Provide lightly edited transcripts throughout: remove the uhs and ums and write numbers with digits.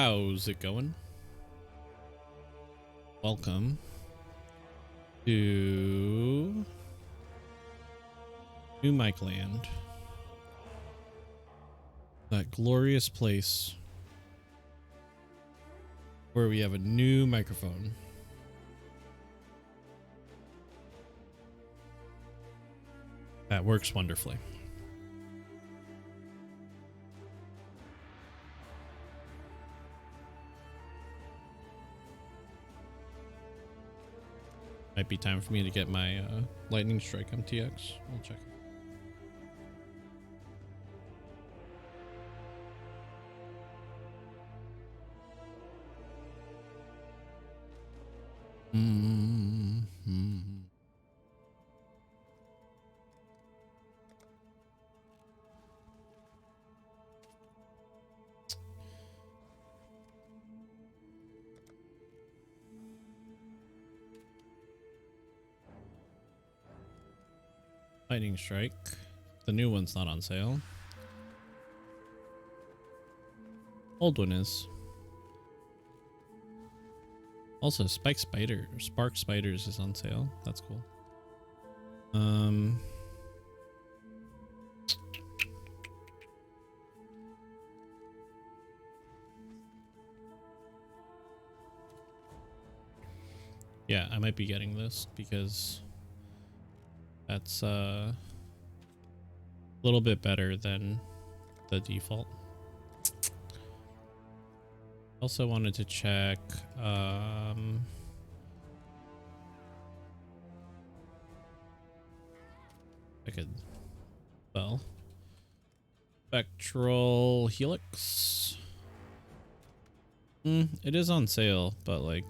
How's it going? Welcome to New Mic Land. That glorious place where we have a new microphone. That works wonderfully. Might be time for me to get my lightning strike MTX. I'll check. Lightning strike. The new one's not on sale. Old one is. Also, spark spiders is on sale. That's cool. Yeah, I might be getting this because that's a little bit better than the default. Also wanted to check I could, well, spectral helix. It is on sale, but like,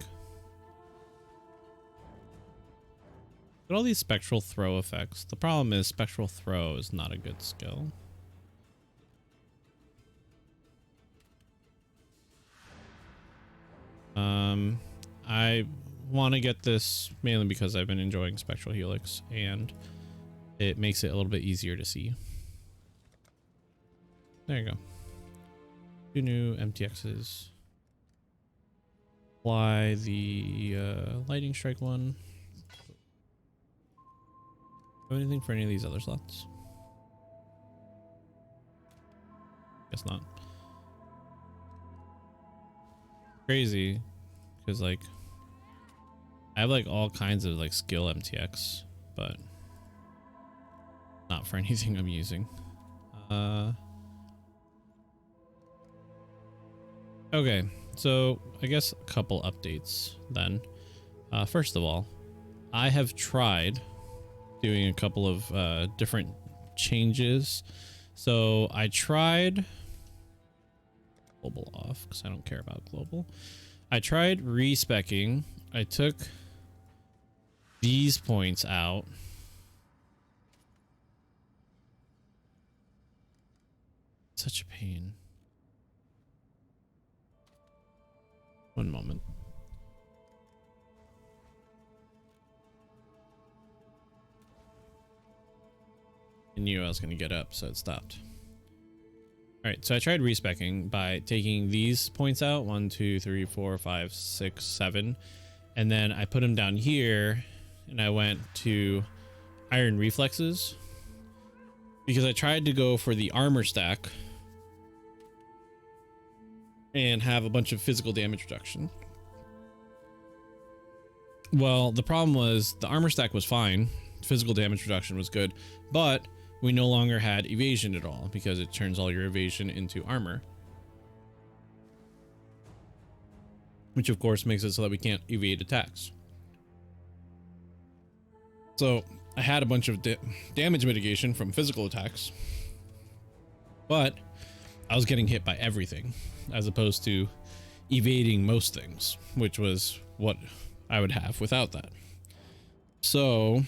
look at all these spectral throw effects. The problem is spectral throw is not a good skill. I want to get this mainly because I've been enjoying spectral helix and it makes it a little bit easier to see. There you go. 2 new MTXs. Apply the lightning strike one. Have anything for any of these other slots? Guess not. Crazy, because like I have like all kinds of like skill MTX, but not for anything I'm using. Okay, so I guess a couple updates then. First of all, I have tried doing a couple of different changes. So I tried global off because I don't care about global. I tried respecking. I took these points out. Such a pain. One moment. I knew I was going to get up, so it stopped. All right, so I tried respecking by taking these points out, 1, 2, 3, 4, 5, 6, 7, and then I put them down here, and I went to iron reflexes because I tried to go for the armor stack and have a bunch of physical damage reduction. Well, the problem was the armor stack was fine, physical damage reduction was good, but we no longer had evasion at all because it turns all your evasion into armor. Which of course makes it so that we can't evade attacks. So I had a bunch of damage mitigation from physical attacks, but I was getting hit by everything as opposed to evading most things, which was what I would have without that. So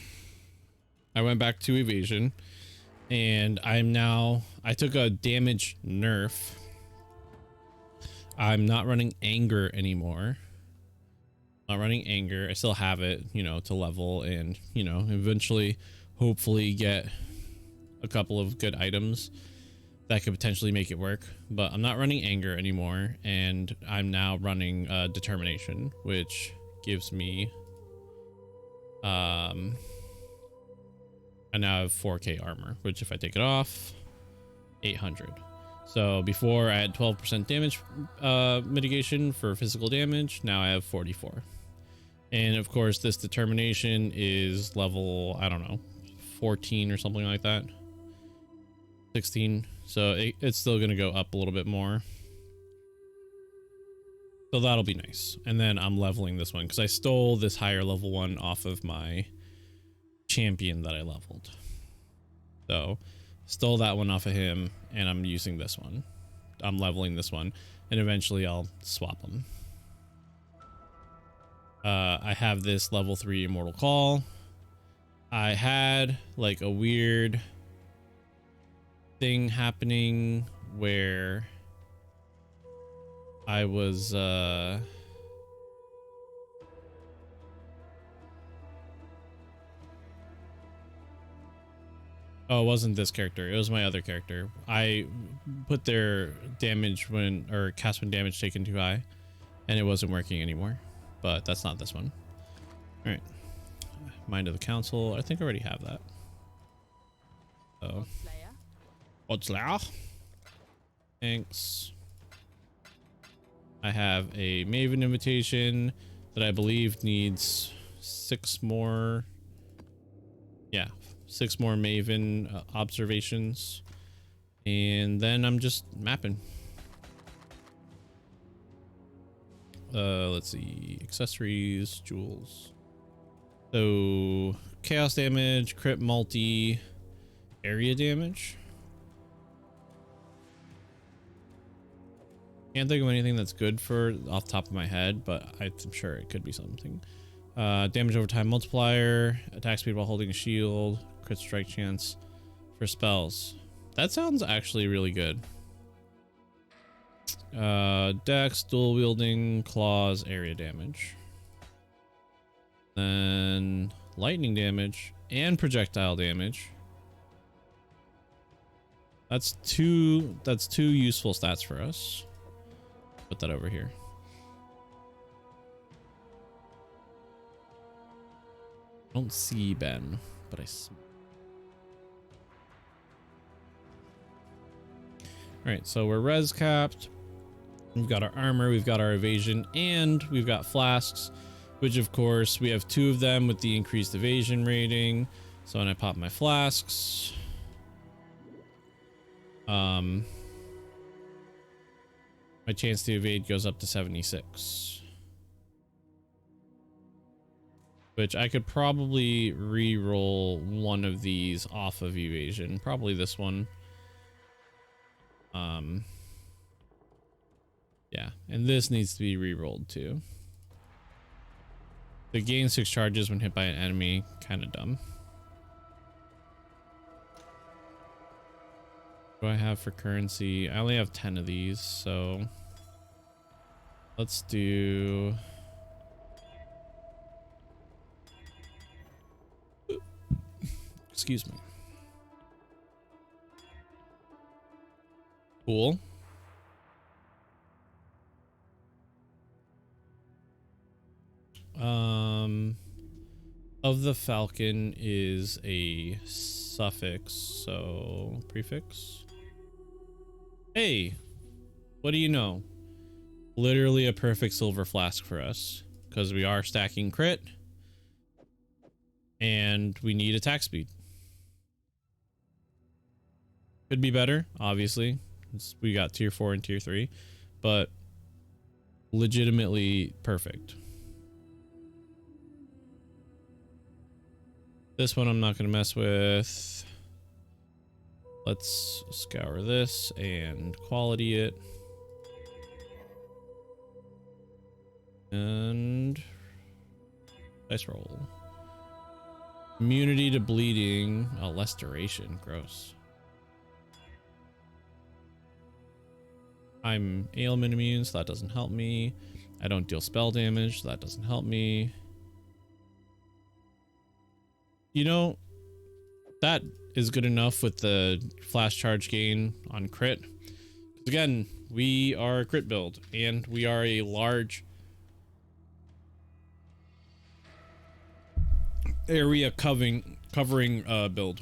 I went back to evasion. And I took a damage nerf. I'm not running anger anymore. Not running anger. I still have it, you know, to level and, you know, eventually, hopefully get a couple of good items that could potentially make it work, but I'm not running anger anymore, and I'm now running determination, which gives me I now have 4k armor, which if I take it off, 800. So before I had 12% damage mitigation for physical damage, now I have 44. And of course this determination is level, I don't know, 14 or something like that, 16. So it's still going to go up a little bit more. So that'll be nice. And then I'm leveling this one because I stole this higher level one off of my champion that I leveled. So stole that one off of him, and I'm using this one. I'm leveling this one, and eventually I'll swap them. I have this level 3 Immortal Call. I had like a weird thing happening where I was oh, it wasn't this character, it was my other character. I put their damage when, or cast when damage taken too high, and it wasn't working anymore. But that's not this one. All right, Mind of the Council. I think I already have that. Oh, Odslayer. Thanks. I have a Maven invitation that I believe needs 6 more. Yeah, 6 more Maven observations, and then I'm just mapping. Let's see, accessories, jewels. So chaos damage, crit multi, area damage. Can't think of anything that's good for off the top of my head, but I'm sure it could be something. Damage over time multiplier, attack speed while holding a shield, crit strike chance for spells. That sounds actually really good. Dex, dual wielding, claws, area damage. Then lightning damage and projectile damage. That's two useful stats for us. Put that over here. I don't see Ben, but I see. All right, so we're res capped. We've got our armor, we've got our evasion, and we've got flasks, which of course we have 2 of them with the increased evasion rating. So when I pop my flasks, my chance to evade goes up to 76. Which I could probably re-roll one of these off of evasion. Probably this one. Yeah, and this needs to be re-rolled too. The gain 6 charges when hit by an enemy, kind of dumb. What do I have for currency? I only have 10 of these, so let's do... Excuse me. Cool. Of the Falcon is a suffix, so prefix. Hey, what do you know? Literally a perfect silver flask for us, because we are stacking crit and we need attack speed. Could be better, obviously. We got tier 4 and tier 3, but legitimately perfect. This one I'm not going to mess with. Let's scour this and quality it. And dice roll. Immunity to bleeding. Oh, less duration. Gross. I'm ailment immune, so that doesn't help me. I don't deal spell damage, so that doesn't help me. You know, that is good enough with the flash charge gain on crit. Again, we are a crit build and we are a large area covering build.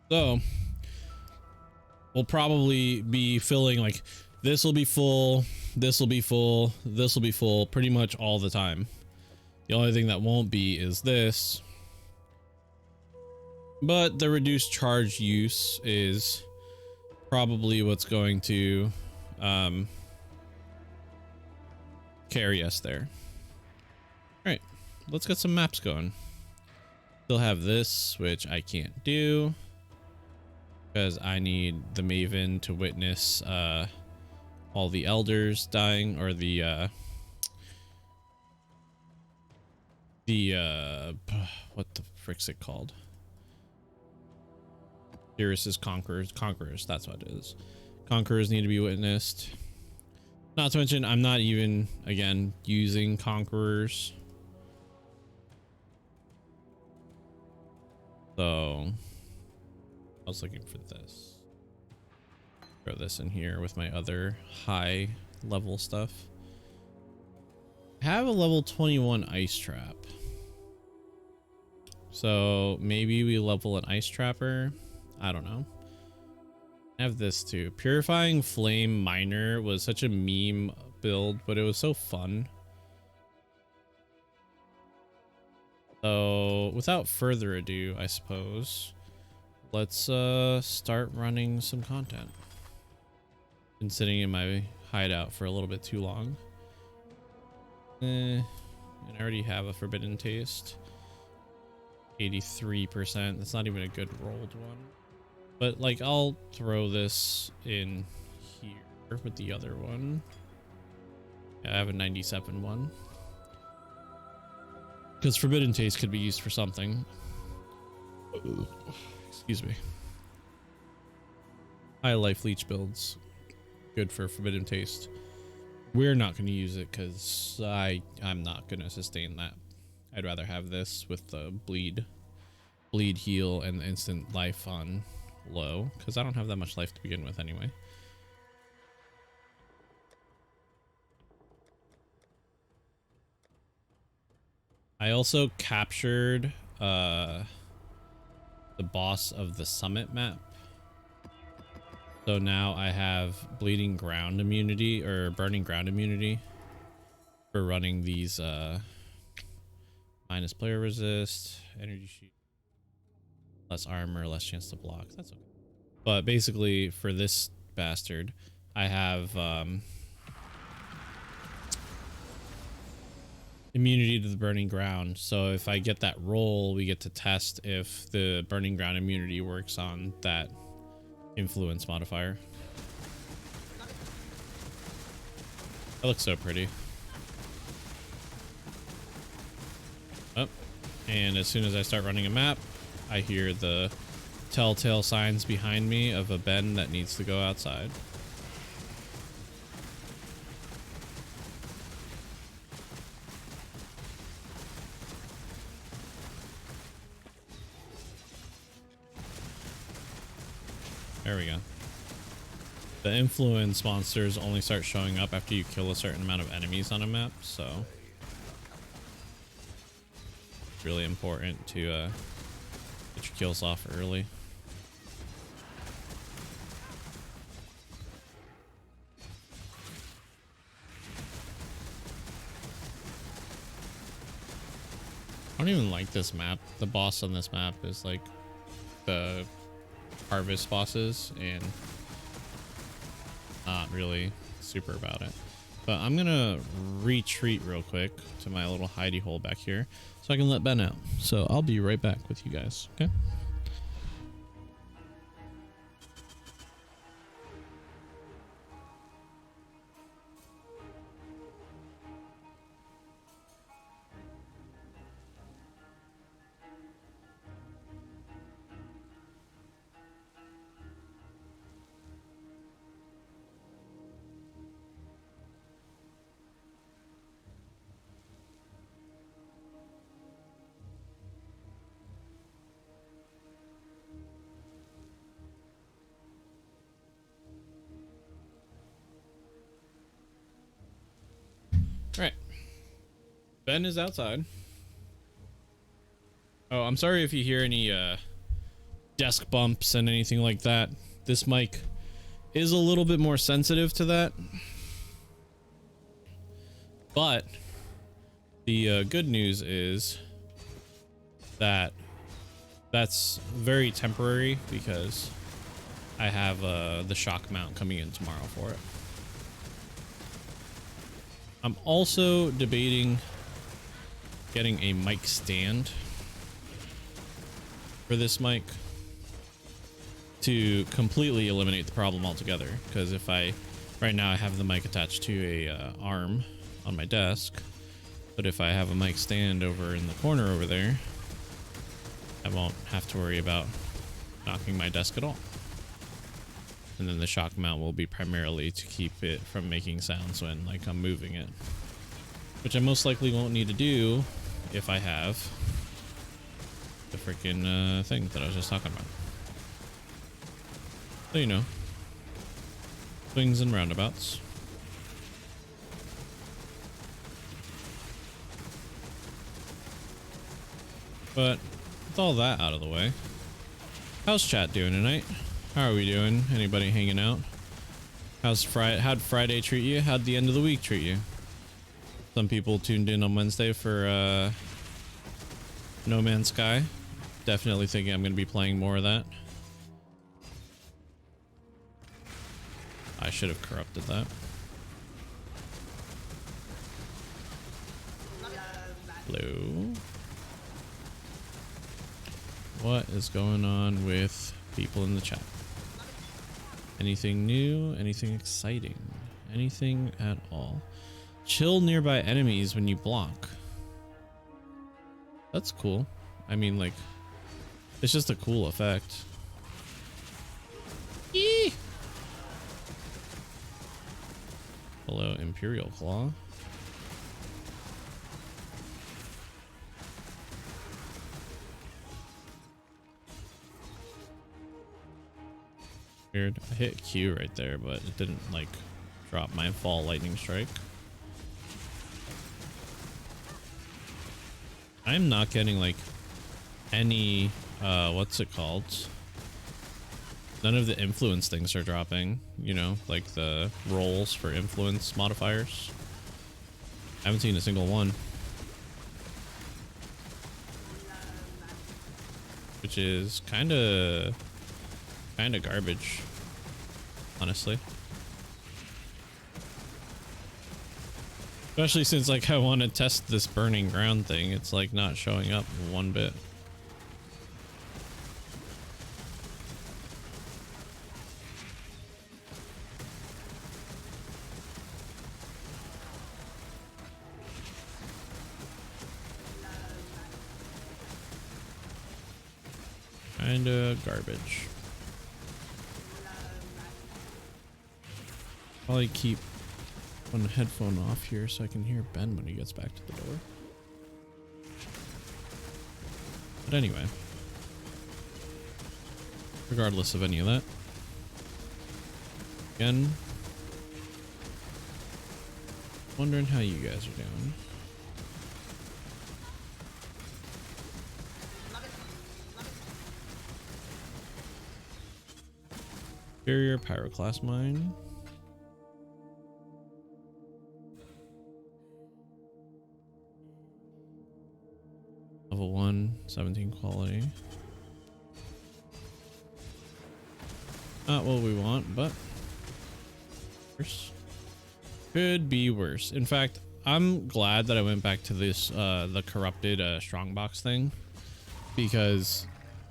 So we'll probably be filling, like, this will be full, this will be full, this will be full pretty much all the time. The only thing that won't be is this. But the reduced charge use is probably what's going to carry us there. All right, let's get some maps going. Still have this, which I can't do because I need the Maven to witness all the elders dying, or the what the frick's it called? Beerus's conquerors, that's what it is. Conquerors need to be witnessed. Not to mention, I'm not even, again, using conquerors. So I was looking for this. Throw this in here with my other high level stuff. I have a level 21 ice trap. So maybe we level an ice trapper. I don't know. I have this too. Purifying Flame Miner was such a meme build, but it was so fun. So without further ado, I suppose, let's start running some content. Been sitting in my hideout for a little bit too long. And I already have a Forbidden Taste. 83%. That's not even a good rolled one. But like, I'll throw this in here with the other one. Yeah, I have a 97 one. Because Forbidden Taste could be used for something. Excuse me. High life leech builds. Good for Forbidden Taste. We're not going to use it because I'm not going to sustain that. I'd rather have this with the bleed heal and the instant life on low, because I don't have that much life to begin with anyway. I also captured the boss of the summit map. So now I have bleeding ground immunity, or burning ground immunity, for running these minus player resist, energy sheet, less armor, less chance to block. That's okay. But basically for this bastard, I have immunity to the burning ground. So if I get that roll, we get to test if the burning ground immunity works on that influence modifier. That looks so pretty. Oh, and as soon as I start running a map, I hear the telltale signs behind me of a Ben that needs to go outside. There we go. The influence monsters only start showing up after you kill a certain amount of enemies on a map, so it's really important to get your kills off early. I don't even like this map. The boss on this map is like the harvest bosses, and not really super about it. But I'm gonna retreat real quick to my little hidey hole back here so I can let Ben out. So I'll be right back with you guys, okay? Ben is outside. Oh, I'm sorry if you hear any desk bumps and anything like that. This mic is a little bit more sensitive to that. But the good news is that that's very temporary because I have the shock mount coming in tomorrow for it. I'm also debating getting a mic stand for this mic to completely eliminate the problem altogether, because if right now I have the mic attached to a arm on my desk, but if I have a mic stand over in the corner over there, I won't have to worry about knocking my desk at all. And then the shock mount will be primarily to keep it from making sounds when like I'm moving it, which I most likely won't need to do if I have the freaking thing that I was just talking about. So, you know, swings and roundabouts. But with all that out of the way, how's chat doing tonight? How are we doing? Anybody hanging out? How'd Friday treat you? How'd the end of the week treat you? Some people tuned in on Wednesday for No Man's Sky. Definitely thinking I'm going to be playing more of that. I should have corrupted that. Hello. What is going on with people in the chat? Anything new? Anything exciting? Anything at all? Chill nearby enemies when you block. That's cool. I mean, like, it's just a cool effect. Eee! Hello, Imperial Claw. Weird. I hit Q right there, but it didn't like drop my fall lightning strike. I'm not getting like any what's it called? None of the influence things are dropping, you know, like the rolls for influence modifiers. I haven't seen a single one. Which is kind of garbage, honestly. Especially since like I want to test this burning ground thing. It's like not showing up one bit. Kinda garbage. Probably keep one headphone off here so I can hear Ben when he gets back to the door. But anyway, regardless of any of that, again, wondering how you guys are doing. Superior Pyroclast Mine. Level 1, 17 quality. Not what we want, but worse. Could be worse. In fact, I'm glad that I went back to this the corrupted strongbox thing, because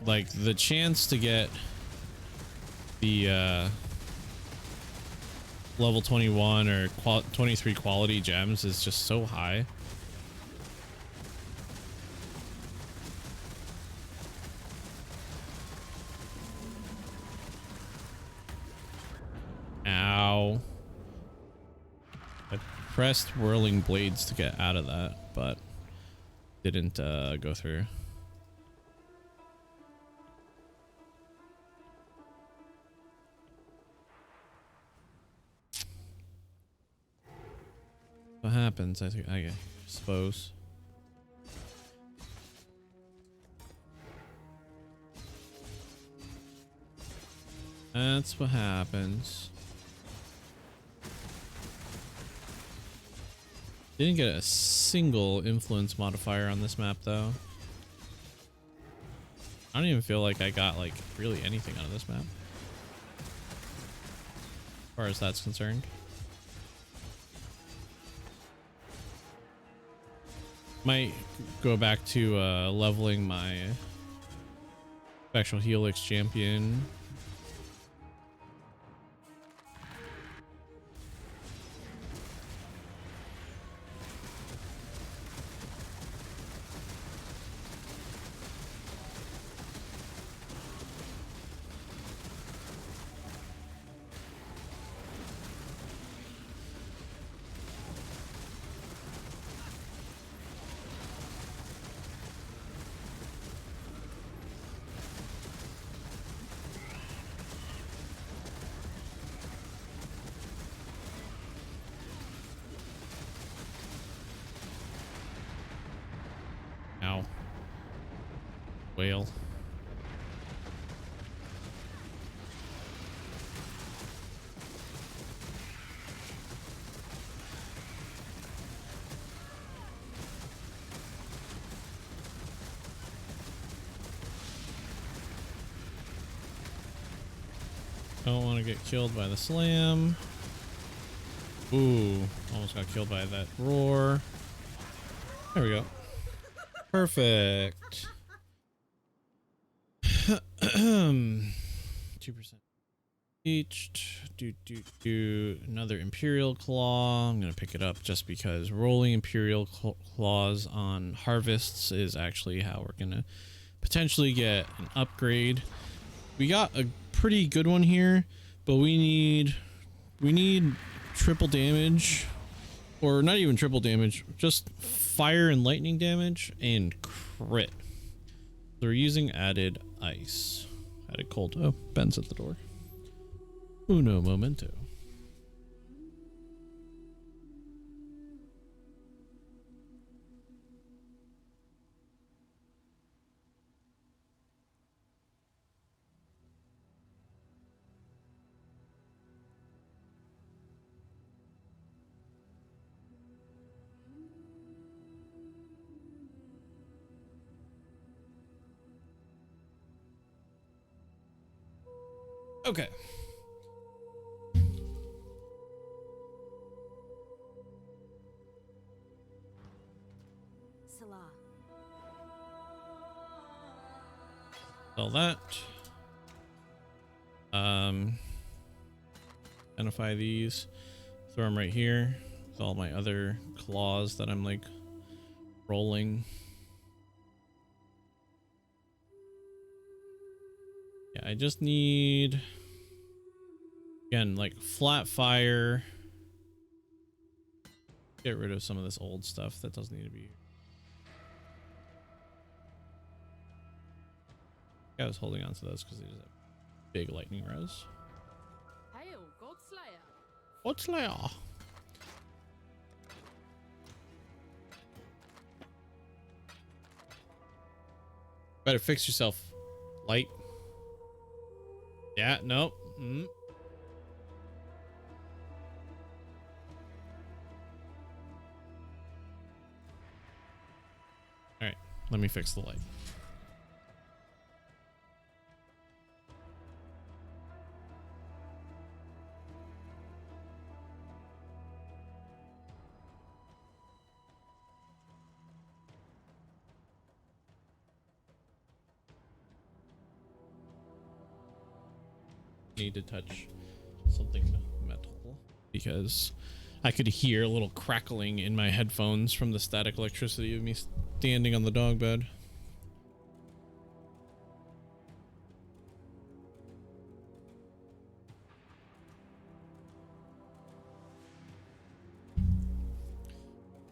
like the chance to get the level 21 or 23 quality gems is just so high. Ow. I pressed whirling blades to get out of that, but didn't go through. What happens? I suppose. That's what happens. Didn't get a single influence modifier on this map though. I don't even feel like I got like really anything out of this map as far as that's concerned. Might go back to leveling my Spectral Helix champion. Ow. Whale. Don't want to get killed by the slam. Ooh, almost got killed by that roar. There we go. Perfect. 2% each. Do another Imperial Claw. I'm gonna pick it up just because rolling Imperial Claws on harvests is actually how we're gonna potentially get an upgrade. We got a pretty good one here, but we need triple damage, or not even triple damage, just fire and lightning damage and crit. So we're using added ice, added cold. Oh, Ben's at the door. Uno momento. Okay. Sell that. Identify these. Throw them right here with all my other claws that I'm like rolling. Yeah, I just need, again, like flat fire. Get rid of some of this old stuff that doesn't need to be. I was holding on to those because they just have big lightning rows. Hail, Godslayer. Godslayer. Better fix yourself, light. Yeah, nope. All right, let me fix the light. Need to touch something metal because I could hear a little crackling in my headphones from the static electricity of me standing on the dog bed.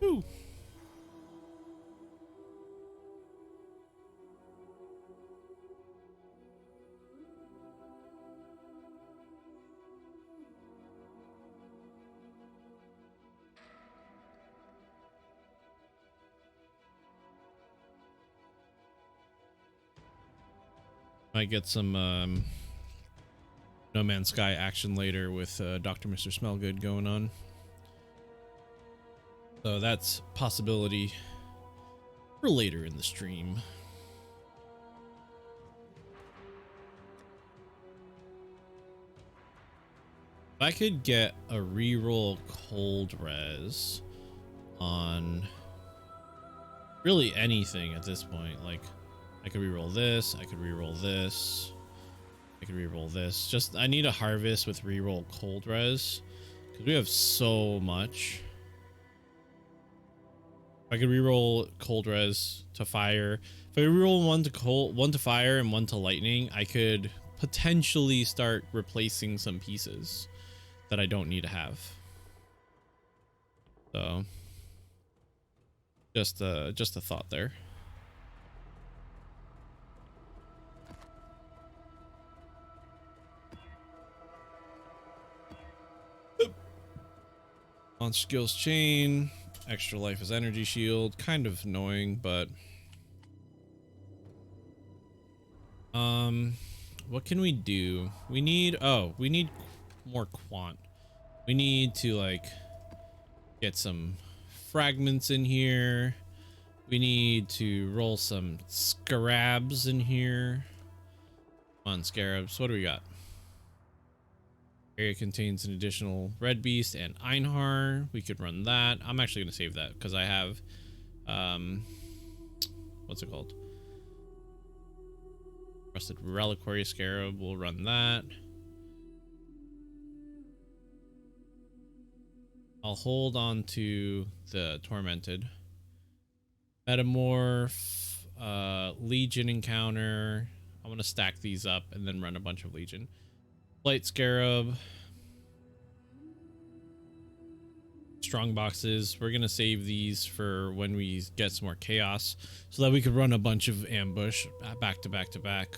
Ooh. Might get some No Man's Sky action later with Dr. Mr. Smellgood going on. So that's possibility for later in the stream. If I could get a reroll cold res on really anything at this point, like I could reroll this, I could reroll this, I could reroll this. Just I need a harvest with reroll cold res because we have so much. If I could reroll cold res to fire, if I reroll one to cold, one to fire, and one to lightning, I could potentially start replacing some pieces that I don't need to have. So just a thought there. On skills chain, extra life is energy shield, kind of annoying, but what can we do? We need more quant. We need to like get some fragments in here. We need to roll some scarabs in here. Come on, scarabs. What do we got? Area contains an additional red beast and Einhar. We could run that. I'm actually going to save that because I have what's it called? Rusted reliquary scarab. We'll run that. I'll hold on to the tormented. Metamorph, Legion encounter. I want to stack these up and then run a bunch of Legion. Blight scarab. Strong boxes. We're gonna save these for when we get some more chaos so that we could run a bunch of ambush back to back to back.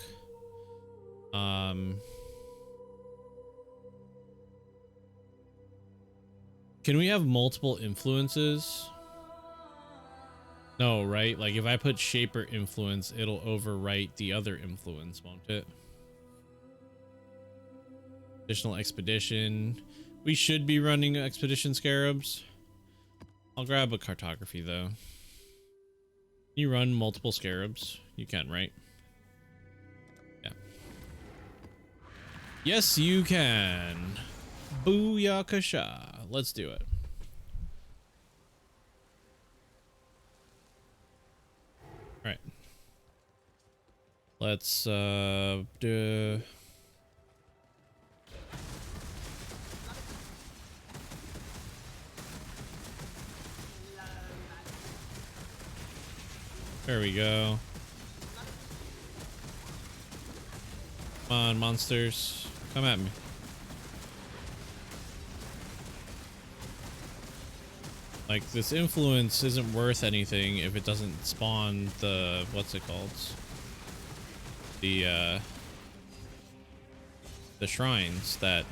Can we have multiple influences? No, right? Like if I put Shaper influence, it'll overwrite the other influence, won't it? Additional expedition. We should be running expedition scarabs. I'll grab a cartography though. Can you run multiple scarabs? You can, right? Yeah. Yes, you can. Booyakasha. Let's do it. All right. Let's do. There we go. Come on, monsters. Come at me. Like, this influence isn't worth anything if it doesn't spawn the... what's it called? The shrines that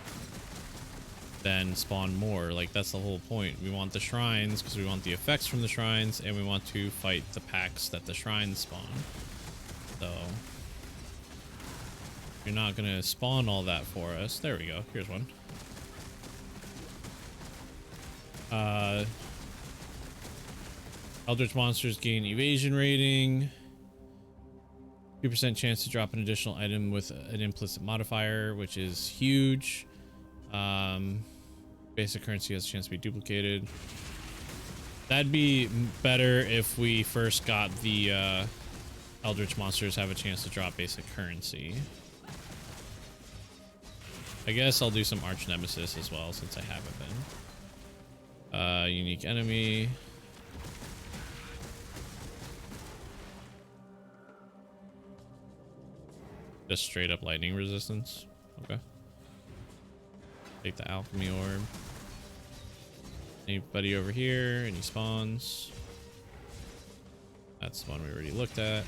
then spawn more. Like, that's the whole point. We want the shrines because we want the effects from the shrines, and we want to fight the packs that the shrines spawn. So you're not gonna spawn all that for us. There we go. Here's one. Eldritch monsters gain evasion rating. 2% chance to drop an additional item with an implicit modifier, which is huge. Basic currency has a chance to be duplicated. That'd be better if we first got the Eldritch monsters have a chance to drop basic currency. I guess I'll do some arch nemesis as well since I haven't been. Unique enemy. Just straight up lightning resistance. Okay. Take the alchemy orb. Anybody over here? Any spawns? That's the one we already looked at.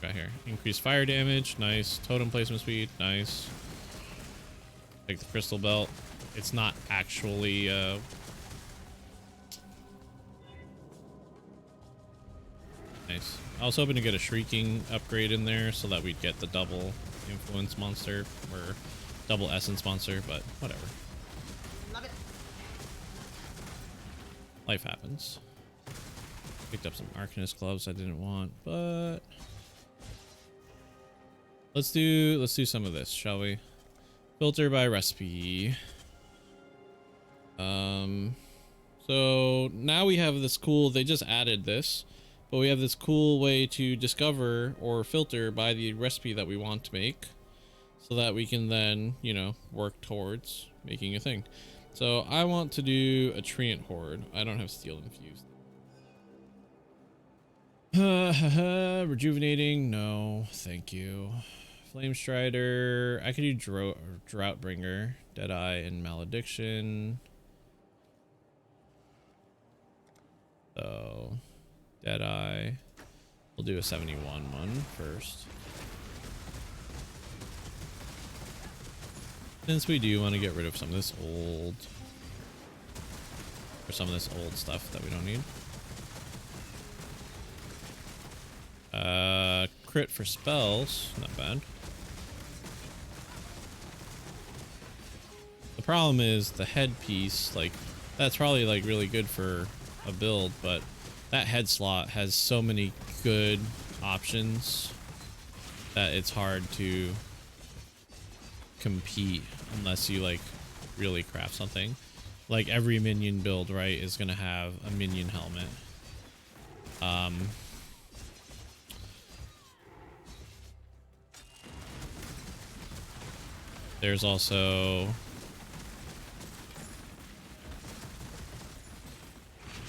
Got here. Increased fire damage. Nice. Totem placement speed. Nice. Take the crystal belt. It's not actually Nice. I was hoping to get a shrieking upgrade in there so that we'd get the double influence monster or double essence monster, but whatever. Love it. Life happens. Picked up some Arcanist gloves I didn't want, but let's do some of this, shall we? Filter by recipe. So now we have this cool, they just added this, but we have this cool way to discover or filter by the recipe that we want to make so that we can then, you know, work towards making a thing. So I want to do a Treant Horde. I don't have steel infused. Rejuvenating, no, thank you. Flame Strider, I could do Droughtbringer, Deadeye, and Malediction. So, Deadeye. We'll do a 71 one first. Since we do want to get rid of some of this old, or some of this old stuff that we don't need. Crit for spells, not bad. The problem is the headpiece, like, that's probably like really good for a build, but that head slot has so many good options that it's hard to compete unless you like really craft something. Like every minion build, right, is gonna have a minion helmet. There's also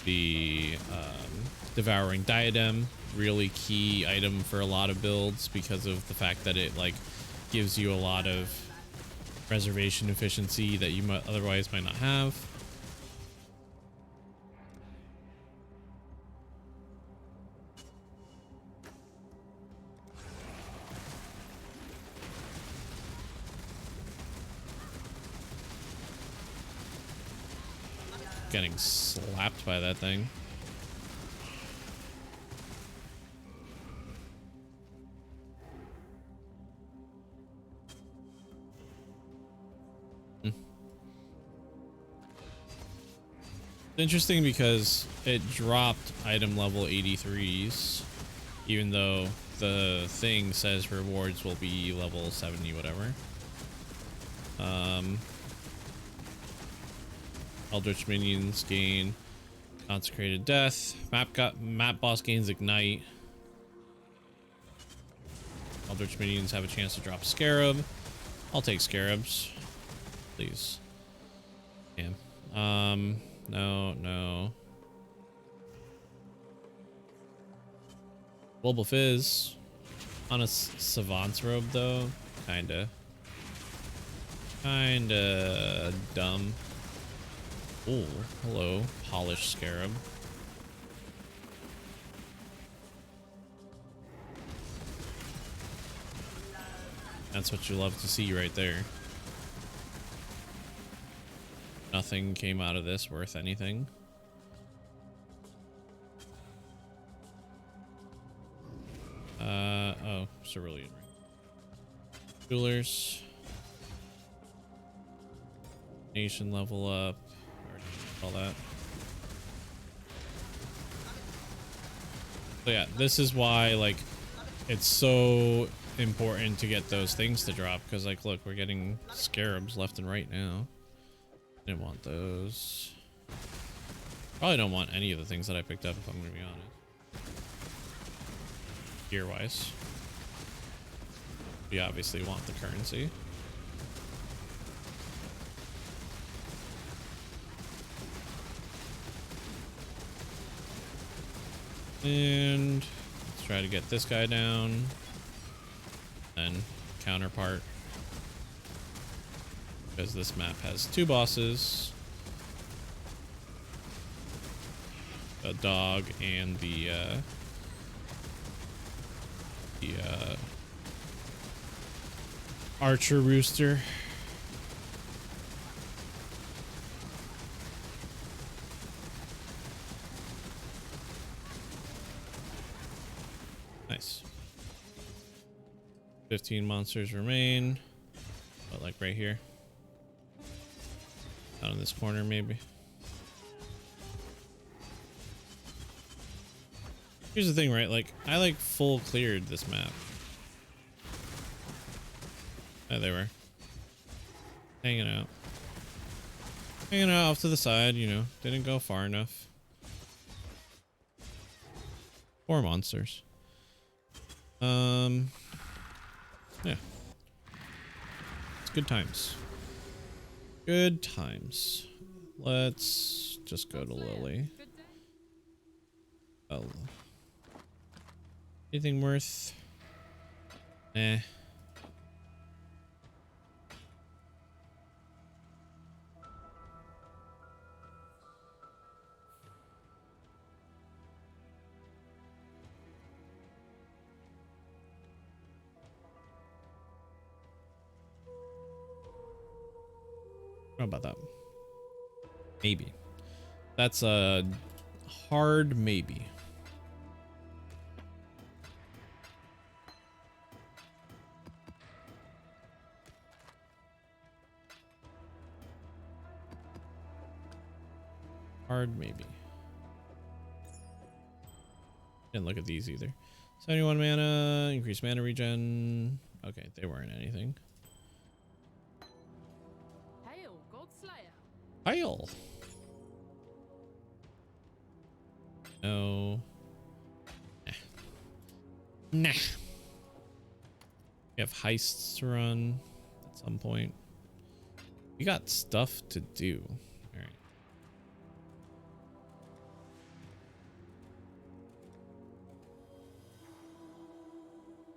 the Devouring Diadem, really key item for a lot of builds because of the fact that it like gives you a lot of preservation efficiency that you otherwise might not have. Getting slapped by that thing. It's interesting because it dropped item level 83s, even though the thing says rewards will be level 70 whatever. Eldritch minions gain consecrated death. Map boss gains ignite. Eldritch minions have a chance to drop scarab. I'll take scarabs, please. Damn. No. Global Fizz on a savant's robe though, kinda dumb. Oh, hello, polished scarab. That's what you love to see right there. Nothing came out of this worth anything. Oh, Cerulean Ring. Jewelers. Nation level up. All that. So yeah, this is why like it's so important to get those things to drop, because like look, we're getting scarabs left and right now. Didn't want those. Probably don't want any of the things that I picked up if I'm gonna be honest. Gear wise. We obviously want the currency. And let's try to get this guy down. Then counterpart. Because this map has two bosses. A dog and the archer rooster. 15 monsters remain. But like right here. Out in this corner maybe. Here's the thing, right? Like, I like full cleared this map. There they were. Hanging out. Hanging out off to the side, you know. Didn't go far enough. 4 monsters. Yeah. It's good times. Good times. Let's just go to Lily. Good day. Oh. Anything worth? Eh. How about that? Maybe. That's a hard maybe. Hard maybe. Didn't look at these either. 71 mana, increased mana regen. Okay, they weren't anything. Hail, God Slayer. Hail. No. Nah. We have heists to run at some point. We got stuff to do. All right.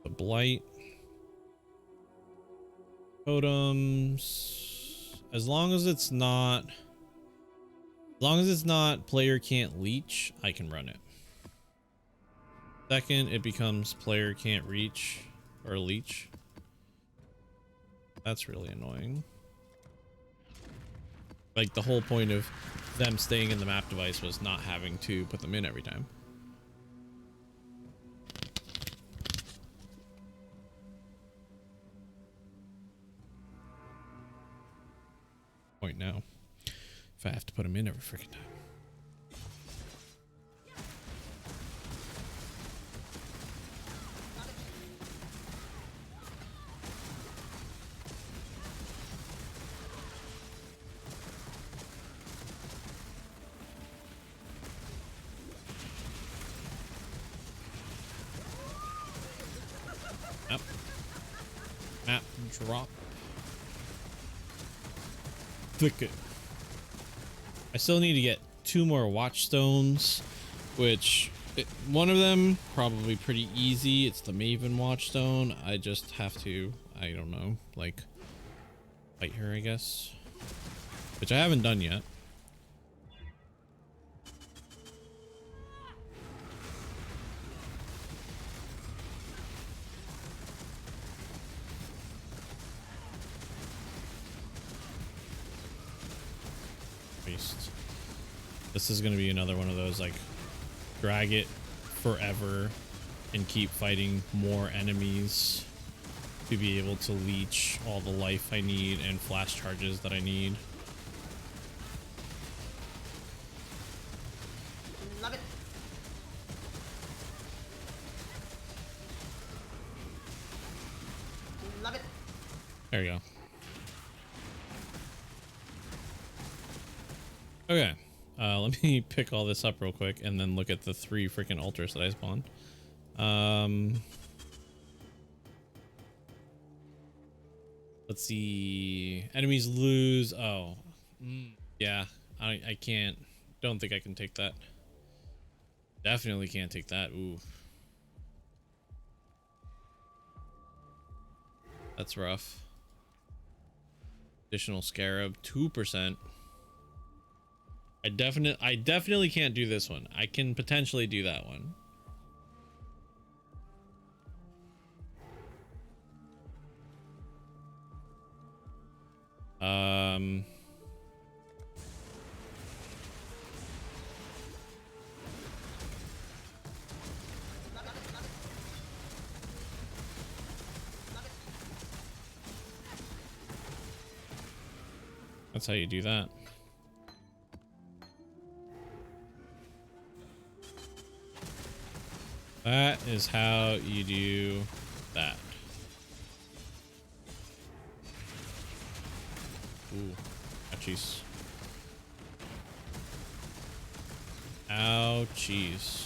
The blight. Totems. As long as it's not player can't leech, I can run it. Second, it becomes player can't reach or leech. That's really annoying. Like, the whole point of them staying in the map device was not having to put them in every time. Point now. If I have to put them in every freaking time. Map drop. Thicket. I still need to get 2 more watchstones, which one of them probably pretty easy. It's the Maven watchstone. I just have to, I don't know, like fight her, I guess, which I haven't done yet. This is going to be another one of those, like, drag it forever and keep fighting more enemies to be able to leech all the life I need and flash charges that I need. Love it. Love it. There we go. Okay. Let me pick all this up real quick and then look at the 3 freaking altars that I spawned. Let's see. Enemies lose. Oh, yeah. I can't. Don't think I can take that. Definitely can't take that. Ooh. That's rough. Additional scarab, 2%. I definitely can't do this one. I can potentially do that one. That's how you do that. That is how you do that. Ooh, ouchies. Ouchies.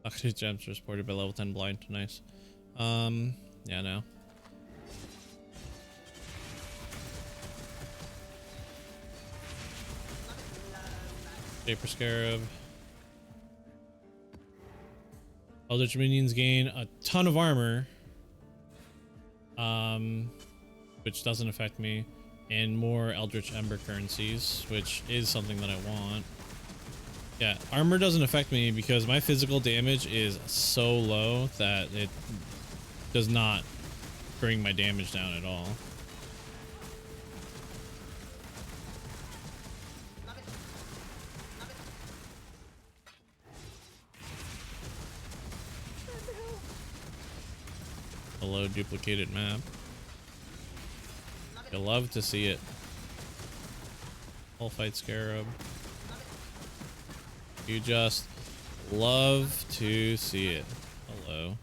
Toxic gems are supported by level 10 blind. Nice. Yeah, no. Vapor Scarab. Eldritch minions gain a ton of armor. Which doesn't affect me. And more Eldritch Ember currencies, which is something that I want. Yeah, armor doesn't affect me because my physical damage is so low that it does not bring my damage down at all. Hello, duplicated map. I love to see it. Fight Scarab. You just love to see it. Hello.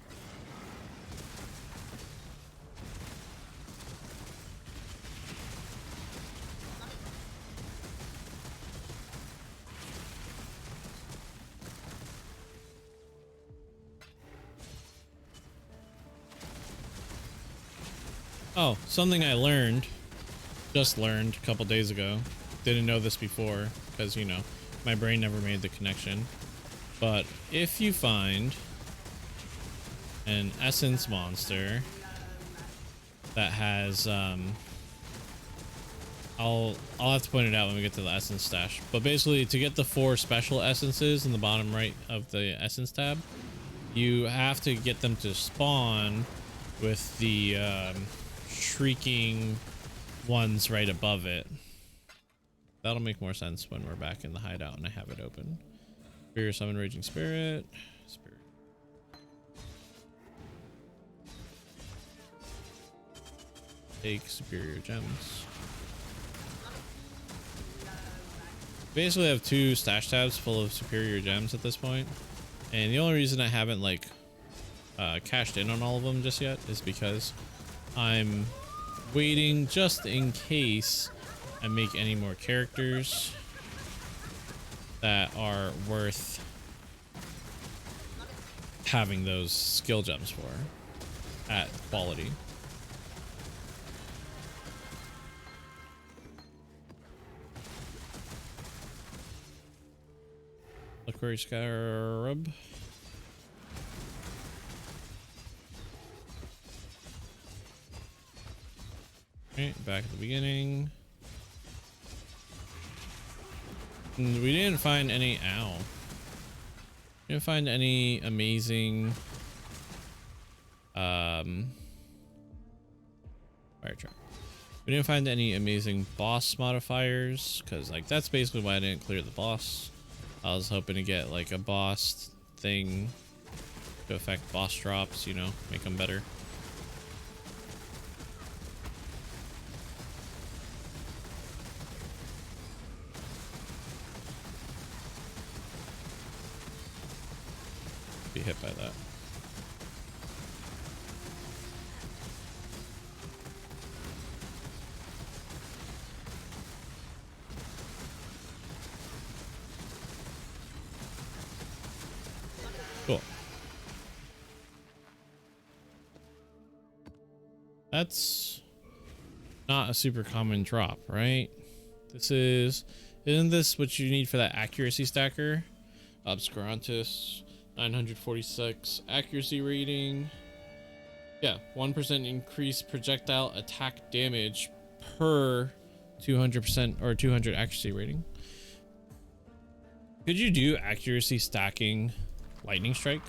Oh, something I just learned a couple days ago. Didn't know this before because, you know, my brain never made the connection. But if you find an essence monster that has I'll have to point it out when we get to the essence stash. But basically, to get the 4 special essences in the bottom right of the essence tab, you have to get them to spawn with the shrieking ones right above it. That'll make more sense when we're back in the hideout and I have it open. Superior Summon Raging Spirit. Spirit. Take Superior Gems. Basically, I have 2 stash tabs full of Superior Gems at this point. And the only reason I haven't, like, cashed in on all of them just yet is because I'm waiting just in case I make any more characters that are worth having those skill gems for at quality. Liquid Scarab. Right, back at the beginning. And we didn't find any didn't find any amazing fire trap. We didn't find any amazing boss modifiers because, like, that's basically why I didn't clear the boss. I was hoping to get like a boss thing to affect boss drops, you know, make them better. Be hit by that. Cool. That's not a super common drop, right? Isn't this what you need for that accuracy stacker? Obscurantis, 946 accuracy rating. Yeah, 1% increased projectile attack damage per 200% or 200 accuracy rating. Could you do accuracy stacking lightning strike,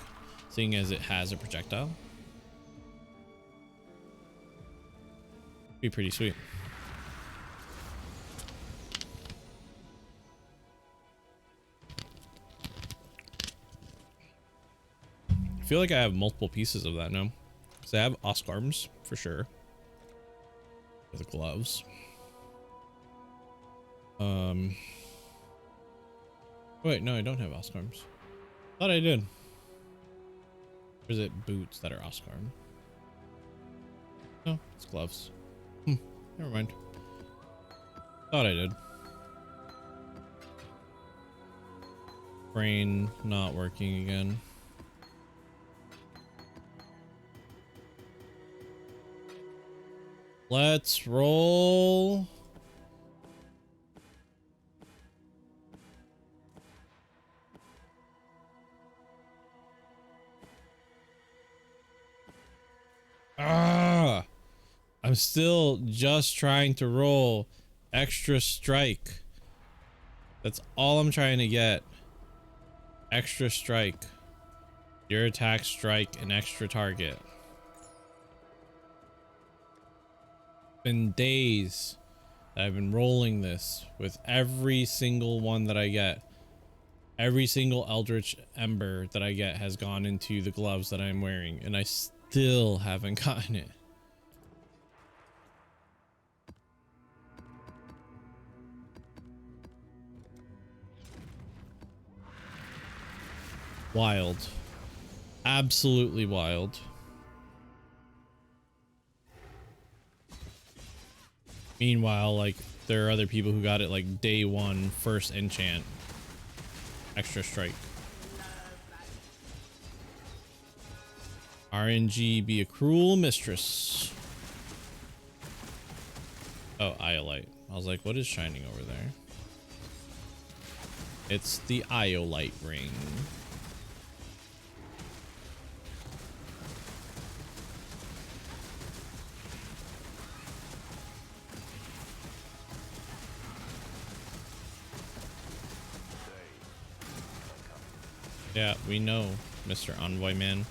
seeing as it has a projectile? Be pretty sweet. I feel like I have multiple pieces of that now, because So I have Oscarms for sure. For the gloves. Wait, no, I don't have Oscarms. Thought I did. Or is it boots that are Oscarm? No, it's gloves. Never mind. Thought I did. Brain not working again. Let's roll. I'm still just trying to roll extra strike. That's all I'm trying to get. Extra strike. Your attack, strike, an extra target. Been days that I've been rolling this with every single one that I get. Every single Eldritch Ember that I get has gone into the gloves that I'm wearing, and I still haven't gotten it. Wild. Absolutely wild. Meanwhile, like, there are other people who got it like day one, first enchant. Extra strike. RNG be a cruel mistress. Oh, Iolite. I was like, what is shining over there? It's the Iolite ring. Yeah, we know, Mr. Envoy Man.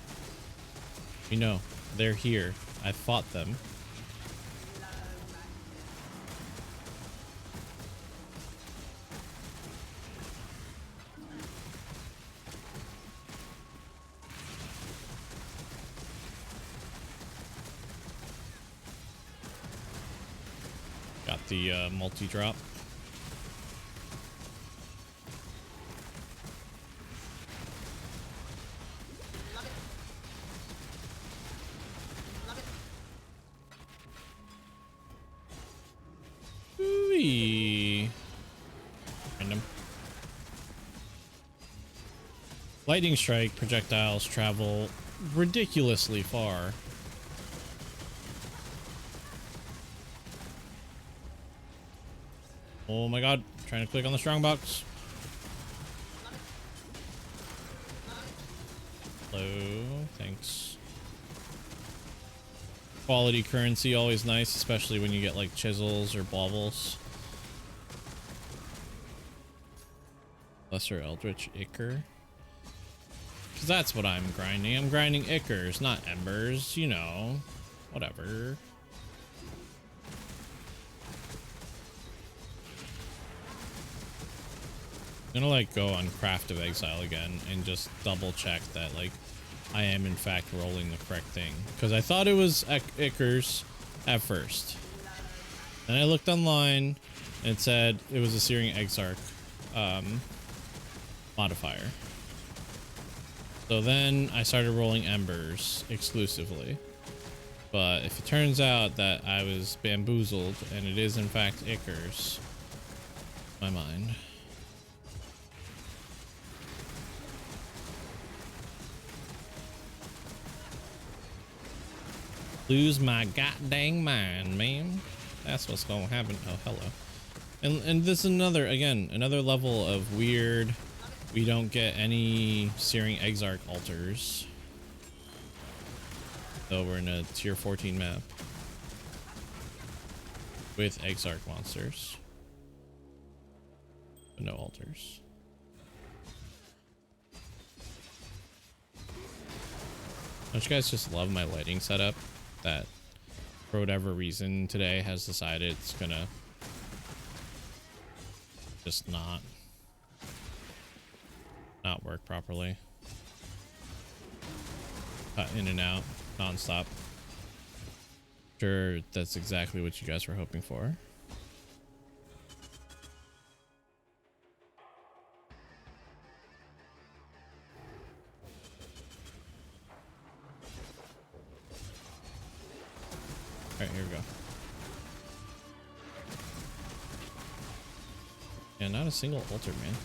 We know. They're here. I fought them. Got the multi-drop. Random. Lightning strike projectiles travel ridiculously far. Oh my god, trying to click on the strongbox. Hello, thanks. Quality currency, always nice, especially when you get like chisels or baubles. Lesser Eldritch Ichor. Because that's what I'm grinding. I'm grinding Ichors, not Embers, you know. Whatever. I'm gonna like go on Craft of Exile again and just double check that like I am in fact rolling the correct thing. Because I thought it was Ichors at first. And I looked online and it said it was a Searing Exarch modifier. So then I started rolling Embers exclusively. But if it turns out that I was bamboozled and it is in fact Ichors, my mind. Lose my goddamn mind, man. That's what's gonna happen. Oh, hello. And this is another, again, another level of weird. We don't get any Searing Exarch altars. So we're in a tier 14 map with Exarch monsters, but no altars. Don't you guys just love my lighting setup that for whatever reason today has decided it's gonna just not work properly? Cut in and out non-stop. Sure, that's exactly what you guys were hoping for. All right, here we go. Yeah, not a single altar, man.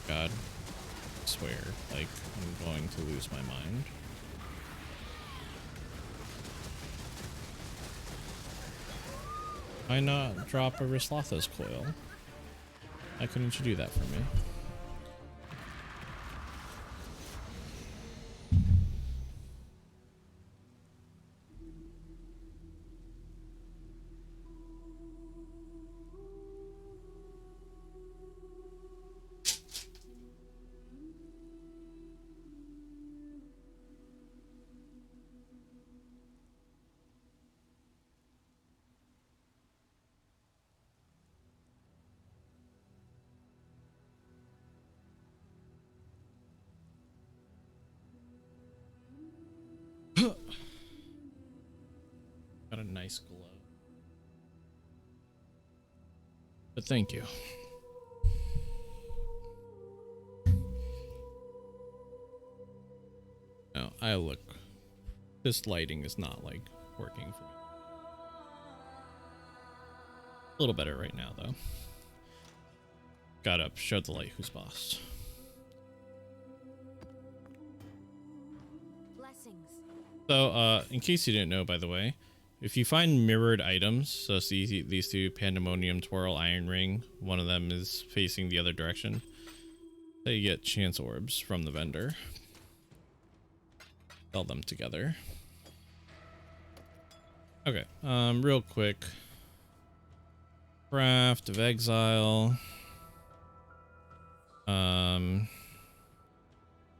God, I swear, like, I'm going to lose my mind. Why not drop a Rislatha's coil? Why couldn't you do that for me? Got a nice glow. But thank you. No, I look. This lighting is not like working for me. A little better right now though. Got up, showed the light who's boss. Blessings. So, in case you didn't know, by the way, if you find mirrored items, so see these two, Pandemonium, Twirl, Iron Ring, one of them is facing the other direction, they get chance orbs from the vendor. Sell them together. Okay, real quick. Craft of Exile.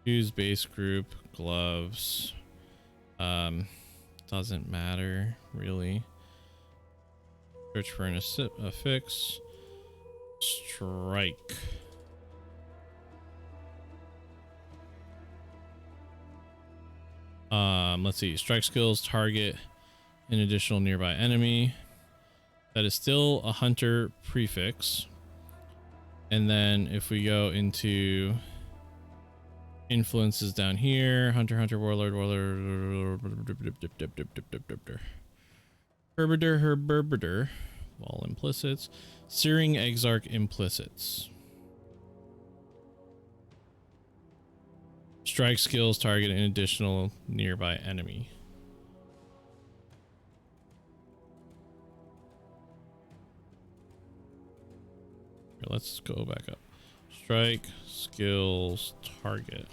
Use base group, gloves. Doesn't matter really. Search for an affix. Strike. Let's see. Strike skills target an additional nearby enemy. That is still a hunter prefix. And then if we go into influences down here, hunter, warlord, herbitor, all implicits, searing exarch implicits. Strike skills target an additional nearby enemy. Here, let's go back up. Strike skills target.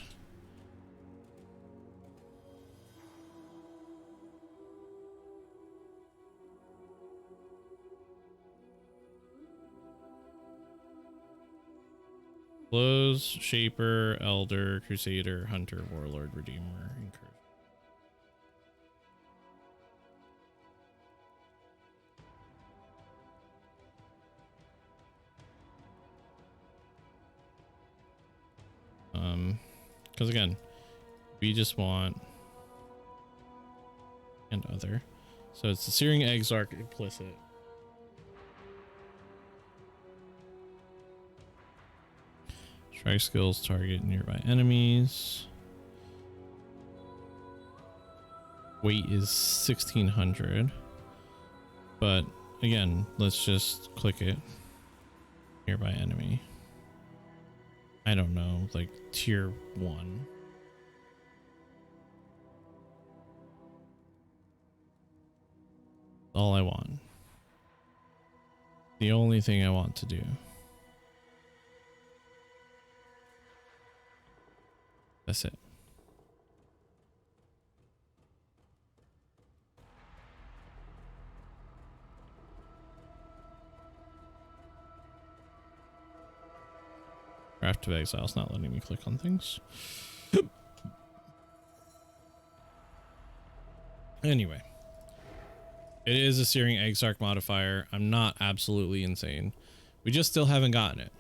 Blows, Shaper, Elder, Crusader, Hunter, Warlord, Redeemer, Incursion. Because again, we just want and other. So it's the Searing Exarch implicit. Strike skills target nearby enemies. Weight is 1600. But again, let's just click it. Nearby enemy. I don't know, like tier 1. All I want. The only thing I want to do. That's it. Craft of Exile's not letting me click on things. Anyway. It is a Searing Exarch modifier. I'm not absolutely insane. We just still haven't gotten it.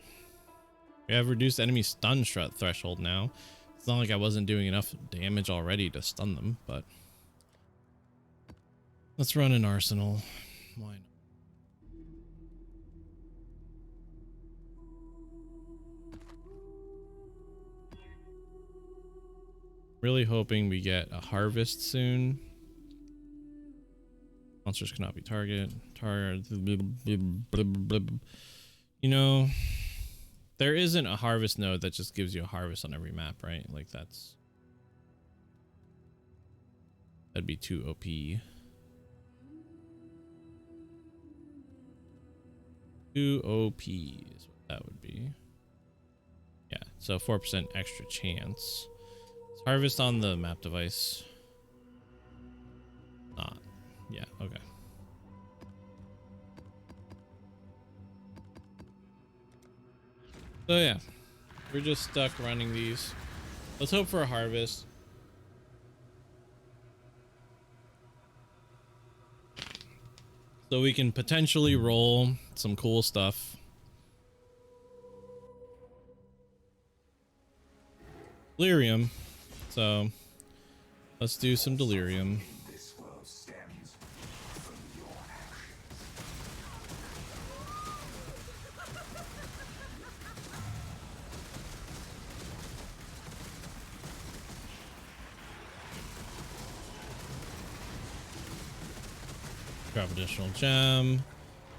We have reduced enemy stun threshold now. It's not like I wasn't doing enough damage already to stun them, but let's run an arsenal. Why not? Really hoping we get a harvest soon. Monsters cannot be target. You know, there isn't a harvest node that just gives you a harvest on every map, right? Like that'd be too OP. 2 OP is what that would be. Yeah, so 4% extra chance. Is harvest on the map device? Not. Yeah, okay. So yeah, we're just stuck running these. Let's hope for a harvest. So we can potentially roll some cool stuff. Delirium. So let's do some delirium. This world stems from your actions. Grab additional gem.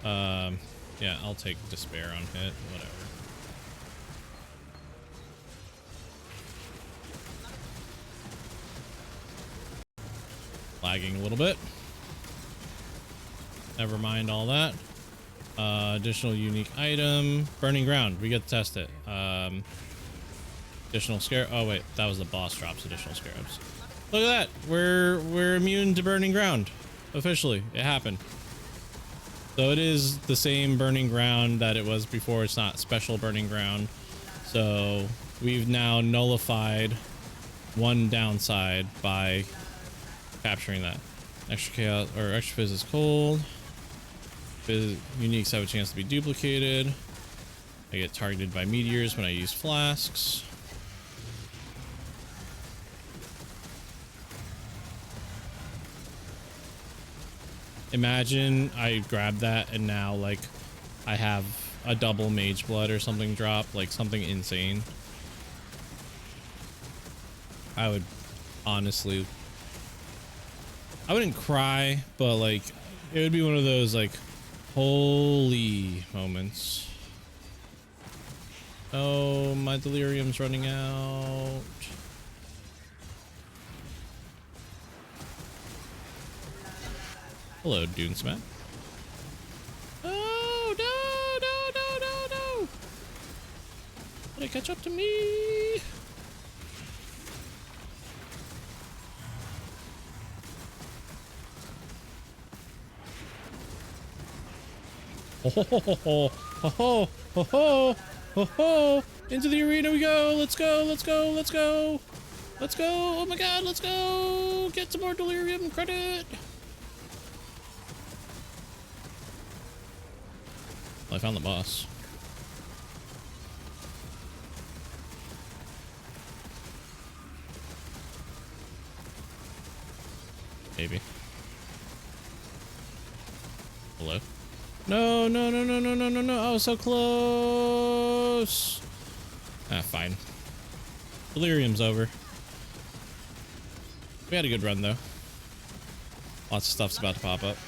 Yeah, I'll take despair on hit, whatever. Lagging a little bit. Never mind all that. Additional unique item. Burning ground. We get to test it. Additional scare. Oh wait, that was the boss drops additional scarabs. Look at that. We're immune to burning ground. Officially, it happened. So it is the same burning ground that it was before. It's not special burning ground. So we've now nullified one downside by capturing that. Extra chaos or extra fizz is cold. Uniques have a chance to be duplicated. I get targeted by meteors when I use flasks. Imagine I grab that and now like I have a double mage blood or something drop, like something insane. I would honestly, I wouldn't cry, but like it would be one of those like holy moments. Oh, my delirium's running out. Hello, Dunesmat. Oh, no. Did it catch up to me? Ho ho ho ho ho ho ho ho ho ho! Into the arena we go! Let's go! Let's go! Let's go! Let's go! Oh my god! Let's go! Get some more delirium credit! Well, I found the boss. Maybe. Hello? No, no, no, no, no, no, no, no. I was so close. Ah, fine. Delirium's over. We had a good run, though. Lots of stuff's about to pop up.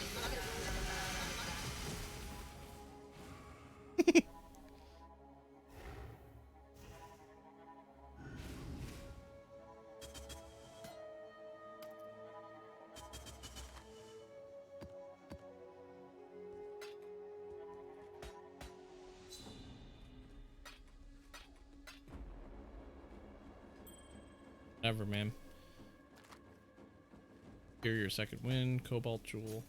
Whatever, man. Superior second win, Cobalt Jewel.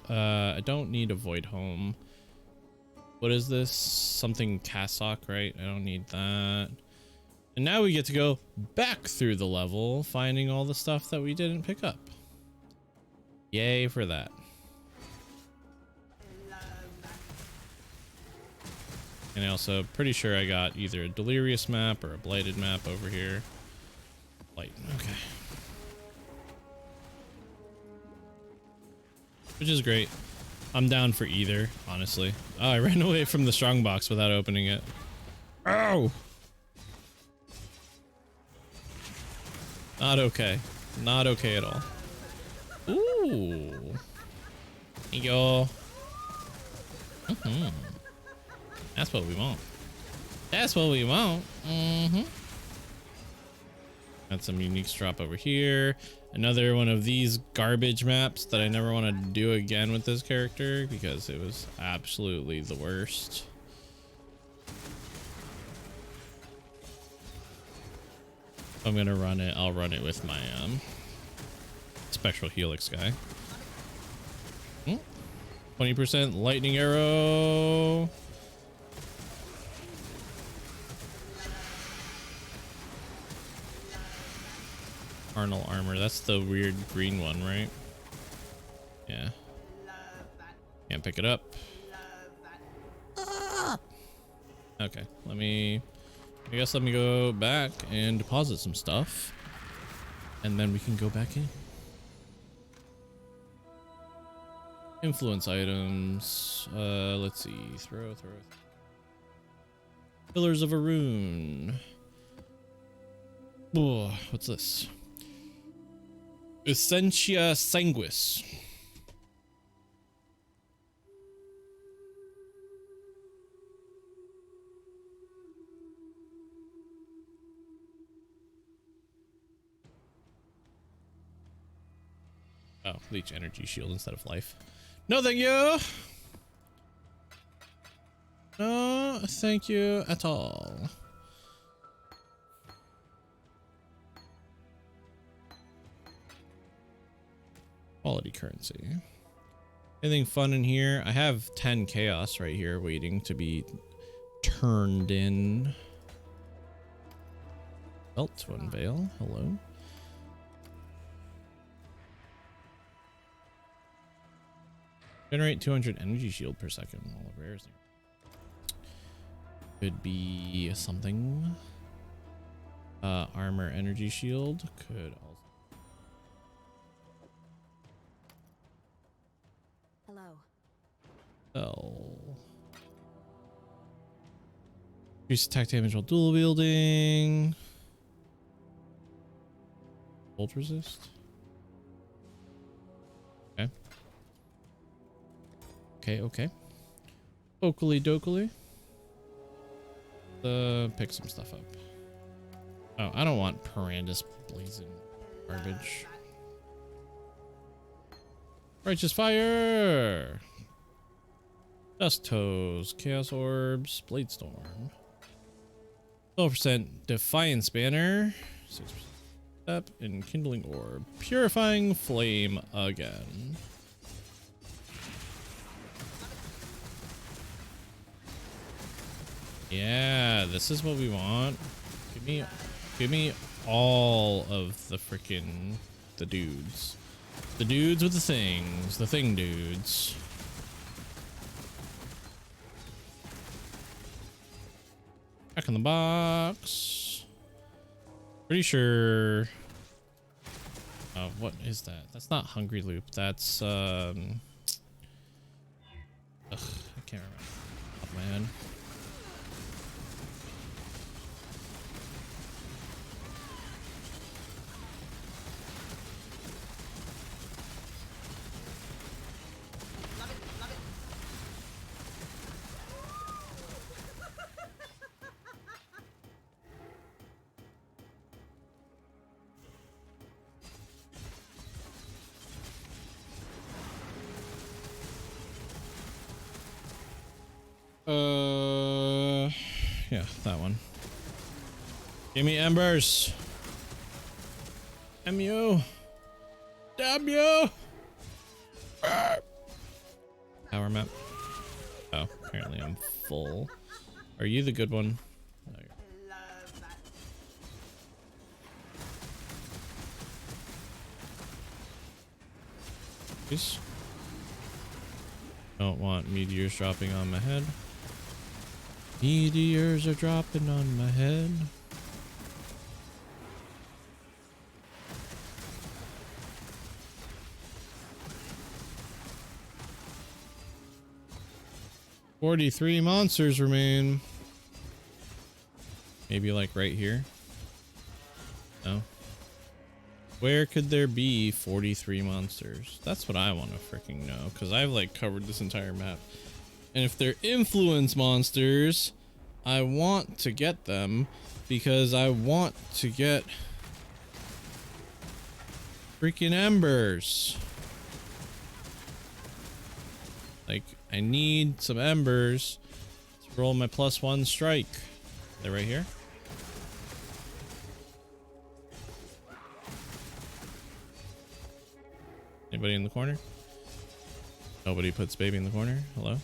I don't need a Void Home. What is this? Something Cassock, right? I don't need that. And now we get to go back through the level, finding all the stuff that we didn't pick up. Yay for that. And also pretty sure I got either a delirious map or a blighted map over here. Blight, okay. Which is great. I'm down for either, honestly. Oh, I ran away from the strongbox without opening it. Oh! Not okay. Not okay at all. Ooh. Yo. That's what we want. That's what we want. Got some uniques drop over here. Another one of these garbage maps that I never want to do again with this character because it was absolutely the worst. If I'm gonna run it, I'll run it with my Spectral Helix guy. 20% lightning arrow. Carnal armor. That's the weird green one, right? Yeah. Can't pick it up. Okay, I guess let me go back and deposit some stuff. And then we can go back in. Influence items. Let's see. Throw. Pillars of a rune. Oh, what's this? Essentia Sanguis. Oh, leech energy shield instead of life. No, thank you. No, thank you at all. Quality currency. Anything fun in here? I have 10 chaos right here waiting to be turned in. Belt to unveil. Hello. Generate 200 energy shield per second. All the rares there. Could be something. Armor energy shield could also. Oh. Increase attack damage while dual wielding. Bolt resist. Okay. Okay. Oakley dokily. Pick some stuff up. Oh, I don't want Parandus blazing garbage. Righteous fire. Dust toes, chaos orbs, blade storm. 12% defiance banner. 6% step, and kindling orb. Purifying flame again. Yeah, this is what we want. Give me all of the freaking the dudes. The dudes with the things, the thing dudes. Back in the box. Pretty sure. What is that? That's not Hungry Loop. That's I can't remember. Oh man. Yeah, that one. Give me embers. Damn you. Damn you. Power map. Oh, apparently I'm full. Are you the good one? No, Please. Don't want meteors dropping on my head. Meteors are dropping on my head. "43 monsters remain." Maybe like right here? No. Where could there be 43 monsters? That's what I want to freaking know, because I've like covered this entire map. And if they're influence monsters, I want to get them because I want to get freaking embers. Like, I need some embers to roll my +1 strike. They're right here. Anybody in the corner? Nobody puts baby in the corner. Hello?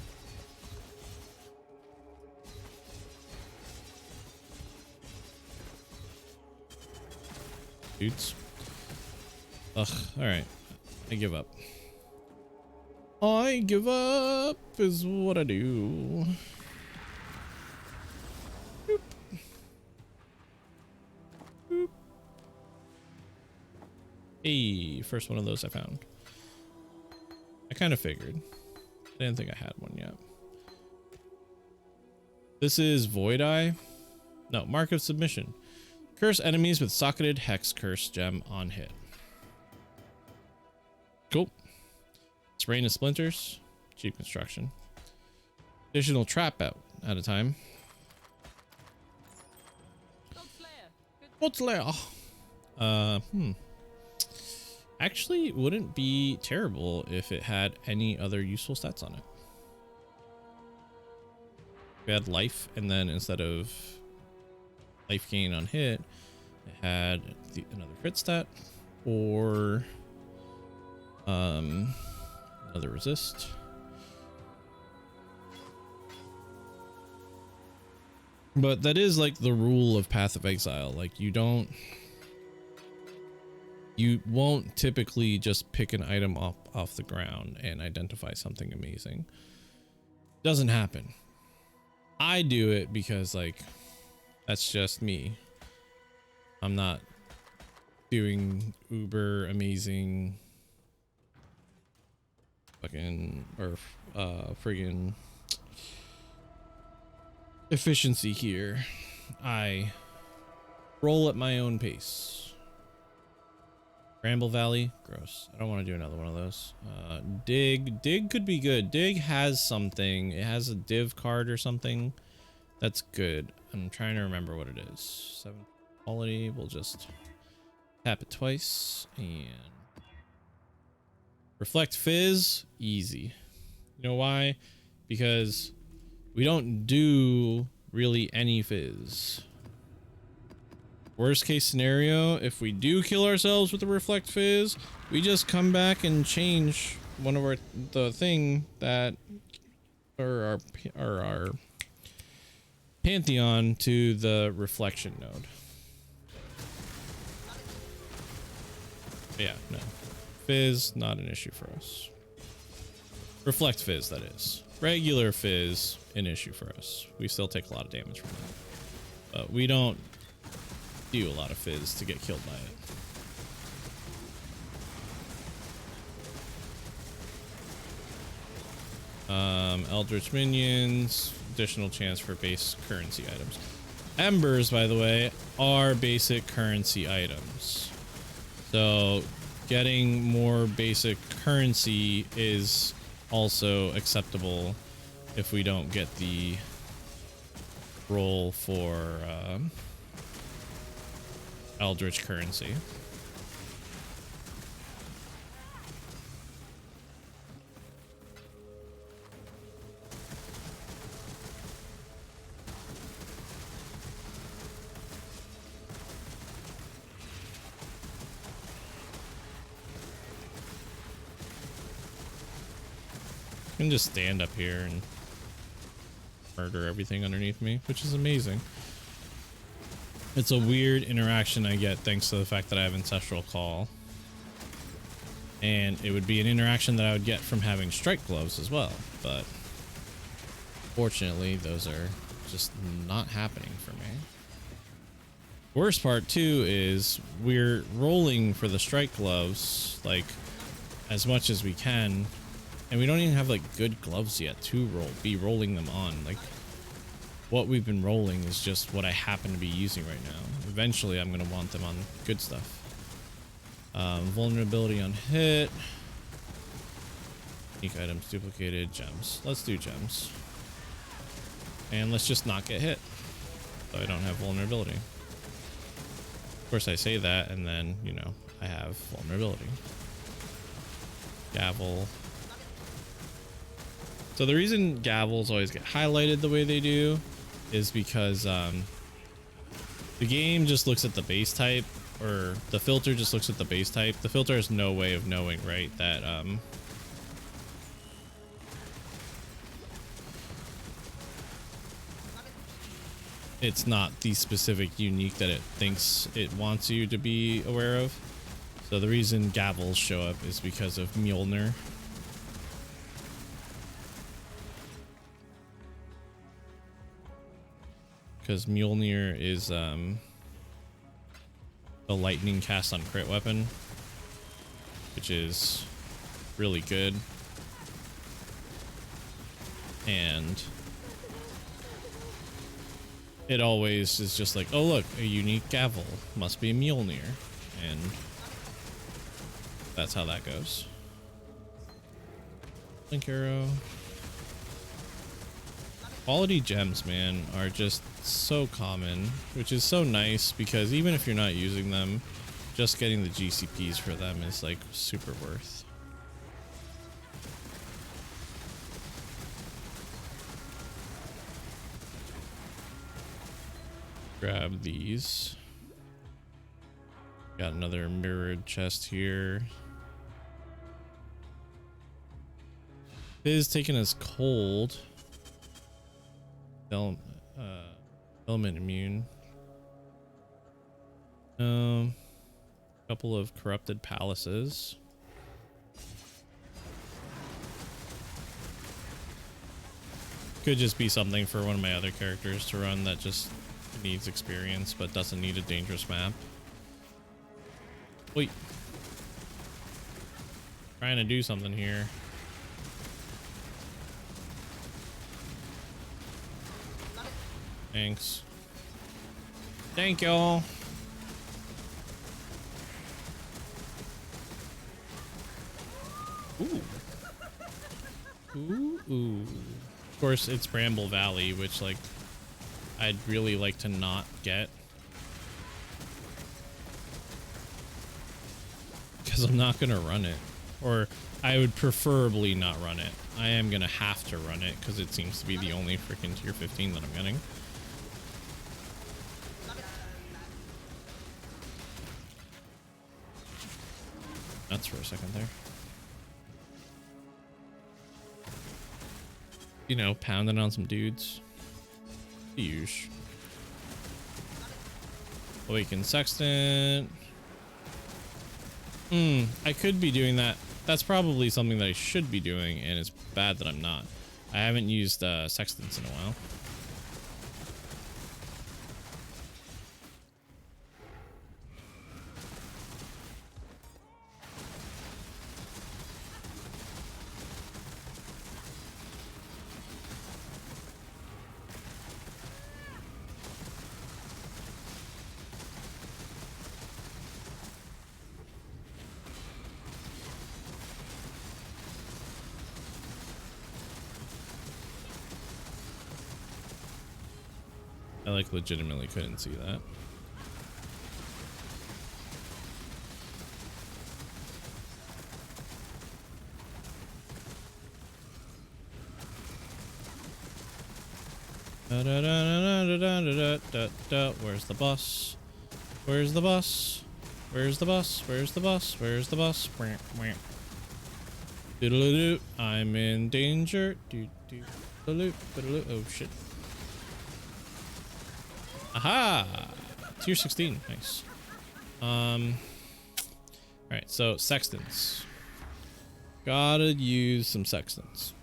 Dudes. Ugh, alright. I give up. I give up is what I do. Boop. Boop. Hey, first one of those I found. I kind of figured. I didn't think I had one yet. This is Void Eye. No, Mark of Submission. Curse enemies with socketed Hex Curse gem on hit. Cool. It's Rain of Splinters. Cheap construction. Additional trap out at a time. What's there? Actually, it wouldn't be terrible if it had any other useful stats on it. If it had life, and then instead of life gain on hit, it had another crit stat, or another resist. But that is like the rule of Path of Exile. Like, you won't typically just pick an item off the ground and identify something amazing. Doesn't happen. I do it because, like, that's just me. I'm not doing uber amazing fucking or friggin' efficiency here. I roll at my own pace. Bramble Valley, gross. I don't want to do another one of those. Dig could be good. Dig has something. It has a div card or something. That's good. I'm trying to remember what it is. 7 quality. We'll just tap it twice and Reflect Fizz, easy. You know why? Because we don't do really any fizz. Worst case scenario, if we do kill ourselves with the Reflect Fizz, we just come back and change one of the thing that or our Pantheon to the reflection node. Yeah, no. Fizz, not an issue for us. Reflect Fizz, that is. Regular Fizz, an issue for us. We still take a lot of damage from that. But we don't do a lot of Fizz to get killed by it. Eldritch Minions, additional chance for base currency items. Embers, by the way, are basic currency items. So getting more basic currency is also acceptable if we don't get the roll for Eldritch currency. I can just stand up here and murder everything underneath me, which is amazing. It's a weird interaction I get thanks to the fact that I have Ancestral Call. And it would be an interaction that I would get from having Strike Gloves as well, but fortunately those are just not happening for me. Worst part too is we're rolling for the strike gloves like as much as we can, and we don't even have like good gloves yet to be rolling them on. Like what we've been rolling is just what I happen to be using right now. Eventually I'm gonna want them on good stuff. Vulnerability on hit. Unique items, duplicated, gems. Let's do gems. And let's just not get hit, so I don't have vulnerability. Of course I say that, and then, you know, I have vulnerability. Gavel. So the reason gavels always get highlighted the way they do is because the game just looks at the base type, or the filter just looks at the base type. The filter has no way of knowing, right, that it's not the specific unique that it thinks it wants you to be aware of. So the reason gavels show up is because of Mjolnir. Because Mjolnir is the lightning cast on crit weapon, which is really good. And it always is just like, oh look, a unique gavel, must be a Mjolnir, and that's how that goes. Link arrow. Quality gems, man, are just so common, which is so nice because even if you're not using them, just getting the GCPs for them is like super worth. Grab these. Got another mirrored chest here. Is taking us cold. Element immune. Couple of corrupted palaces. Could just be something for one of my other characters to run that just needs experience but doesn't need a dangerous map. Wait. Trying to do something here. Thanks. Thank y'all. Ooh. Ooh, ooh. Of course, it's Bramble Valley, which, like, I'd really like to not get. Because I'm not going to run it. Or I would preferably not run it. I am going to have to run it because it seems to be the only freaking tier 15 that I'm getting. Nuts for a second there. You know, pounding on some dudes. Huge. Awaken Sextant. I could be doing that. That's probably something that I should be doing, and it's bad that I'm not. I haven't used Sextants in a while. I like legitimately couldn't see that. Da, da, da, da, da, da, da, da. Where's the bus? Where's the bus? Where's the bus? Where's the bus? Where's the bus? Doodle-doo. I'm in danger. Oh shit. Aha! Tier 16. Nice. Alright, so Sextants. Gotta use some Sextants.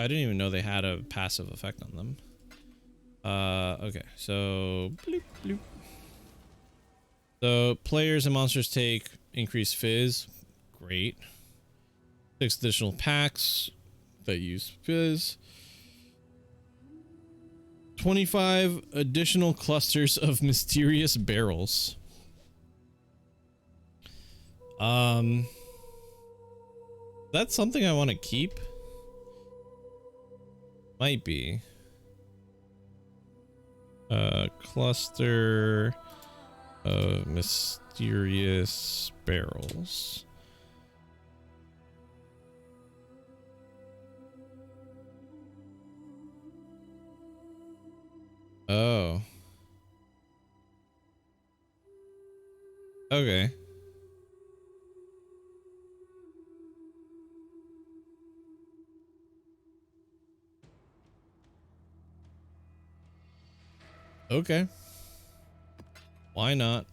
I didn't even know they had a passive effect on them. Okay, so bloop, bloop. So players and monsters take increased fizz. Great. 6 additional packs that use fizz. 25 additional clusters of mysterious barrels. That's something I want to keep. Might be. Cluster of mysterious barrels. Oh. Okay. Okay. Why not?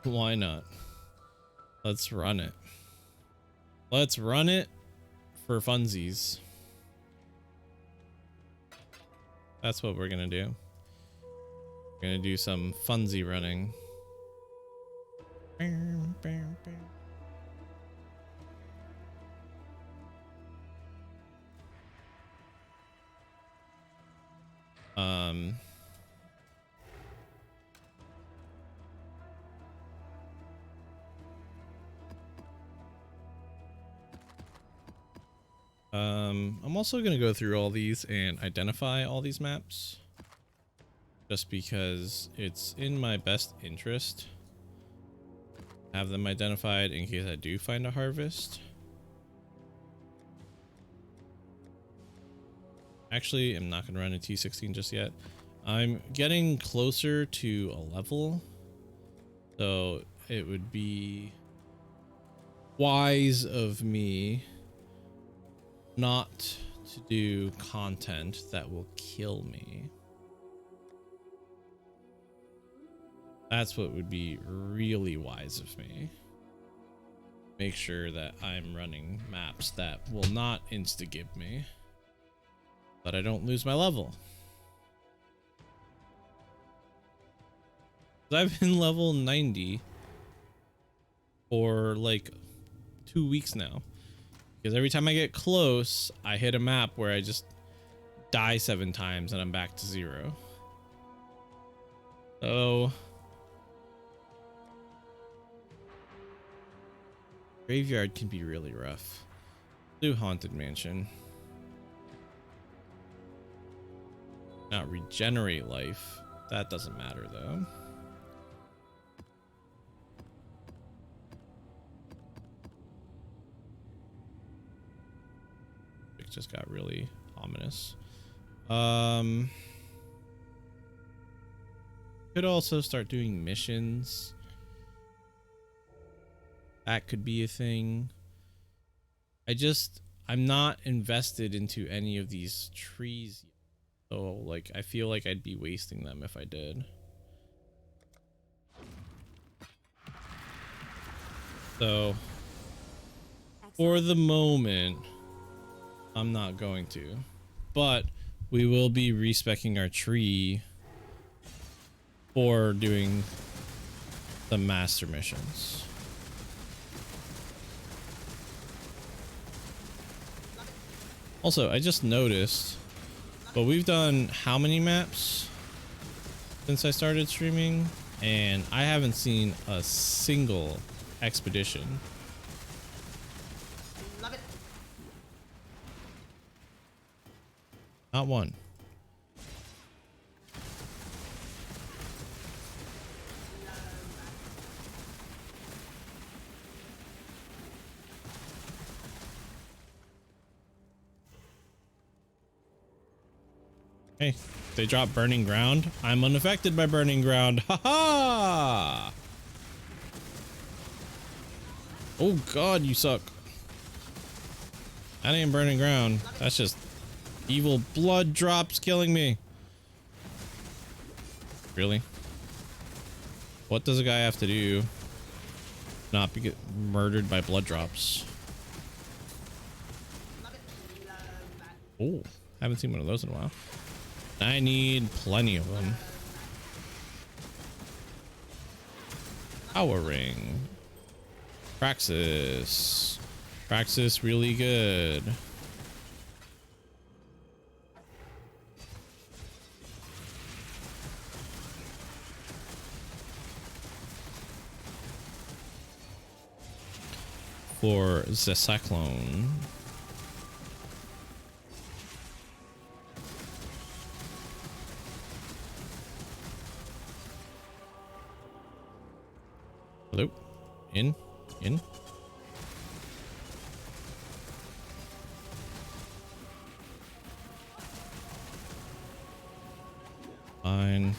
Why not? Let's run it. Let's run it for funsies. That's what we're gonna do. We're gonna do some funsy running. I'm also going to go through all these and identify all these maps just because it's in my best interest to have them identified in case I do find a harvest. Actually, I'm not going to run a T16 just yet. I'm getting closer to a level, so it would be wise of me not to do content that will kill me. That's what would be really wise of me. Make sure that I'm running maps that will not insta-give me, but I don't lose my level. I've been level 90 for like 2 weeks now. Because every time I get close, I hit a map where I just die 7 times and I'm back to 0. So graveyard can be really rough. Do Haunted Mansion. Not regenerate life. That doesn't matter though. It just got really ominous. Could also start doing missions. That could be a thing. I'm not invested into any of these trees yet. So like I feel like I'd be wasting them if I did. So for the moment, I'm not going to, but we will be respecking our tree for doing the master missions. Also, I just noticed, but we've done how many maps since I started streaming, and I haven't seen a single expedition. Love it. Not one. Hey, they drop burning ground. I'm unaffected by burning ground. Ha ha! Oh god, you suck. That ain't burning ground. That's just evil blood drops killing me. Really? What does a guy have to do not be get murdered by blood drops? Oh, haven't seen one of those in a while. I need plenty of them. Power ring. Praxis. Praxis really good. For the cyclone. Hello? In? Fine.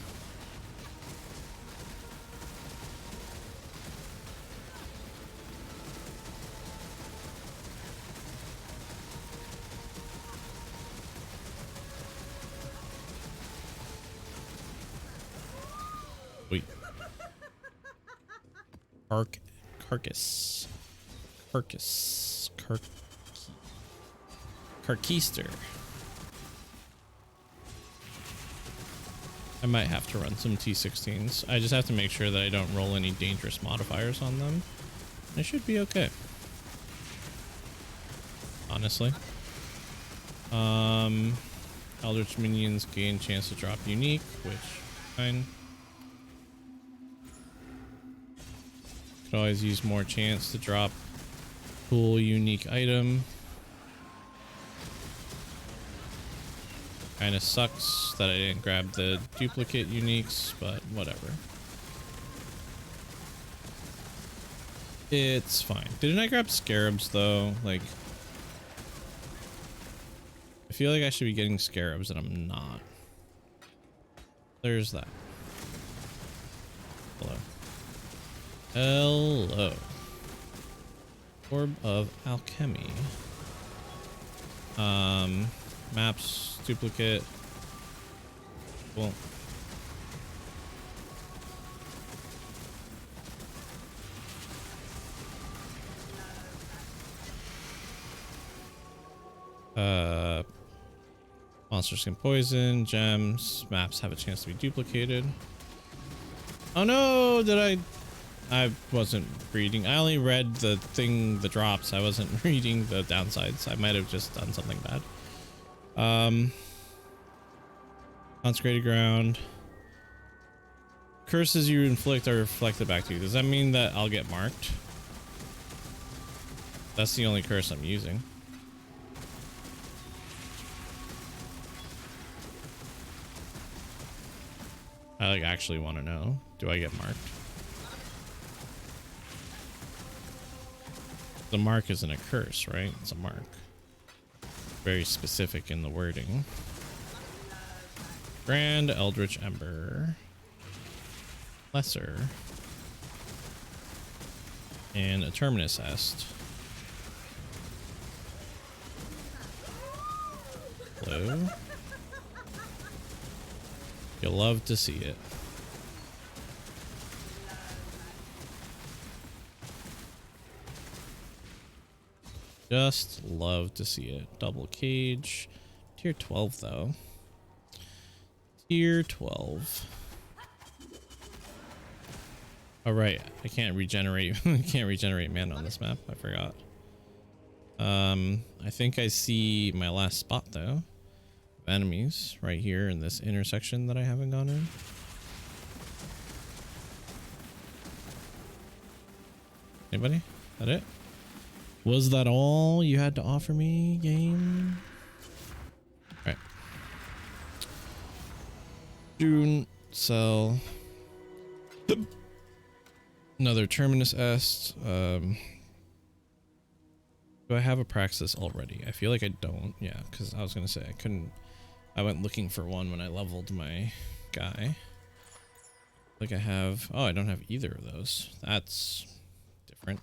Wait. Carcass. Carkeister. I might have to run some T16s. I just have to make sure that I don't roll any dangerous modifiers on them. I should be okay. Honestly. Eldritch minions gain chance to drop unique, which fine. Could always use more chance to drop cool unique item. Kind of sucks that I didn't grab the duplicate uniques, but whatever. It's fine. Didn't I grab scarabs though? Like, I feel like I should be getting scarabs and I'm not. There's that. Hello. Hello. Orb of Alchemy. Maps, duplicate. Cool. Monsters can poison, gems, maps have a chance to be duplicated. Oh no, I wasn't reading. I only read the thing, the drops. I wasn't reading the downsides. I might have just done something bad. Consecrated ground. Curses you inflict are reflected back to you. Does that mean that I'll get marked? That's the only curse I'm using. I like actually want to know. Do I get marked? The mark isn't a curse, right? It's a mark. Very specific in the wording. Grand Eldritch Ember. Lesser. And a Terminus Est. Hello? You'll love to see it. Just love to see it. Double cage. Tier 12 though. Tier 12. All right, I can't regenerate. Can't regenerate mana on this map. I forgot. I think I see my last spot though. Enemies right here in this intersection that I haven't gone in. Anybody? That it? Was that all you had to offer me, game? All right. June sell. Another Terminus Est. Do I have a Praxis already? I feel like I don't. Yeah, because I was gonna say I couldn't. I went looking for one when I leveled my guy. Like I have. Oh, I don't have either of those. That's different.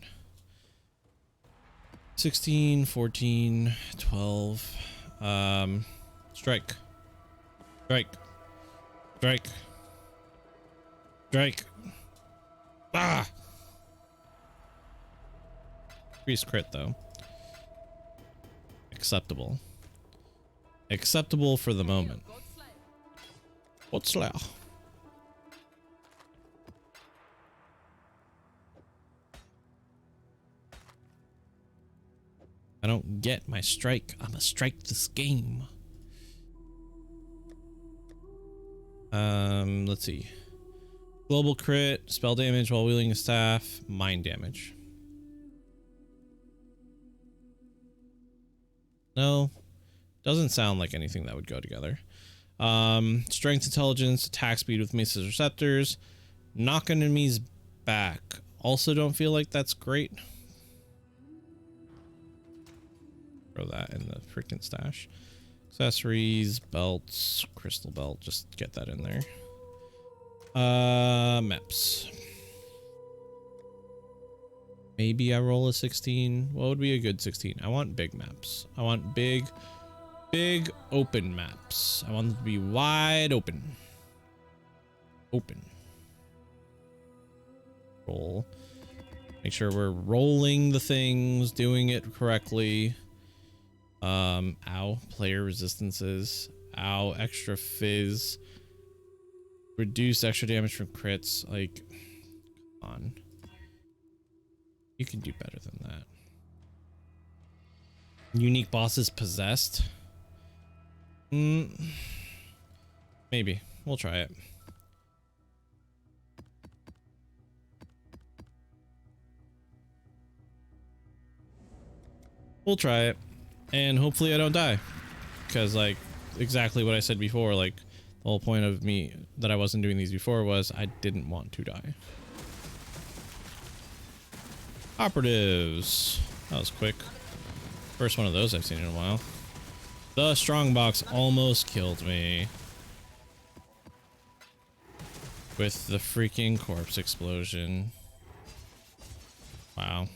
16, 14, 12. Strike. Strike. Strike. Strike. Ah! Increased crit though. Acceptable. acceptable for the moment. What's that? I don't get my strike. I'ma strike this game. Let's see. Global crit, spell damage while wielding a staff, mind damage. No, doesn't sound like anything that would go together. Strength, intelligence, attack speed with maces or scepters, knock enemies back. Also don't feel like that's great. Throw that in the freaking stash. Accessories, belts, crystal belt, just get that in there. Maps. Maybe I roll a 16. What would be a good 16? I want big maps. I want big open maps. I want them to be wide open. Roll. Make sure we're rolling the things, doing it correctly. Ow, player resistances. Ow, extra fizz. Reduce extra damage from crits. Like, come on. You can do better than that. Unique bosses possessed. Maybe. We'll try it. We'll try it. And hopefully I don't die. Because, like, exactly what I said before, like, the whole point of me that I wasn't doing these before was I didn't want to die. Operatives. That was quick. First one of those I've seen in a while. The strongbox almost killed me. With the freaking corpse explosion. Wow.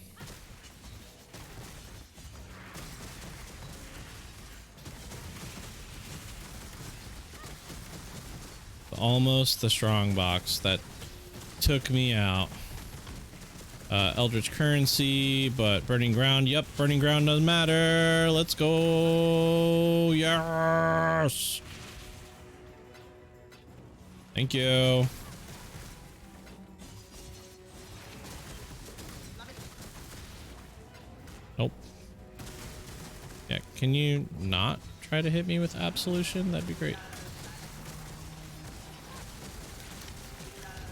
Almost the strongbox that took me out. Eldritch currency, but burning ground. Yep, burning ground doesn't matter. Let's go. Yes. Thank you. Nope. Yeah, can you not try to hit me with absolution? That'd be great.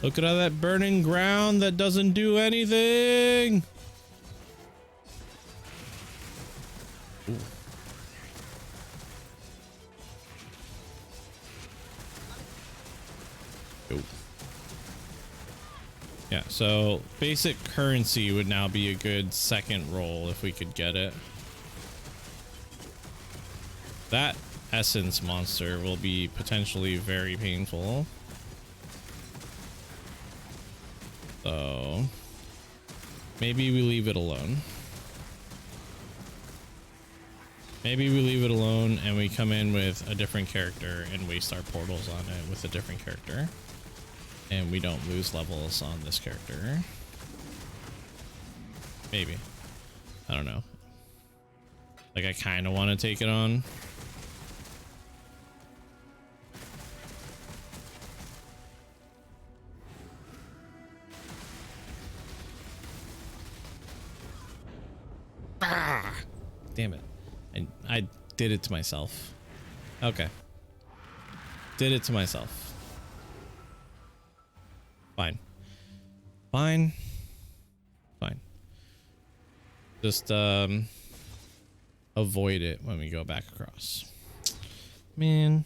Look at all that burning ground that doesn't do anything. Ooh. Ooh. Yeah, so basic currency would now be a good second roll if we could get it. That essence monster will be potentially very painful. So maybe we leave it alone. Maybe we leave it alone and we come in with a different character and waste our portals on it with a different character. And we don't lose levels on this character. Maybe. I don't know. Like, I kind of want to take it on. Damn it. I did it to myself. Okay. Did it to myself. Fine. Fine. Fine. Just, avoid it when we go back across. Man.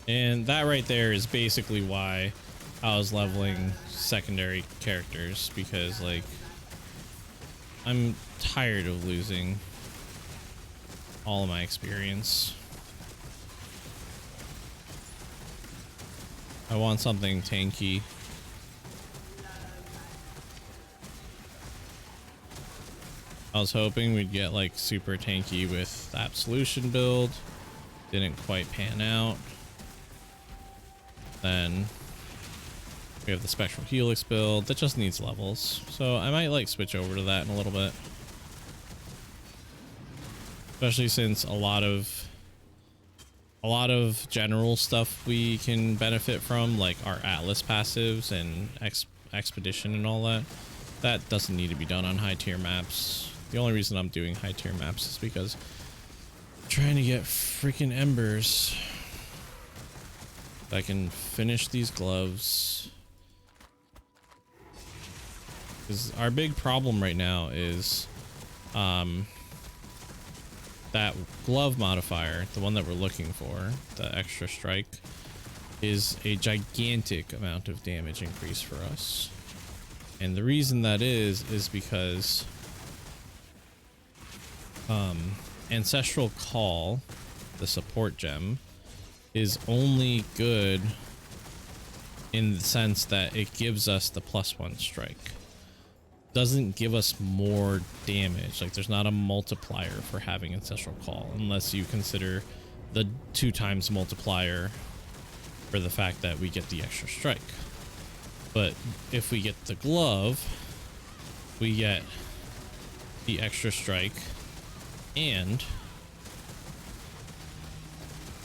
And that right there is basically why I was leveling secondary characters, because, like, I'm tired of losing all of my experience. I want something tanky. I was hoping we'd get, like, super tanky with the Absolution build. Didn't quite pan out. Then We have the Spectral Helix build that just needs levels, so I might like switch over to that in a little bit. Especially since a lot of general stuff we can benefit from, like our Atlas passives and Expedition and all that. That doesn't need to be done on high tier maps. The only reason I'm doing high tier maps is because I'm trying to get freaking embers. I can finish these gloves. Because our big problem right now is that glove modifier, the one that we're looking for, the extra strike, is a gigantic amount of damage increase for us. And the reason that is because Ancestral Call, the support gem, is only good in the sense that it gives us the +1 strike. Doesn't give us more damage. Like, there's not a multiplier for having Ancestral Call unless you consider the 2x multiplier for the fact that we get the extra strike. But if we get the glove, we get the extra strike, and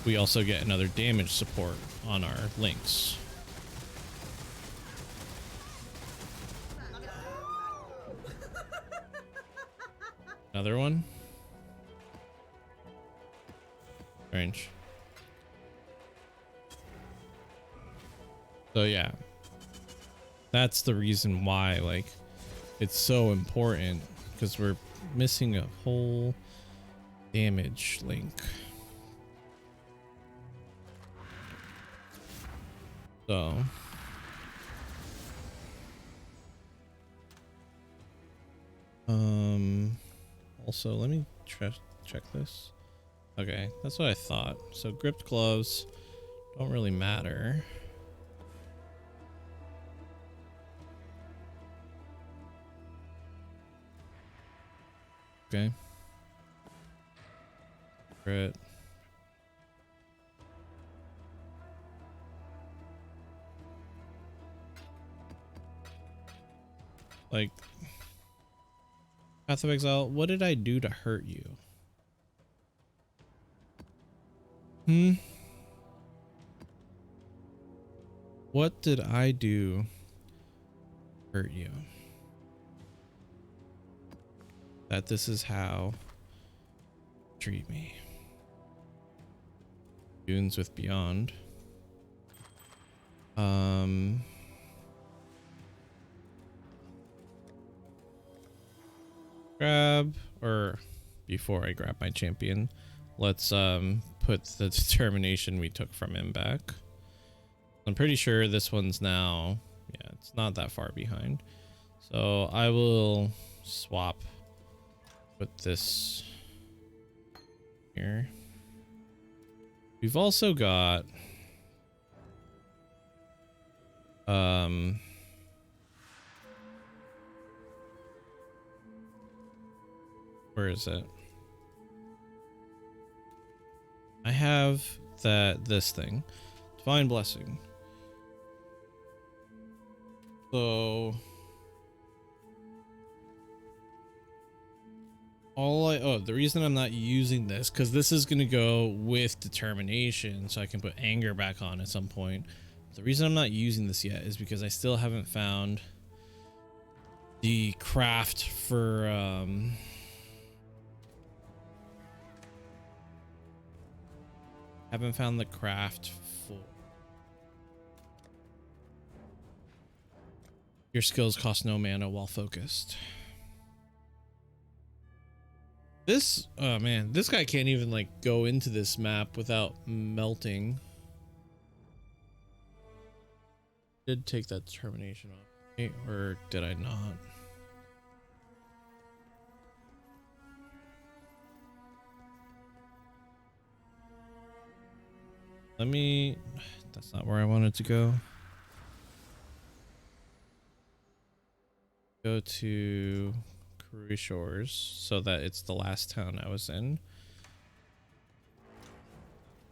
we also get another damage support on our links. Another one? Strange. So yeah, that's the reason why, like, it's so important, because we're missing a whole damage link. So also let me check this. Okay, that's what I thought. So gripped gloves don't really matter. Okay. Crit. Like, Path of Exile, what did I do to hurt you? What did I do to hurt you? That this is how you treat me. Dunes with Beyond. Grab, or before I grab my champion, let's put the determination we took from him back. I'm pretty sure this one's now, yeah, it's not that far behind. So I will swap, put this here. We've also got where is it? I have this thing, Divine Blessing. So the reason I'm not using this, because this is gonna go with determination, so I can put anger back on at some point. The reason I'm not using this yet is because I still haven't found the craft for haven't found the craft for your skills cost no mana while focused. This, oh man, this guy can't even like go into this map without melting. Did take that determination off, or did I not? Let me, that's not where I wanted to go. Go to Karui Shores so that it's the last town I was in.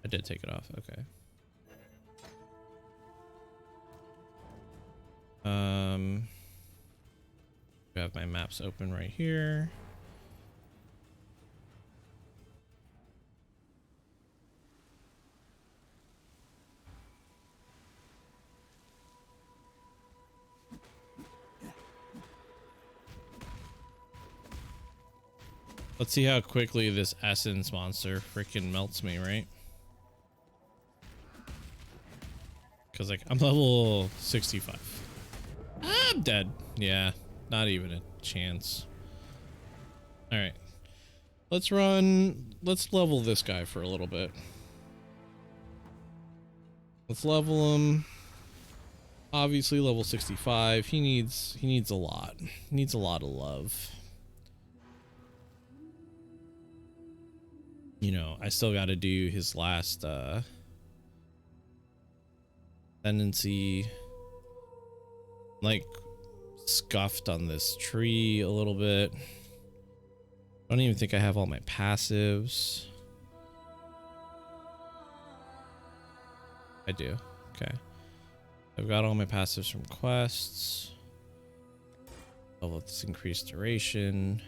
I did take it off, okay. I have my maps open right here. Let's see how quickly this essence monster freaking melts me, right? Because, like, I'm level 65. I'm dead. Yeah, not even a chance. All right. Let's level this guy for a little bit. Let's level him. Obviously, level 65. He needs a lot. He needs a lot of love. You know, I still got to do his last tendency. Like, scuffed on this tree a little bit. I don't even think I have all my passives. I do. Okay. I've got all my passives from quests. Level this increased duration.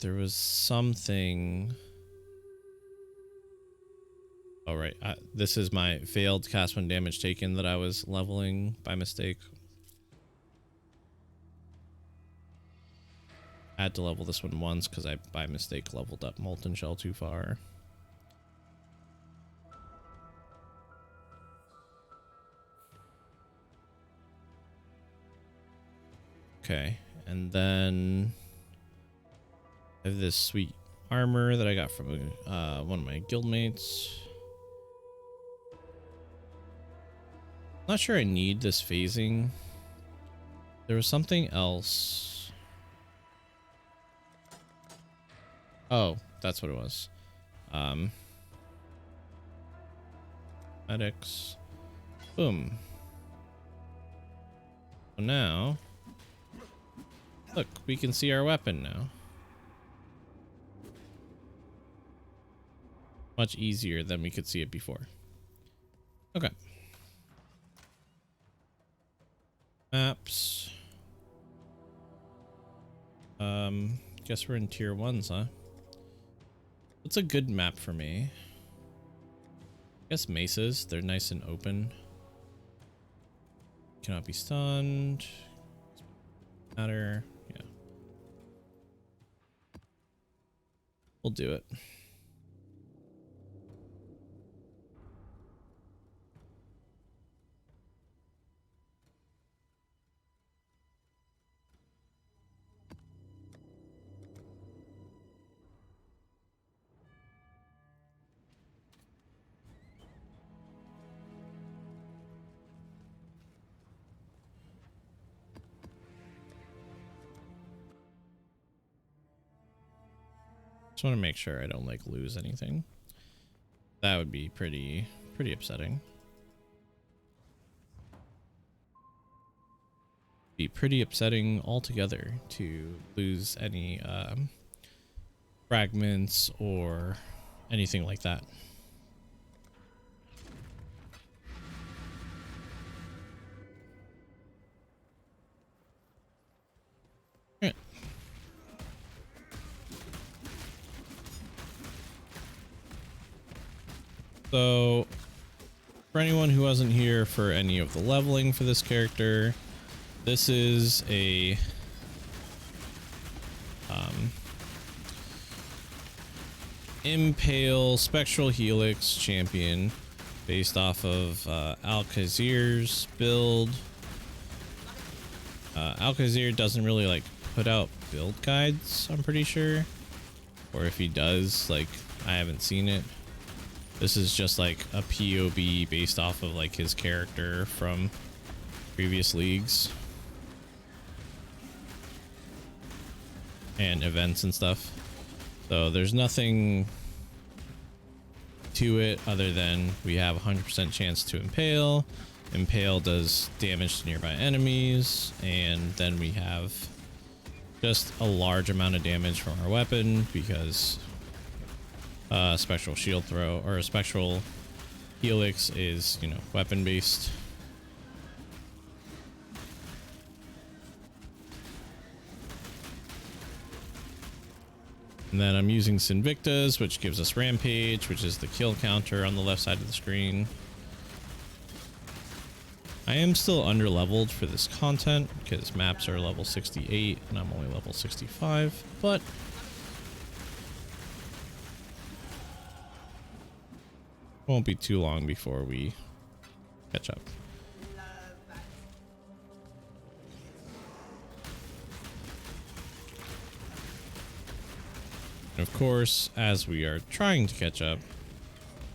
There was something. Oh, right. This is my failed cast when damage taken that I was leveling by mistake. I had to level this one once because I, by mistake, leveled up Molten Shell too far. Okay, and then I have this sweet armor that I got from one of my guildmates. Not sure I need this phasing. There was something else. Oh, that's what it was. Medics. Boom. So now, look, we can see our weapon now. Much easier than we could see it before. Okay. Maps. Guess we're in tier 1s, huh? What's a good map for me? I guess mesas. They're nice and open. Cannot be stunned. Matter. Yeah. We'll do it. Just want to make sure I don't like lose anything. That would be pretty upsetting. Be pretty upsetting altogether to lose any fragments or anything like that. All right. So, for anyone who wasn't here for any of the leveling for this character, this is a Impale Spectral Helix champion based off of Alkazir's build. Alkazir doesn't really like put out build guides, I'm pretty sure, or if he does, like, I haven't seen it. This is just like a POB based off of like his character from previous leagues and events and stuff. So there's nothing to it other than we have 100% chance to impale. Impale does damage to nearby enemies, and then we have just a large amount of damage from our weapon because spectral shield throw or a spectral Helix is, you know, weapon based. And then I'm using Sinvicta's, which gives us Rampage, which is the kill counter on the left side of the screen. I am still under leveled for this content because maps are level 68 and I'm only level 65, but won't be too long before we catch up. And of course, as we are trying to catch up,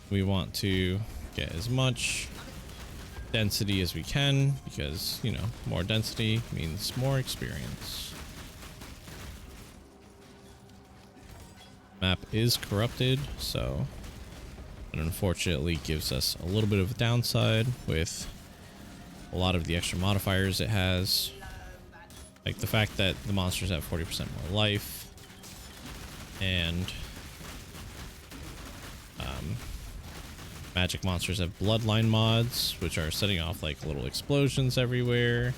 we want to get as much density as we can because, you know, more density means more experience. Map is corrupted, so it unfortunately gives us a little bit of a downside with a lot of the extra modifiers it has, like the fact that the monsters have 40% more life and magic monsters have bloodline mods, which are setting off like little explosions everywhere.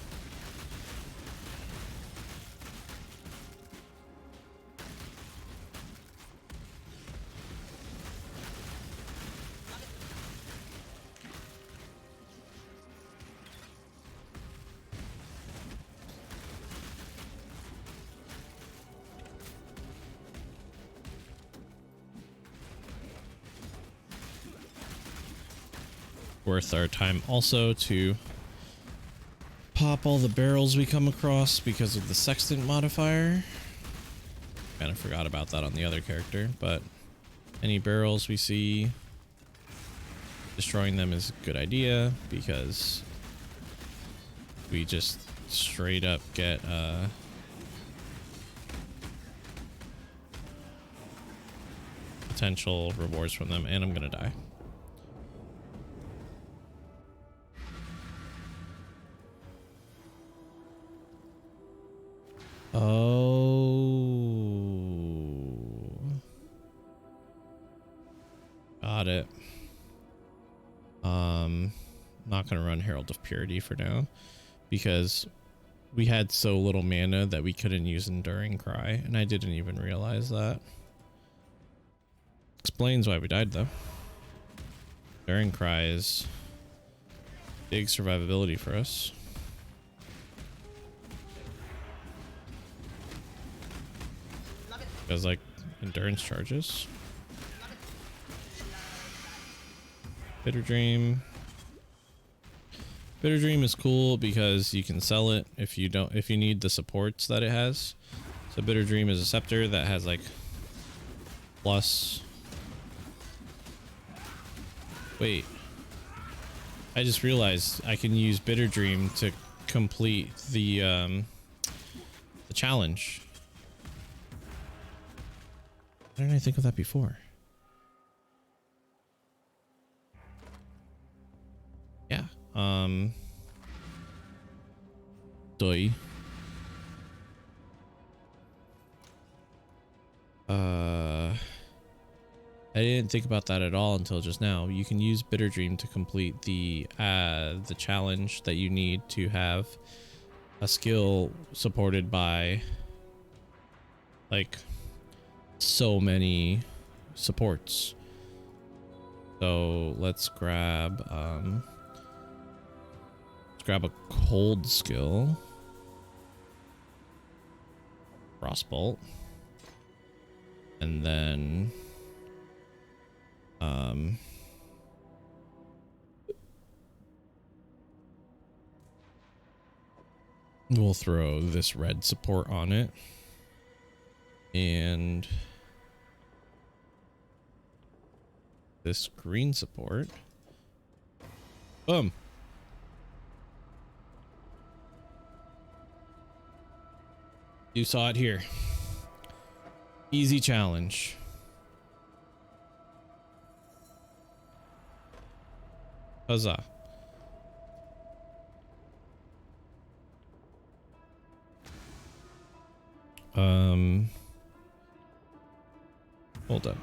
Worth our time also to pop all the barrels we come across because of the sextant modifier. Kind of forgot about that on the other character, but any barrels we see, destroying them is a good idea because we just straight up get potential rewards from them, and I'm gonna die. Oh, got it. Not gonna run Herald of Purity for now because we had so little mana that we couldn't use Enduring Cry, and I didn't even realize that. Explains why we died though. Enduring Cry is big survivability for us. Because like endurance charges. Bitter Dream. Bitter Dream is cool because you can sell it if you need the supports that it has. So Bitter Dream is a scepter that has like plus. Wait. I just realized I can use Bitter Dream to complete the challenge. Why didn't I think of that before? Yeah. Doi. I didn't think about that at all until just now. You can use Bitter Dream to complete the challenge that you need to have a skill supported by like so many supports. So let's grab a cold skill. Frostbolt. And then we'll throw this red support on it. And this green support. Boom. You saw it here. Easy challenge. Huzzah. Hold up.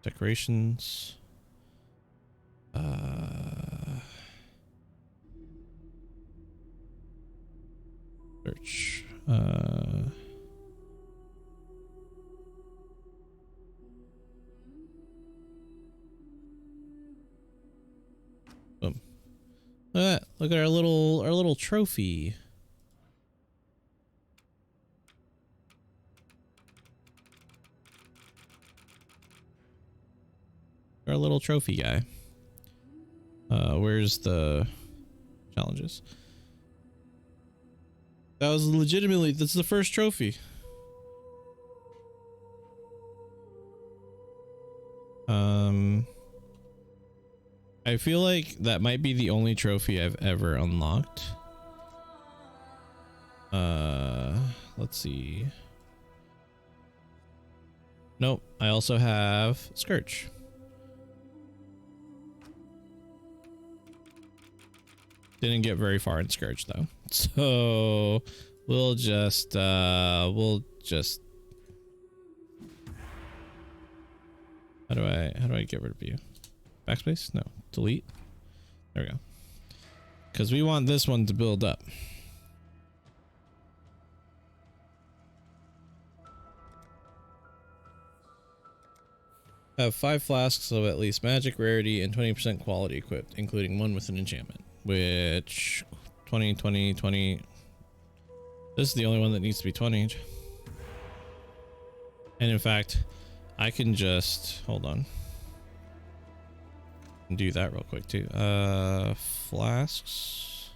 Decorations. Search. Boom. Look at our little trophy. Our little trophy guy. Where's the challenges? That was legitimately, this is the first trophy. I feel like that might be the only trophy I've ever unlocked. Let's see. Nope, I also have Scourge. Didn't get very far in Scourge though. So we'll just how do I get rid of you? Backspace? No. Delete. There we go. Because we want this one to build up. Have 5 flasks of at least magic rarity and 20% quality equipped, including one with an enchantment. Which 20, 20, 20. This is the only one that needs to be 20. And in fact, I can just hold on. Do that real quick too. Flasks.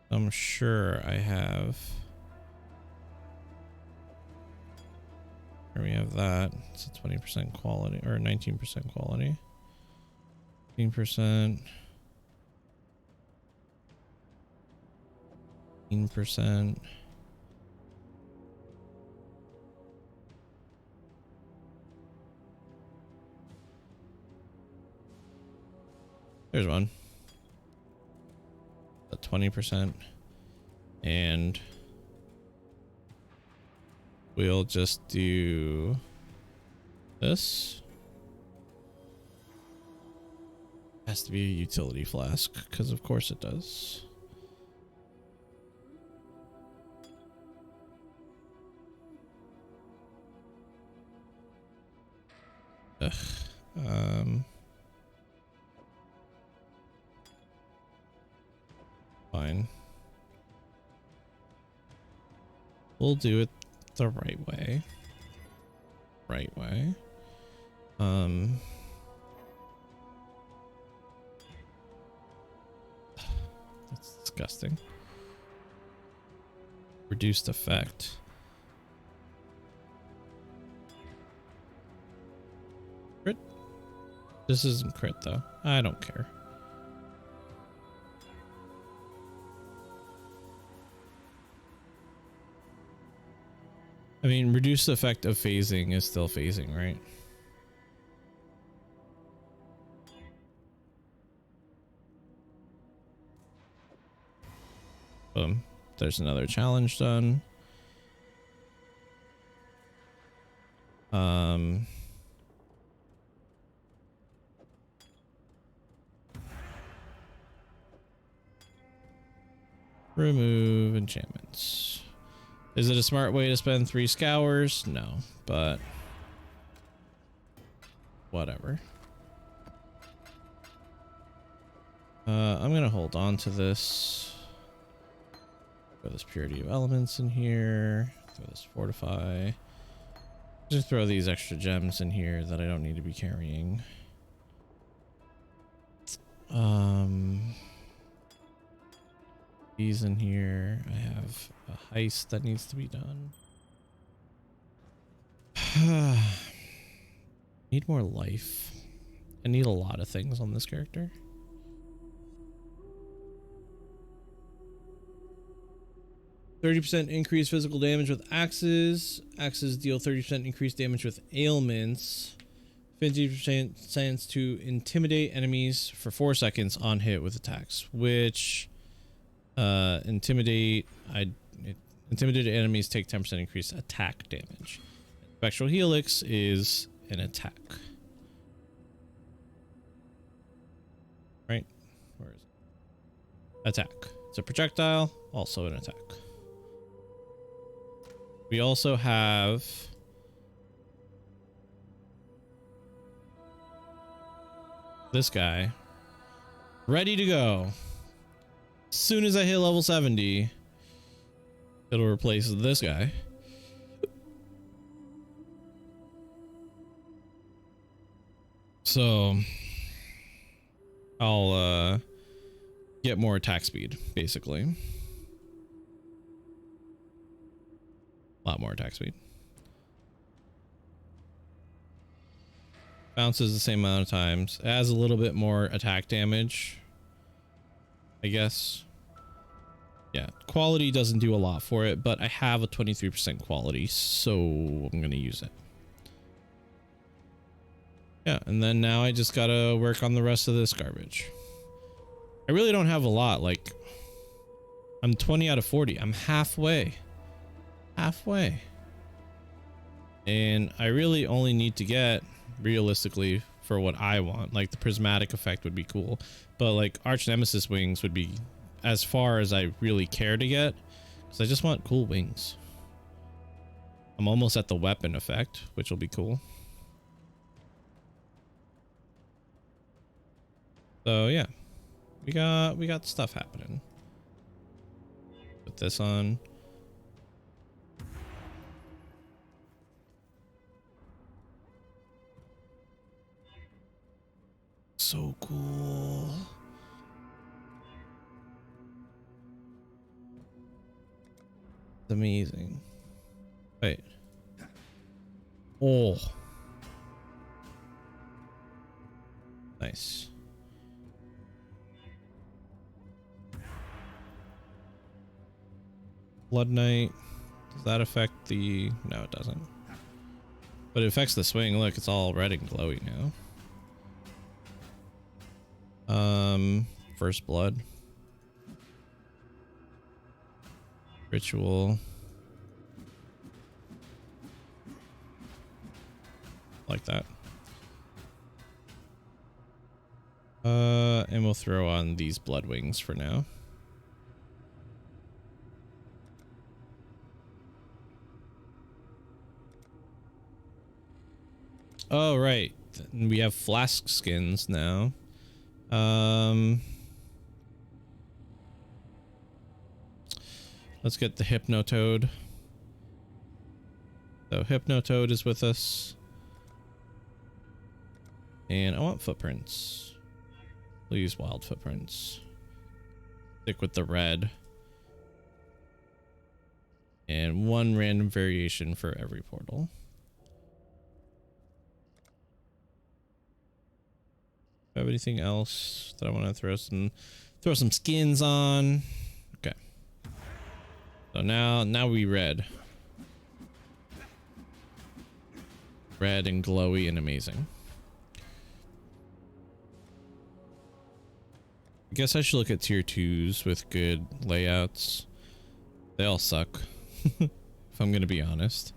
I'm sure I have. Here we have that. It's a 20% quality or 19% quality. 15%. 15%. There's one. A 20%. And we'll just do this. Has to be a utility flask, because of course it does. Ugh. Fine. We'll do it the right way. Right way. That's disgusting. Reduced effect. Crit? This isn't crit though. I don't care. I mean, reduced effect of phasing is still phasing, right? Boom. There's another challenge done. Remove enchantments. Is it a smart way to spend 3 scours? No, but whatever. I'm gonna hold on to this. Throw this purity of elements in here. Throw this fortify. Just throw these extra gems in here that I don't need to be carrying. These in here. I have a heist that needs to be done. Need more life. I need a lot of things on this character. %30 increased physical damage with axes. Axes deal 30% increased damage with ailments. 50% chance to intimidate enemies for 4 seconds on hit with attacks, which intimidated enemies take 10% increased attack damage. Spectral Helix is an attack. Attack. It's a projectile, also an attack. We also have this guy ready to go. As soon as I hit level 70, it'll replace this guy. So I'll get more attack speed, basically. A lot more attack speed. Bounces the same amount of times. It has a little bit more attack damage, I guess. Yeah, quality doesn't do a lot for it, but I have a 23% quality, so I'm gonna use it. Yeah, and then now I just gotta work on the rest of this garbage. I really don't have a lot. Like, I'm 20 out of 40. I'm halfway. Halfway. And I really only need to get, realistically, for what I want. Like, the prismatic effect would be cool. But, like, Arch Nemesis wings would be as far as I really care to get. Because I just want cool wings. I'm almost at the weapon effect, which will be cool. So, yeah. We got stuff happening. Put this on. So cool. It's amazing. Wait. Oh. Nice. Blood Knight. Does that affect the... No, it doesn't. But it affects the swing. Look, it's all red and glowy now. First Blood. Ritual. Like that. And we'll throw on these blood wings for now. Oh, right. We have flask skins now. Let's get the Hypnotoad. So Hypnotoad is with us. And I want footprints. We'll use wild footprints. Stick with the red. And one random variation for every portal. Do I have anything else that I want to throw some skins on? Okay. So now we red. Red and glowy and amazing. I guess I should look at tier 2s with good layouts. They all suck. If I'm gonna be honest.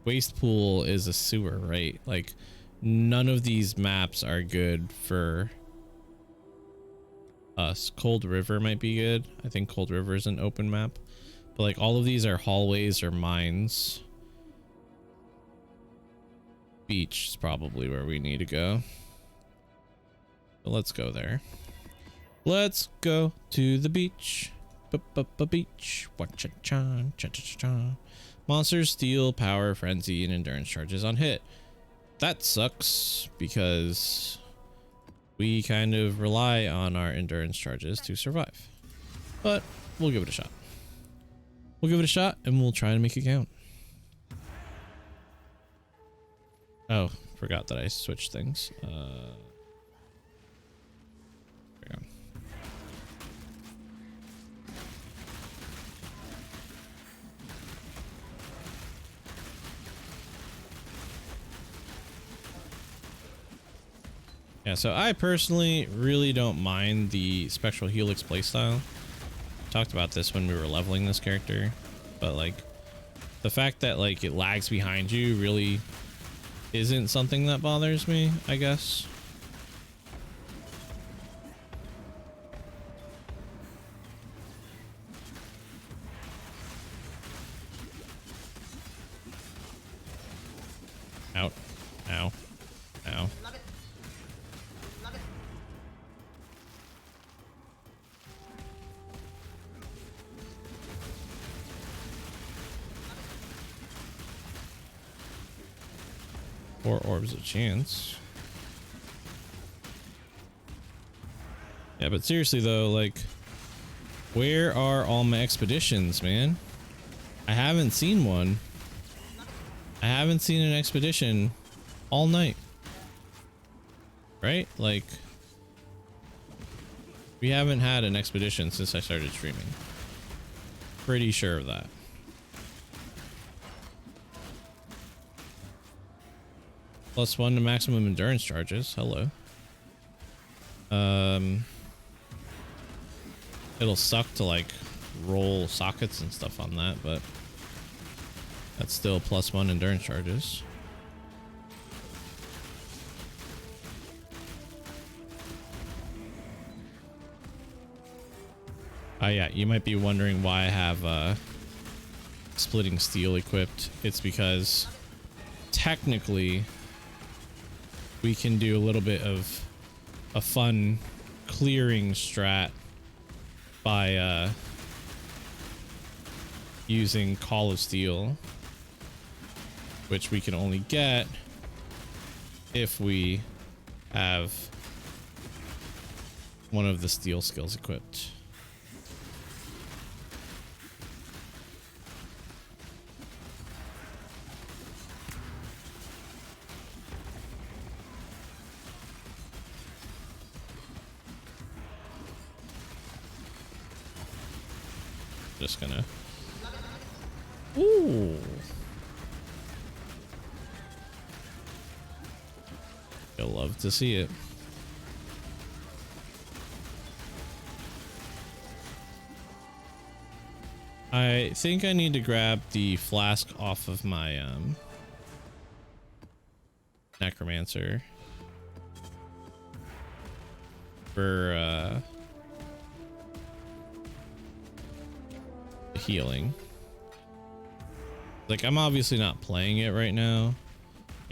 Waste Pool is a sewer, right? Like, none of these maps are good for us. Cold River might be good. I think Cold River is an open map. But like, all of these are hallways or mines. Beach is probably where we need to go. So let's go there. Let's go to the beach. Beach. Cha-cha-cha. Monsters steal power, frenzy, and endurance charges on hit. That sucks because we kind of rely on our endurance charges to survive. But we'll give it a shot. We'll give it a shot and we'll try to make it count. Oh, forgot that I switched things. There we go. Yeah, so I personally really don't mind the Spectral Helix playstyle. Talked about this when we were leveling this character, but like the fact that like it lags behind you really isn't something that bothers me, I guess. Out. Ow. Ow. Four orbs of chance. Yeah, but seriously though, like, where are all my expeditions, man? I haven't seen one. I haven't seen an expedition all night. Right? Like, we haven't had an expedition since I started streaming. Pretty sure of that. +1 to maximum endurance charges. Hello. It'll suck to like roll sockets and stuff on that, but that's still +1 endurance charges. Oh yeah, you might be wondering why I have splitting steel equipped. It's because technically we can do a little bit of a fun clearing strat by using Call of Steel, which we can only get if we have one of the steel skills equipped. Just gonna. Ooh. You'll love to see it. I think I need to grab the flask off of my necromancer for healing. Like, I'm obviously not playing it right now,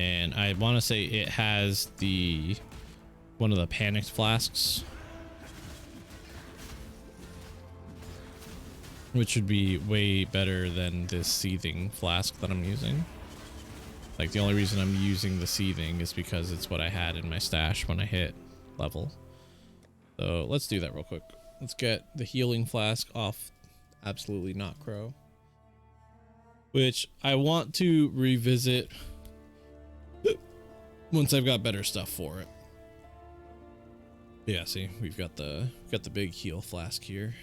and I want to say it has the one of the panicked flasks, which would be way better than this seething flask that I'm using. Like, the only reason I'm using the seething is because it's what I had in my stash when I hit level. So let's do that real quick. Let's get the healing flask off Absolutely Not Crow, which I want to revisit once I've got better stuff for it. Yeah, see, we've got the big heal flask here.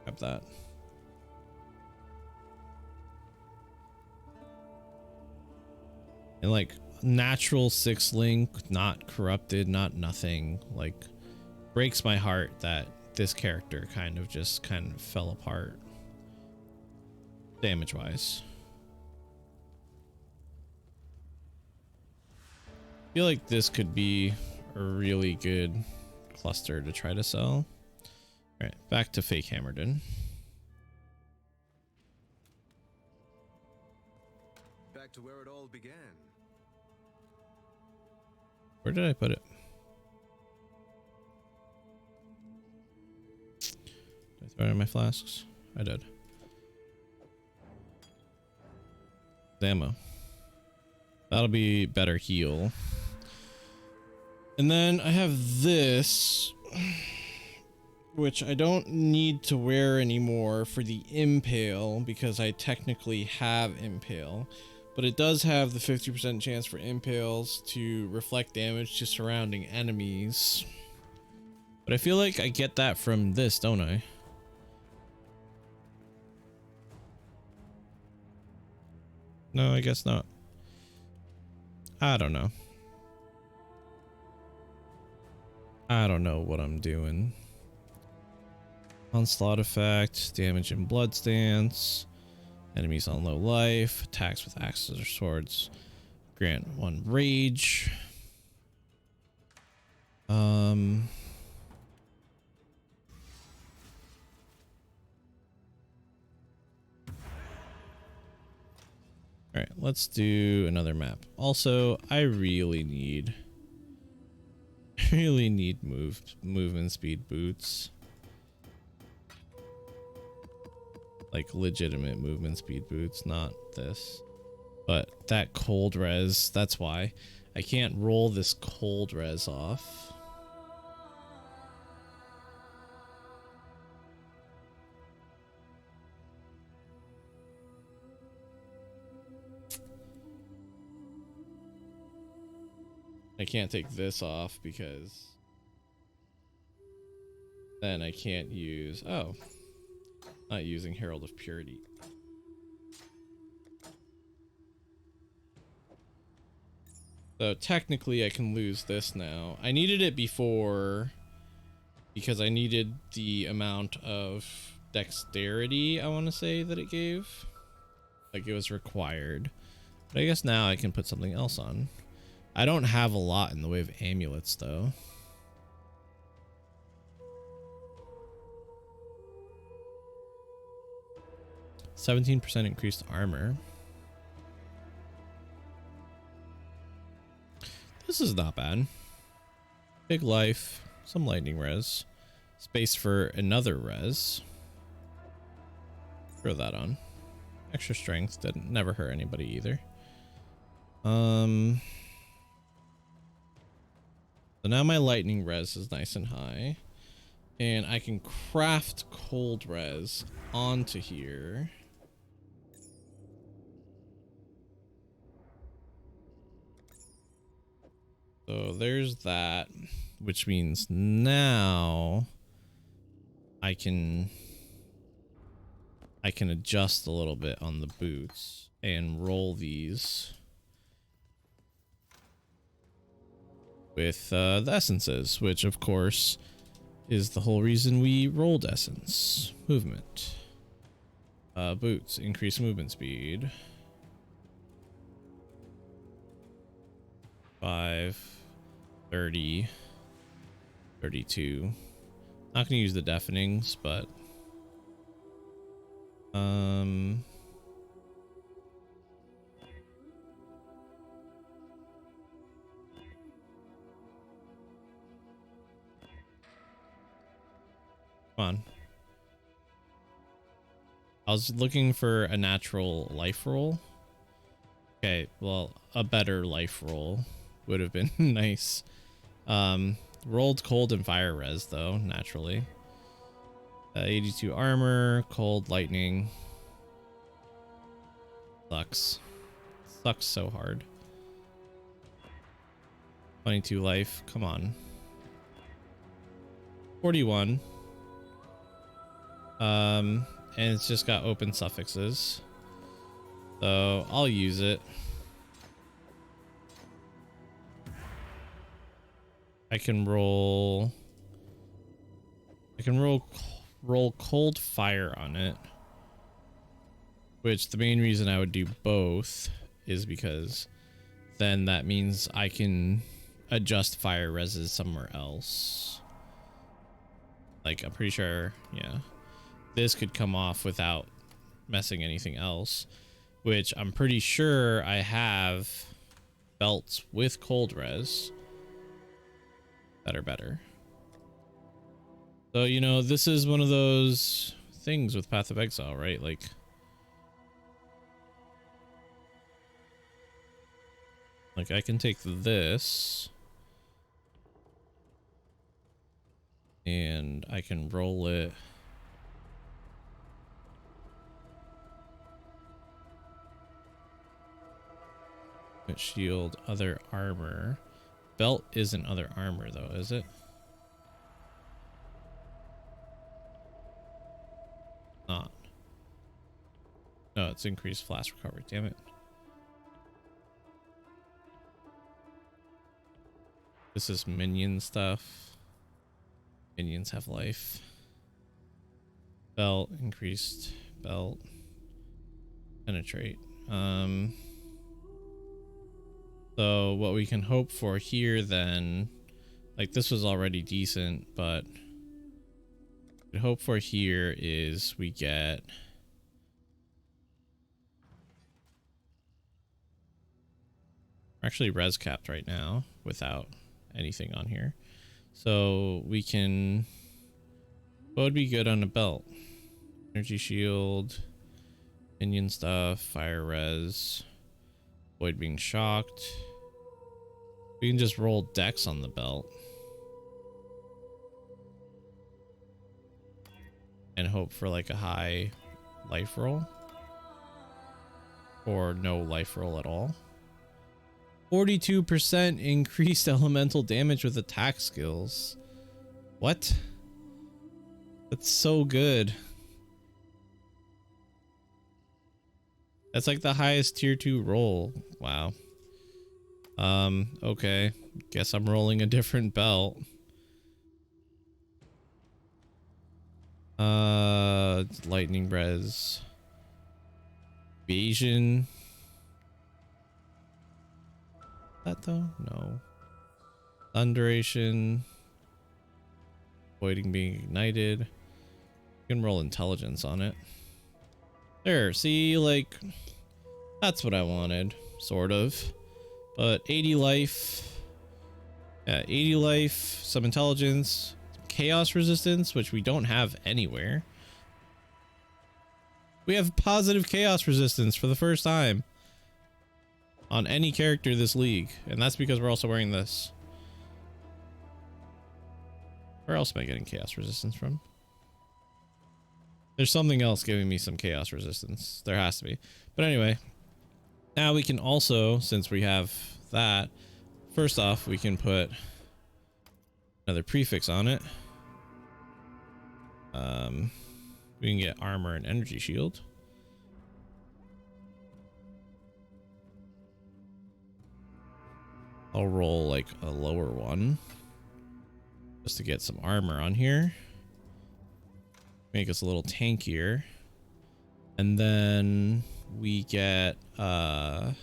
Grab that. And like natural 6 link, not corrupted, not nothing. Like, breaks my heart that this character kind of fell apart damage wise. I feel like this could be a really good cluster to try to sell. All right, back to Fake Hammerden. Back to where it all began. Where did I put it? Did I throw it in my flasks? I did. Ammo. That'll be better heal. And then I have this, which I don't need to wear anymore for the Impale because I technically have Impale. But it does have the 50% chance for impales to reflect damage to surrounding enemies. But I feel like I get that from this, don't I? No, I guess not. I don't know. I don't know what I'm doing. Onslaught effect, damage and blood stance. Enemies on low life, attacks with axes or swords grant 1 rage. right, let's do another map. Also, I really need movement speed boots. Like legitimate movement speed boots, not this. But that cold res, that's why. I can't roll this cold res off. I can't take this off because then I can't use, oh, not using Herald of Purity. So technically I can lose this now. I needed it before because I needed the amount of dexterity, I want to say, that it gave. Like it was required. But I guess now I can put something else on. I don't have a lot in the way of amulets though. %17% increased armor. This is not bad. Big life, some lightning res, space for another res. Throw that on. Extra strength didn't never hurt anybody either. So now my lightning res is nice and high, and I can craft cold res onto here. So there's that, which means now I can adjust a little bit on the boots and roll these with the essences, which of course is the whole reason we rolled essence. Movement. Boots, increase movement speed. 5, 30, 32. Not gonna use the deafenings, but come on. I was looking for a natural life roll. Okay, well, a better life roll would have been nice. Rolled cold and fire res though, naturally. 82 armor, cold, lightning. Sucks. Sucks so hard. 22 life, come on. 41. And it's just got open suffixes. So I'll use it. I can roll cold fire on it, which the main reason I would do both is because then that means I can adjust fire reses somewhere else. Like I'm pretty sure, yeah, this could come off without messing anything else, which I'm pretty sure I have belts with cold res that are better. So, you know, this is one of those things with Path of Exile, right? Like I can take this and I can roll it. Shield, other armor. Belt isn't other armor though, is it? Not. No, it's increased flash recovery, damn it. This is minion stuff. Minions have life. Belt, increased belt. Penetrate. So what we can hope for here then, like this was already decent, but what we hope for here is we get We're actually res capped right now without anything on here. So we can... What would be good on a belt? Energy shield, minion stuff, fire res, avoid being shocked. We can just roll dex on the belt. And hope for like a high life roll. Or no life roll at all. 42% increased elemental damage with attack skills. What? That's so good. That's like the highest tier 2 roll. Wow. Okay. Guess I'm rolling a different belt. Lightning res. Evasion. That though? No. Thunderation. Avoiding being ignited. You can roll intelligence on it. There, see, like, that's what I wanted, sort of. But 80 life. Yeah, 80 life, some intelligence, chaos resistance, which we don't have anywhere. We have positive chaos resistance for the first time on any character this league, and that's because we're also wearing this. Where else am I getting chaos resistance from? There's something else giving me some chaos resistance. There has to be. But anyway, now we can also, since we have that, first off, we can put another prefix on it. We can get armor and energy shield. I'll roll like a lower one just to get some armor on here. Make us a little tankier. And then we get one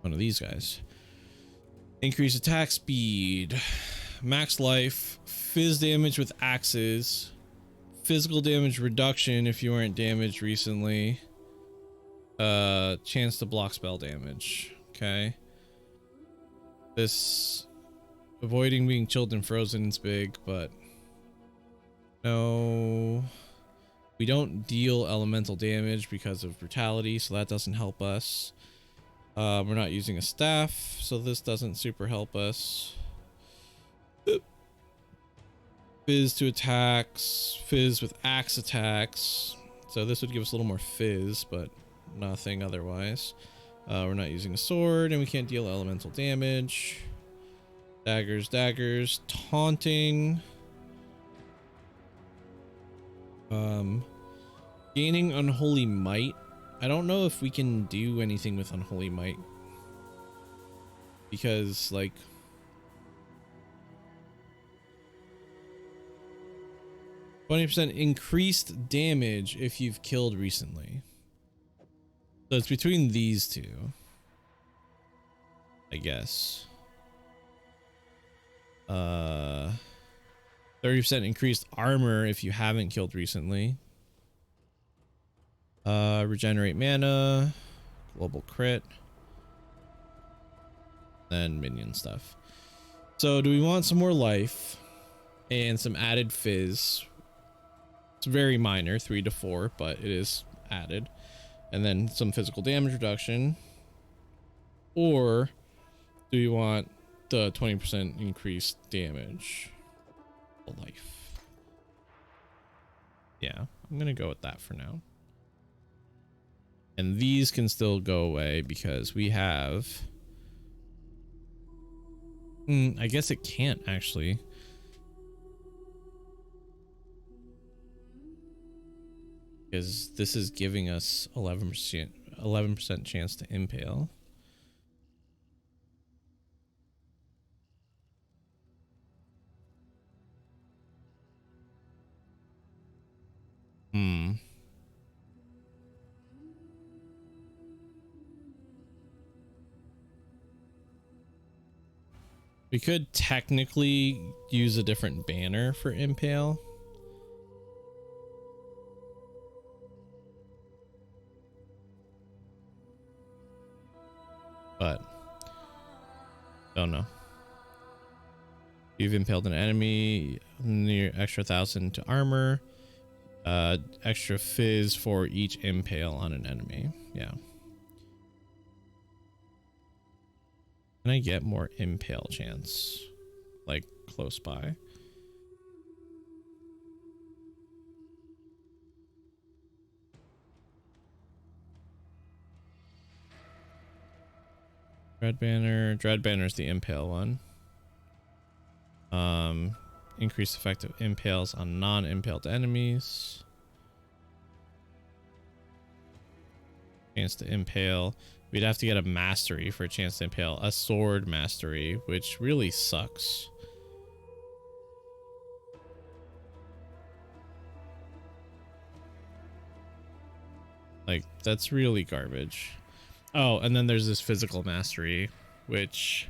of these guys. Increase attack speed, max life, fizz damage with axes, physical damage reduction if you weren't damaged recently, chance to block spell damage. Okay. This avoiding being chilled and frozen is big, but no, we don't deal elemental damage because of brutality, so that doesn't help us. We're not using a staff, so this doesn't super help us. Fizz to attacks, fizz with axe attacks, so this would give us a little more fizz, but nothing otherwise. We're not using a sword, and we can't deal elemental damage. Daggers, daggers, taunting. Gaining unholy might. I don't know if we can do anything with unholy might, because like %20 increased damage if you've killed recently. So it's between these two, I guess. 30% increased armor if you haven't killed recently. Regenerate mana, global crit, then minion stuff. So do we want some more life and some added fizz? It's very minor, 3 to 4, but it is added. And then some physical damage reduction. Or do you want the 20% increased damage? Life. Yeah, I'm gonna go with that for now. And these can still go away because we have... I guess it can't actually. Because this is giving us 11% chance to impale. We could technically use a different banner for impale. but don't know. You've impaled an enemy, near extra 1,000 to armor, extra fizz for each impale on an enemy. Yeah. Can I get more impale chance, like close by? Dread Banner's the impale one. Increase effective impales on non-impaled enemies. Chance to impale. We'd have to get a mastery for a chance to impale. A sword mastery, which really sucks. Like, that's really garbage. Oh, and then there's this physical mastery, which...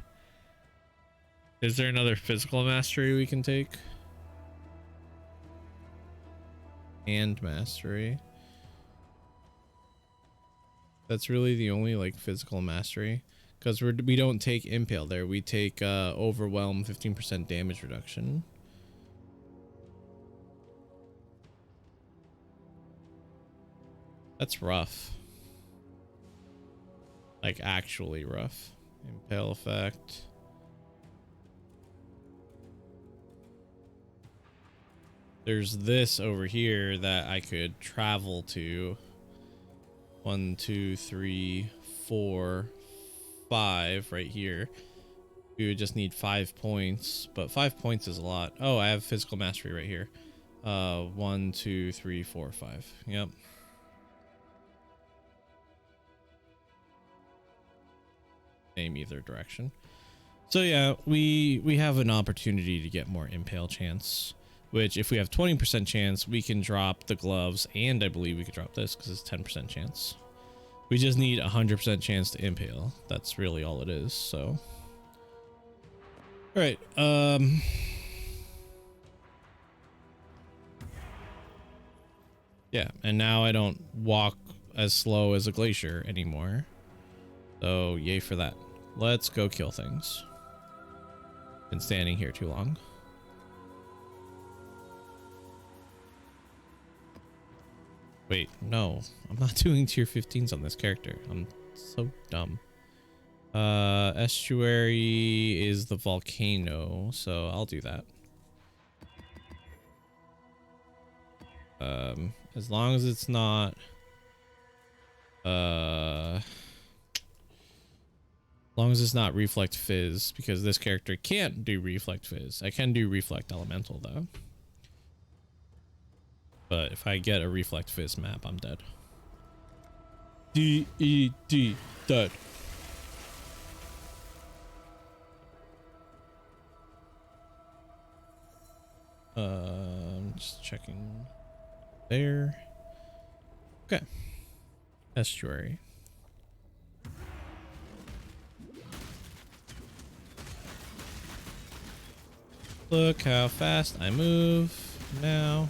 Is there another physical mastery we can take? And mastery. That's really the only like physical mastery, because we don't take impale there. We take overwhelm, 15% damage reduction. That's rough. Like actually rough. Impale effect. There's this over here that I could travel to. 1, 2, 3, 4, 5 right here. We would just need 5 points, but 5 points is a lot. Oh, I have physical mastery right here. 1, 2, 3, 4, 5. Yep. Same either direction. So yeah, we have an opportunity to get more impale chance, which if we have 20% chance, we can drop the gloves, and I believe we could drop this because it's 10% chance. We just need 100% chance to impale. That's really all it is. So, all right. Yeah, and now I don't walk as slow as a glacier anymore. So yay for that. Let's go kill things. Been standing here too long. Wait, no, I'm not doing tier 15s on this character. I'm so dumb. Estuary is the volcano, so I'll do that. As long as it's not, as long as it's not reflect fizz, because this character can't do reflect fizz. I can do reflect elemental though. But if I get a reflect fizz map, I'm dead. D-E-D, dead. Just checking there. Okay. Estuary. Look how fast I move now.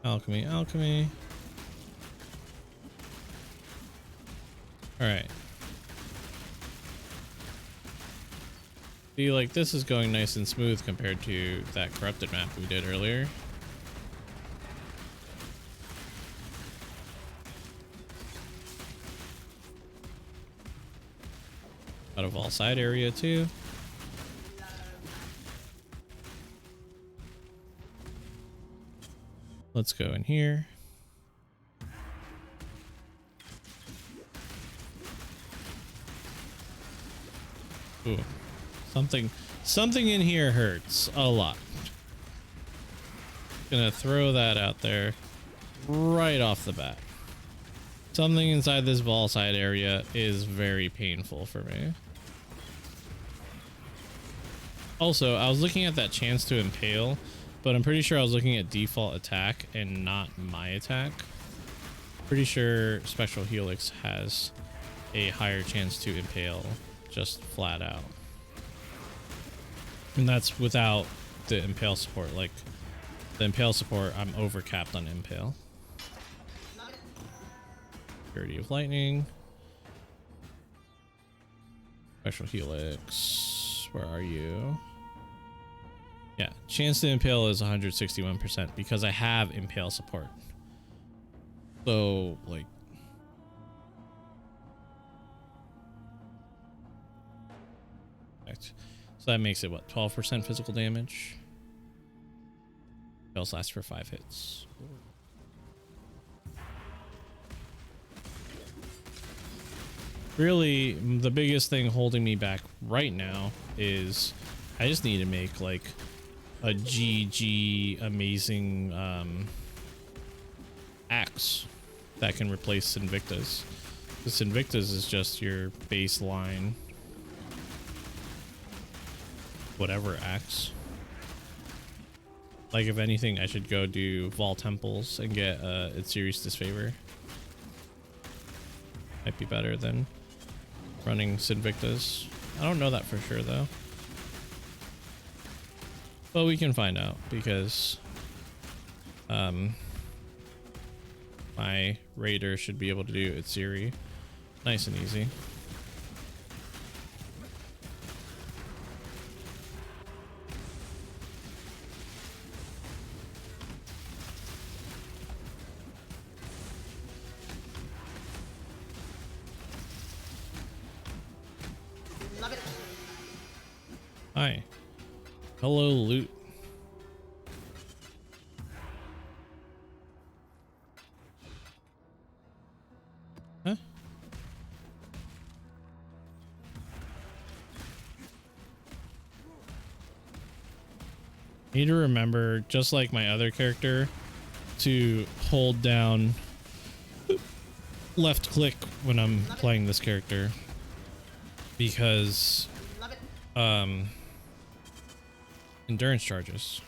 Alchemy, alchemy. All right. Feel like this is going nice and smooth compared to that corrupted map we did earlier. Out of all side area too. Let's go in here. Ooh, something in here hurts a lot. Gonna throw that out there right off the bat. Something inside this ball side area is very painful for me. Also, I was looking at that chance to impale, but I'm pretty sure I was looking at default attack and not my attack. Pretty sure Spectral Helix has a higher chance to impale, just flat out. And that's without the impale support. Like, the impale support, I'm overcapped on impale. Purity of Lightning. Spectral Helix. Where are you? Yeah, chance to impale is 161% because I have impale support. So, like, so that makes it what, 12% physical damage? Impales lasts for 5 hits. Really, the biggest thing holding me back right now is I just need to make like a GG amazing axe that can replace Invictus. This Invictus is just your baseline whatever axe. Like, if anything, I should go do Untitled Temples and get its Serious Disfavor. Might be better than running Sinvictus. I don't know that for sure though. But we can find out because my Raider should be able to do its Siri nice and easy. Hi. Hello, loot. Huh? Need to remember, just like my other character, to hold down left click when I'm playing this character, because endurance charges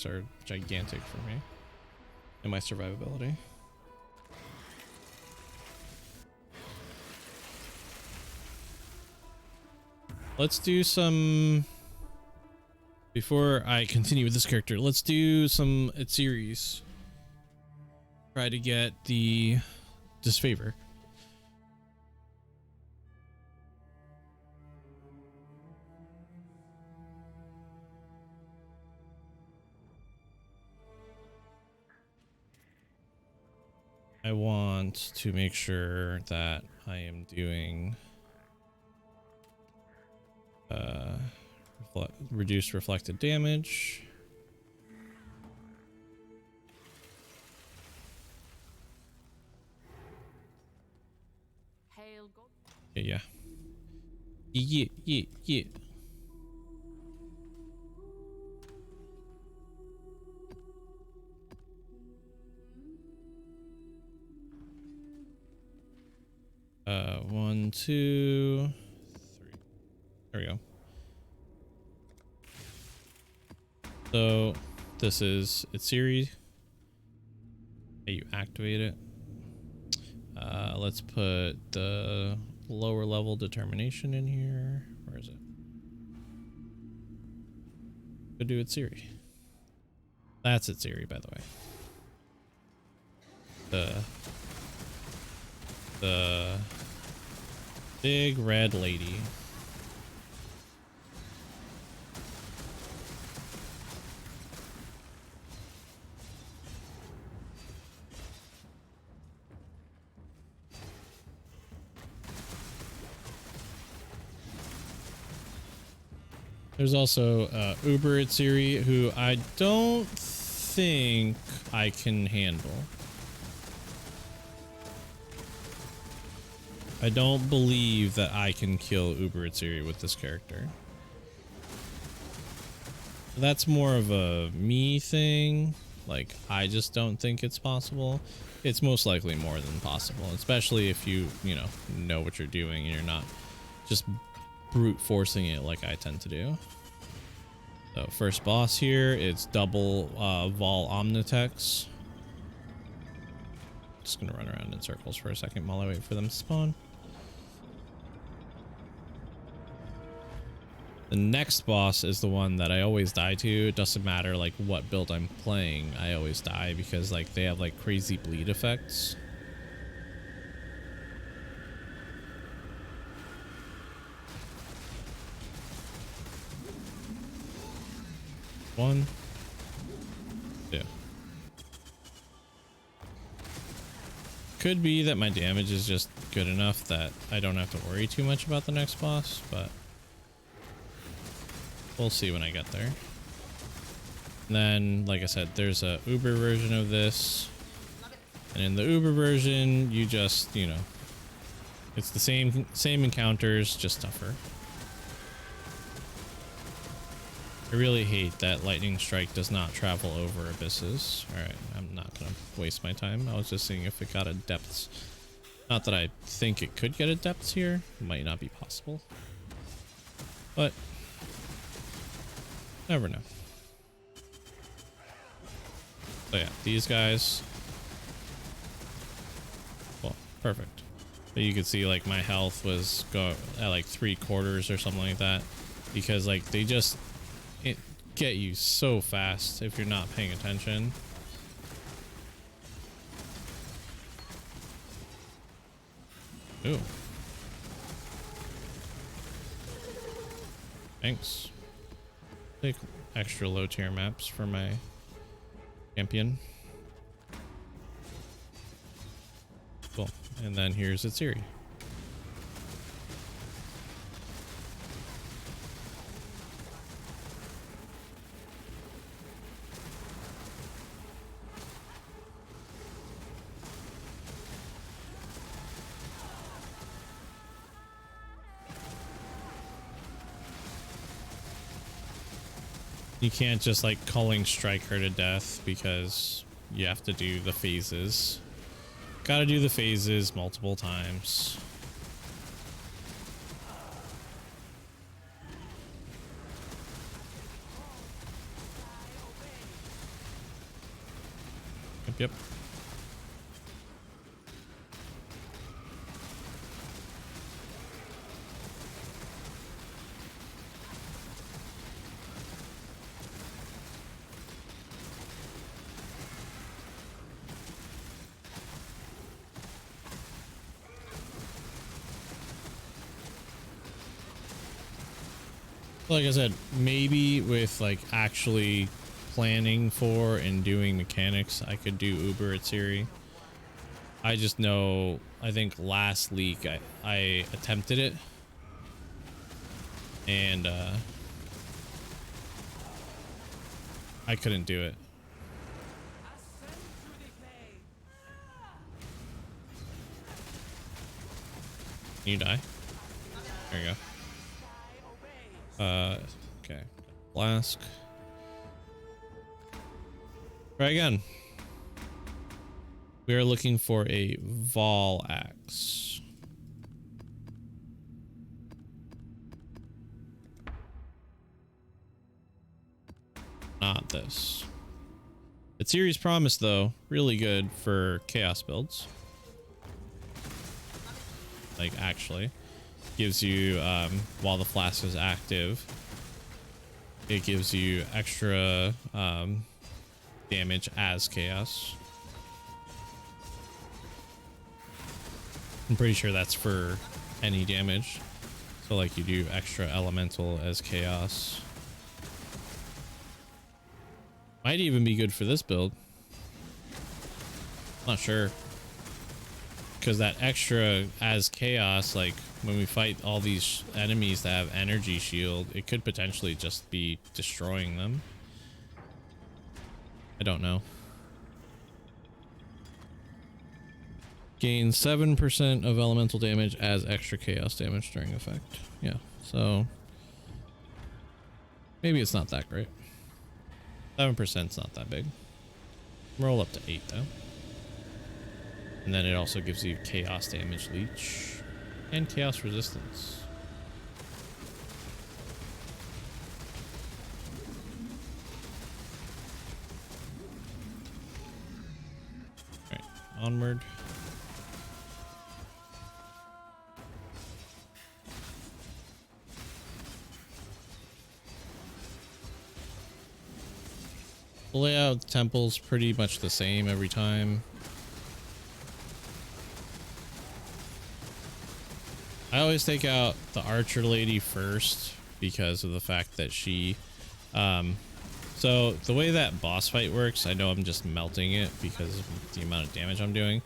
are gigantic for me and my survivability. Let's do some, before I continue with this character, let's do some series. Try to get the disfavor. I want to make sure that I am doing reduced reflected damage. Hail God. Yeah. Yeah. 1, 2, 3. There we go. So this is its series. Hey, you activate it. Let's put the lower level determination in here. Where is it? Go do its series. That's its series, by the way. The big red lady. There's also Uber Itsiri, who I don't think I can handle. I don't believe that I can kill Uber Itsiri with this character. That's more of a me thing. Like, I just don't think it's possible. It's most likely more than possible, especially if you know what you're doing and you're not just brute forcing it like I tend to do. So first boss here, it's double Vol Omnitex. Just gonna run around in circles for a second while I wait for them to spawn. The next boss is the one that I always die to. It doesn't matter like what build I'm playing, I always die because like they have like crazy bleed effects. One, two. Could be that my damage is just good enough that I don't have to worry too much about the next boss, but we'll see when I get there. And then, like I said, there's a Uber version of this. And in the Uber version, you just, it's the same encounters, just tougher. I really hate that Lightning Strike does not travel over abysses. Alright, I'm not gonna waste my time. I was just seeing if it got a depths. Not that I think it could get a depths here. It might not be possible. But never know. So yeah, these guys. Well, perfect. But you could see like my health was at like 3/4 or something like that, because like they just get you so fast if you're not paying attention. Ooh. Thanks. Take extra low tier maps for my champion. Cool. And then here's Itsiri. You can't just like culling strike her to death because you have to do the phases. Gotta do the phases multiple times. Yep. Like I said, maybe with like actually planning for and doing mechanics, I could do Uber at Siri. I just know, I think last leak I attempted it and I couldn't do it. Can you die? There you go. Okay. Flask. Try again. We are looking for a Vol axe. Not this. It's Series Promise though, really good for chaos builds. Like actually. Gives you while the flask is active, it gives you extra damage as chaos. I'm pretty sure that's for any damage, so like you do extra elemental as chaos. Might even be good for this build, not sure, because that extra as chaos, like when we fight all these enemies that have energy shield, it could potentially just be destroying them. I don't know. Gain 7% of elemental damage as extra chaos damage during effect. Yeah, so maybe it's not that great. 7%'s not that big. Roll up to 8 though. And then it also gives you chaos damage leech and chaos resistance. Alright, onward. The layout of the temple's pretty much the same every time. I always take out the archer lady first because of the fact that she so the way that boss fight works, I know I'm just melting it because of the amount of damage I'm doing.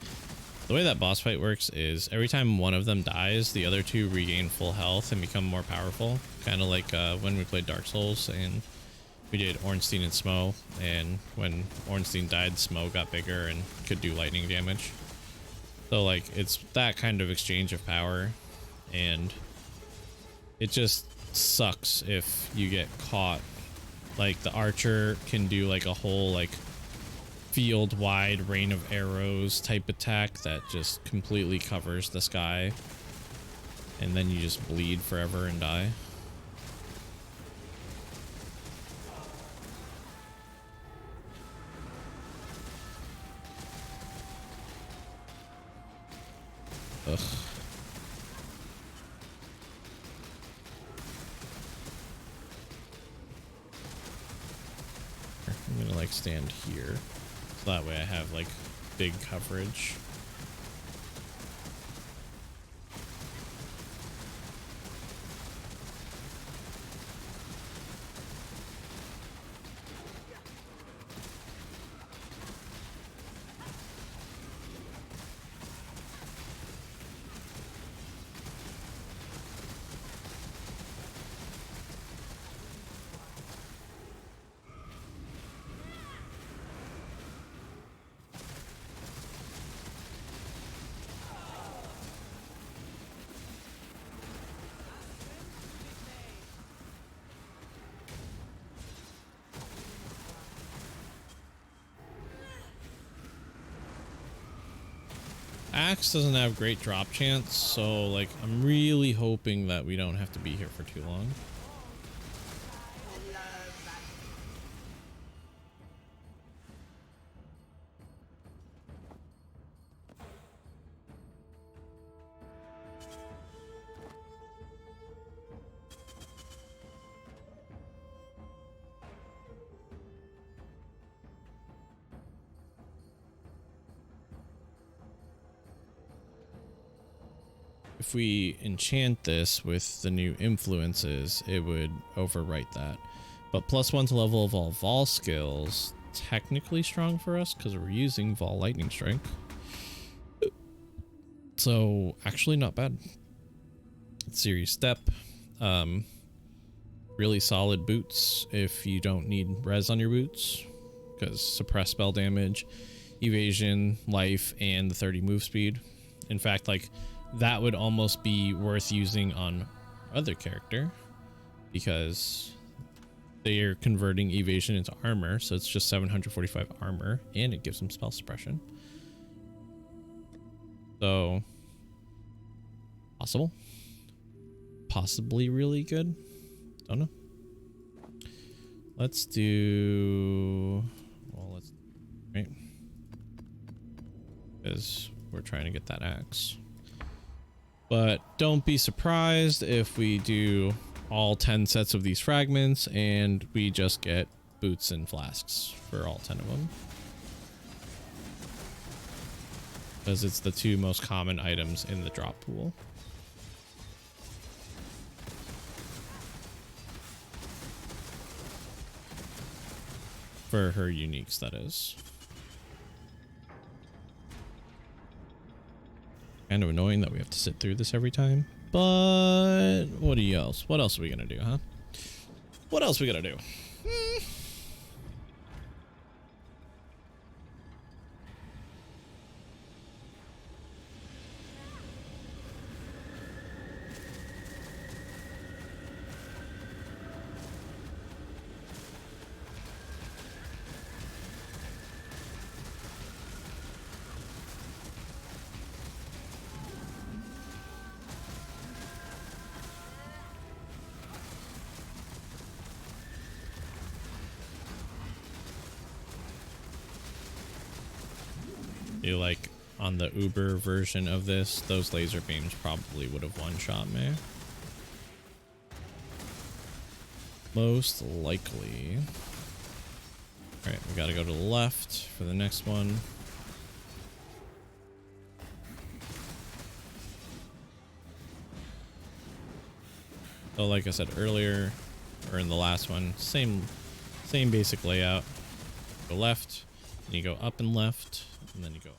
The way that boss fight works is every time one of them dies, the other two regain full health and become more powerful, kind of like when we played Dark Souls and we did Ornstein and Smo, and when Ornstein died, Smo got bigger and could do lightning damage. So like it's that kind of exchange of power, and it just sucks if you get caught. Like the archer can do like a whole like field wide rain of arrows type attack that just completely covers the sky, and then you just bleed forever and die. Ugh. I'm gonna like stand here, so that way I have like big coverage. Axe doesn't have great drop chance, so like I'm really hoping that we don't have to be here for too long. If we enchant this with the new influences, it would overwrite that. But +1 to level of all Vol skills, technically strong for us because we're using Vol Lightning Strike. So actually not bad. Serious step. Really solid boots if you don't need res on your boots, because suppress spell damage, evasion, life, and the 30 move speed. In fact, like that would almost be worth using on other character because they are converting evasion into armor, so it's just 745 armor and it gives them spell suppression. So possibly really good. Don't know. Let's do, well, let's, right, because we're trying to get that axe. But don't be surprised if we do all 10 sets of these fragments and we just get boots and flasks for all 10 of them, because it's the two most common items in the drop pool. For her uniques, that is. Kind of annoying that we have to sit through this every time, but what else? What else are we gonna do, huh? What else are we gonna do? feel like on the Uber version of this, those laser beams probably would have one-shot me. Most likely. Alright, we gotta go to the left for the next one. So like I said earlier, or in the last one, same basic layout. Go left, and you go up and left, and then you go.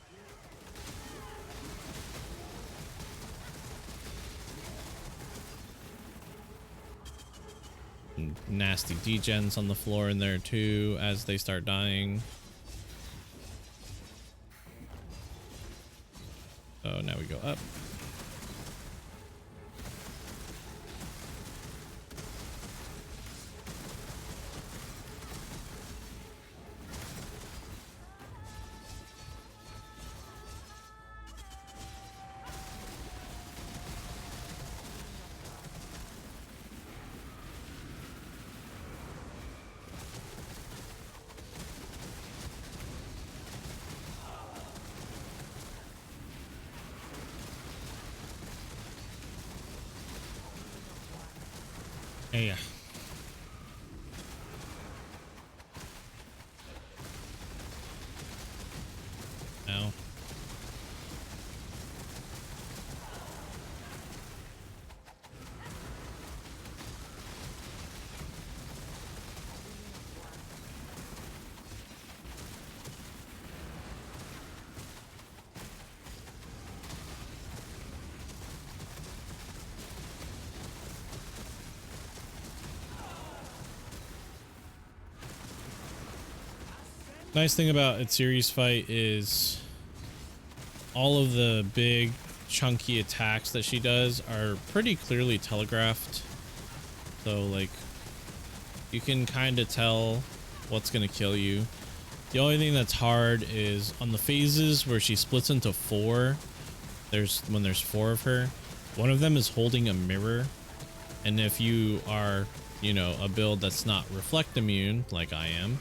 And nasty degens on the floor in there too as they start dying. So now we go up. Yeah. Ow. Nice thing about its series fight is all of the big chunky attacks that she does are pretty clearly telegraphed. So like you can kind of tell what's going to kill you. The only thing that's hard is on the phases where she splits into four. When there's four of her, one of them is holding a mirror. And if you are, you know, a build that's not reflect immune like I am,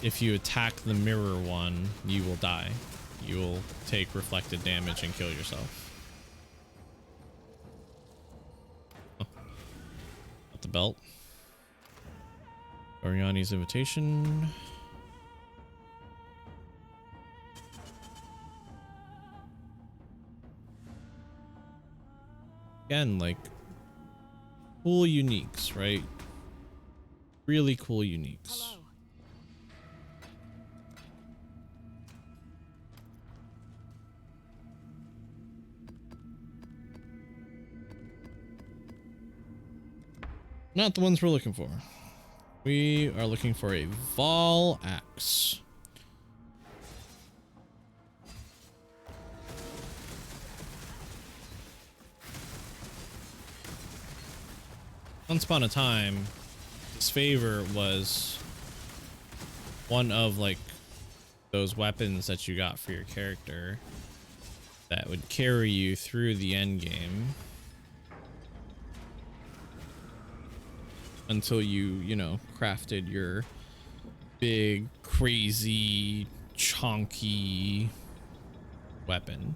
if you attack the mirror one, you will die. You will take reflected damage and kill yourself. Oh. Got the belt. Oriani's invitation. Again, like cool uniques, right? Really cool uniques. Hello. Not the ones we're looking for. We are looking for a Vol Axe. Once upon a time, Disfavor was one of like those weapons that you got for your character that would carry you through the end game. Until you know, crafted your big, crazy, chonky weapon.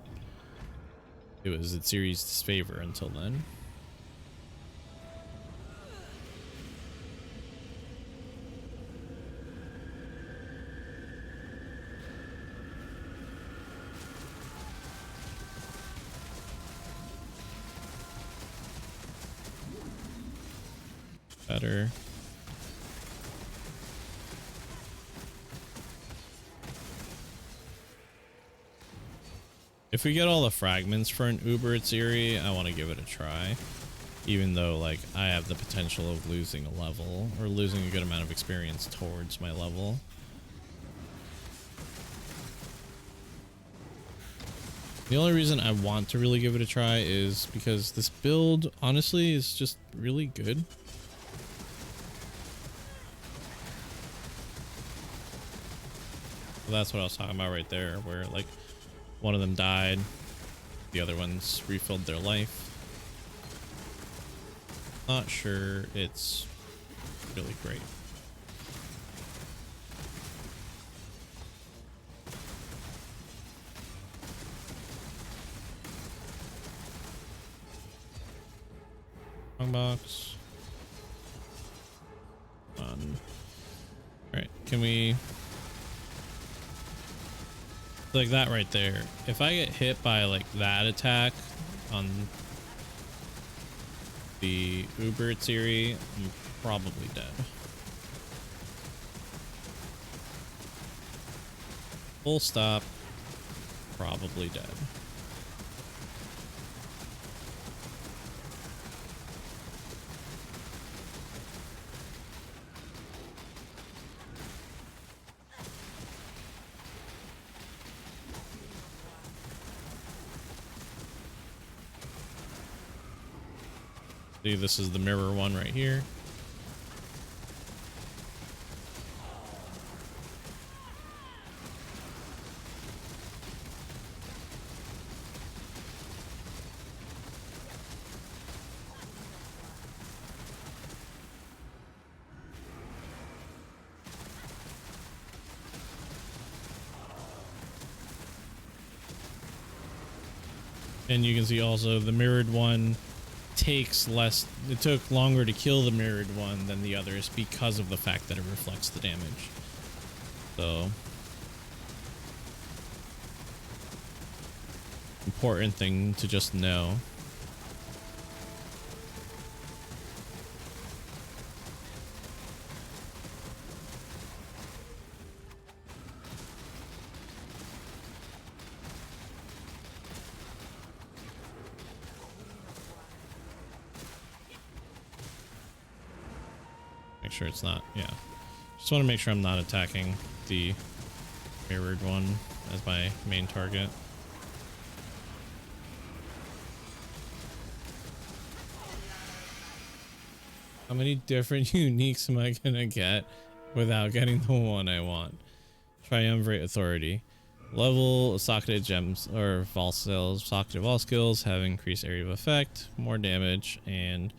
It was its series Disfavor until then. Better. If we get all the fragments for an Uber Atziri, I want to give it a try. Even though, like, I have the potential of losing a level, or losing a good amount of experience towards my level. The only reason I want to really give it a try is because this build, honestly, is just really good. That's what I was talking about right there, where like one of them died, the other ones refilled their life. Not sure it's really great. Wrong box. All right, can we like that right there? If I get hit by like that attack on the Uber Tsiri, I'm probably dead. Full stop. Probably dead. See, this is the mirror one right here. And you can see also the mirrored one takes less, it took longer to kill the mirrored one than the others because of the fact that it reflects the damage. So important thing to just know. Make sure it's not, yeah. Just want to make sure I'm not attacking the mirrored one as my main target. How many different uniques am I gonna get without getting the one I want? Triumvirate Authority. Level socketed gems or vault skills. Socketed vault skills have increased area of effect, more damage, and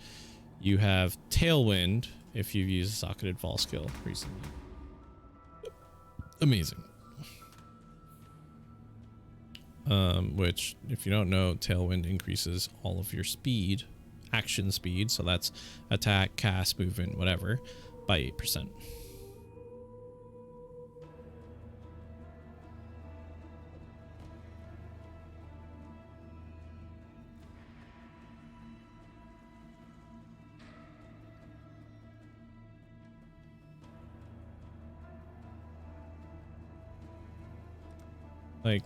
you have Tailwind if you've used a socketed vault skill recently. Amazing. Which, if you don't know, Tailwind increases all of your speed, action speed, so that's attack, cast, movement, whatever, by 8%. Like,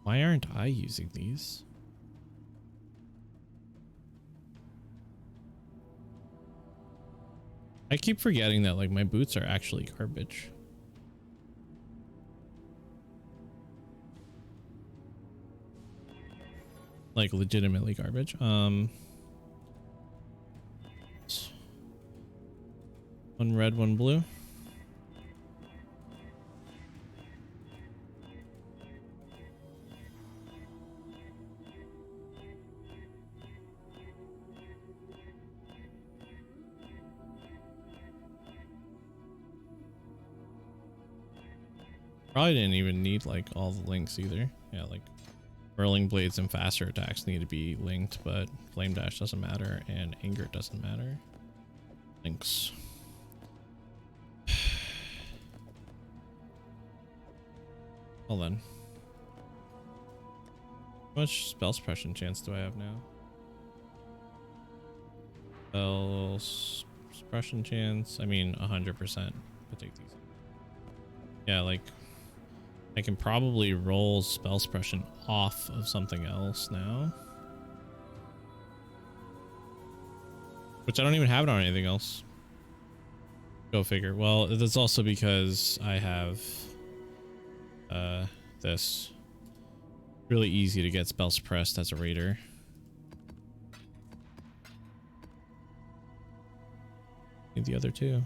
why aren't I using these? I keep forgetting that like my boots are actually garbage. Like legitimately garbage. One red, one blue. Probably didn't even need like all the links either. Yeah, like whirling blades and faster attacks need to be linked, but flame dash doesn't matter and anger doesn't matter. Links. Hold on. How much spell suppression chance do I have now? Spell suppression chance. I mean 100%. But take these. Yeah, like I can probably roll spell suppression off of something else now. Which I don't even have it on anything else. Go figure. Well, that's also because I have this. Really easy to get spell suppressed as a raider. Need the other two.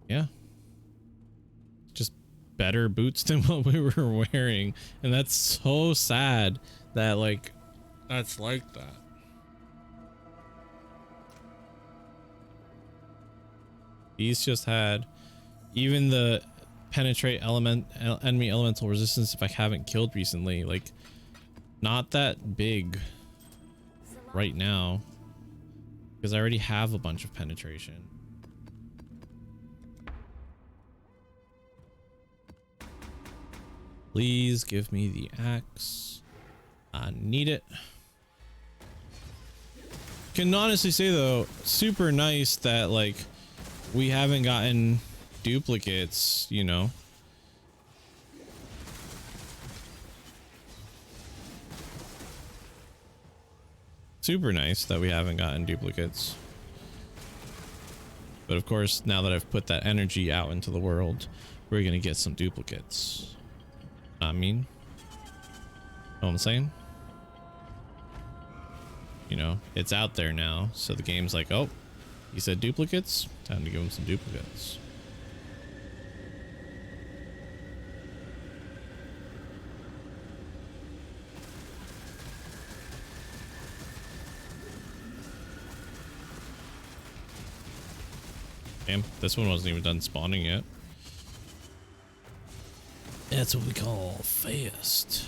Yeah. Just better boots than what we were wearing. And that's so sad that like that's like that. These just had even the penetrate enemy elemental resistance if I haven't killed recently. Like, not that big right now, because I already have a bunch of penetration. Please give me the axe. I need it. Can honestly say though, super nice that like we haven't gotten duplicates, you know. Super nice that we haven't gotten duplicates. But of course, now that I've put that energy out into the world, we're gonna get some duplicates. I mean, know what I'm saying? You know, it's out there now, so the game's like, oh, he said duplicates, time to give him some duplicates. Damn, this one wasn't even done spawning yet. That's what we call fast.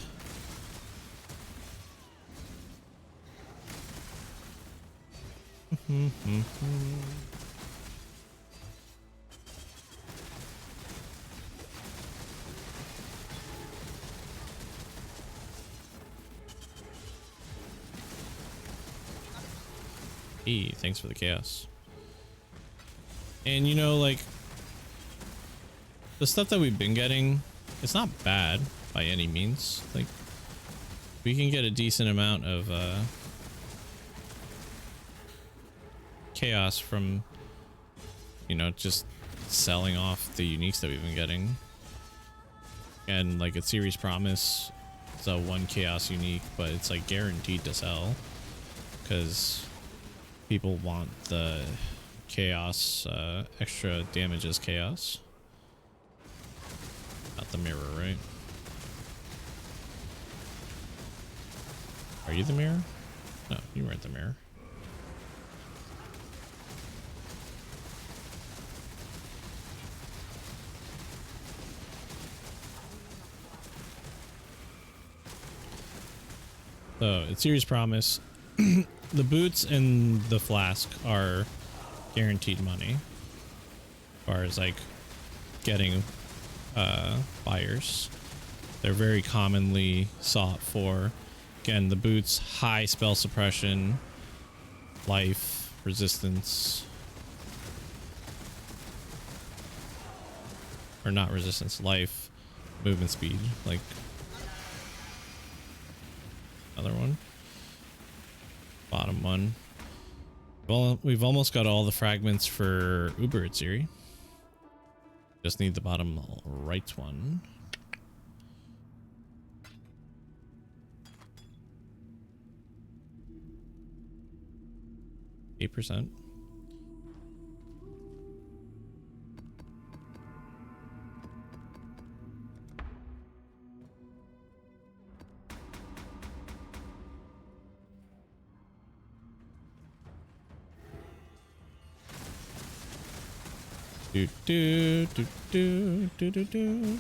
Hey, thanks for the chaos. And you know, like, the stuff that we've been getting, it's not bad by any means. Like, we can get a decent amount of chaos from, you know, just selling off the uniques that we've been getting. And like a series promise, it's a 1 chaos unique, but it's like guaranteed to sell because people want the chaos, extra damage as chaos. Not the mirror, right? Are you the mirror? No, you weren't the mirror. So it's series promise. The boots and the flask are guaranteed money as far as like getting buyers. They're very commonly sought for. Again, the boots, high spell suppression, life, resistance, or not resistance, life, movement speed, like another one, bottom one. Well, we've almost got all the fragments for Uber Siri. Just need the bottom right one. %. Do do do do do do do.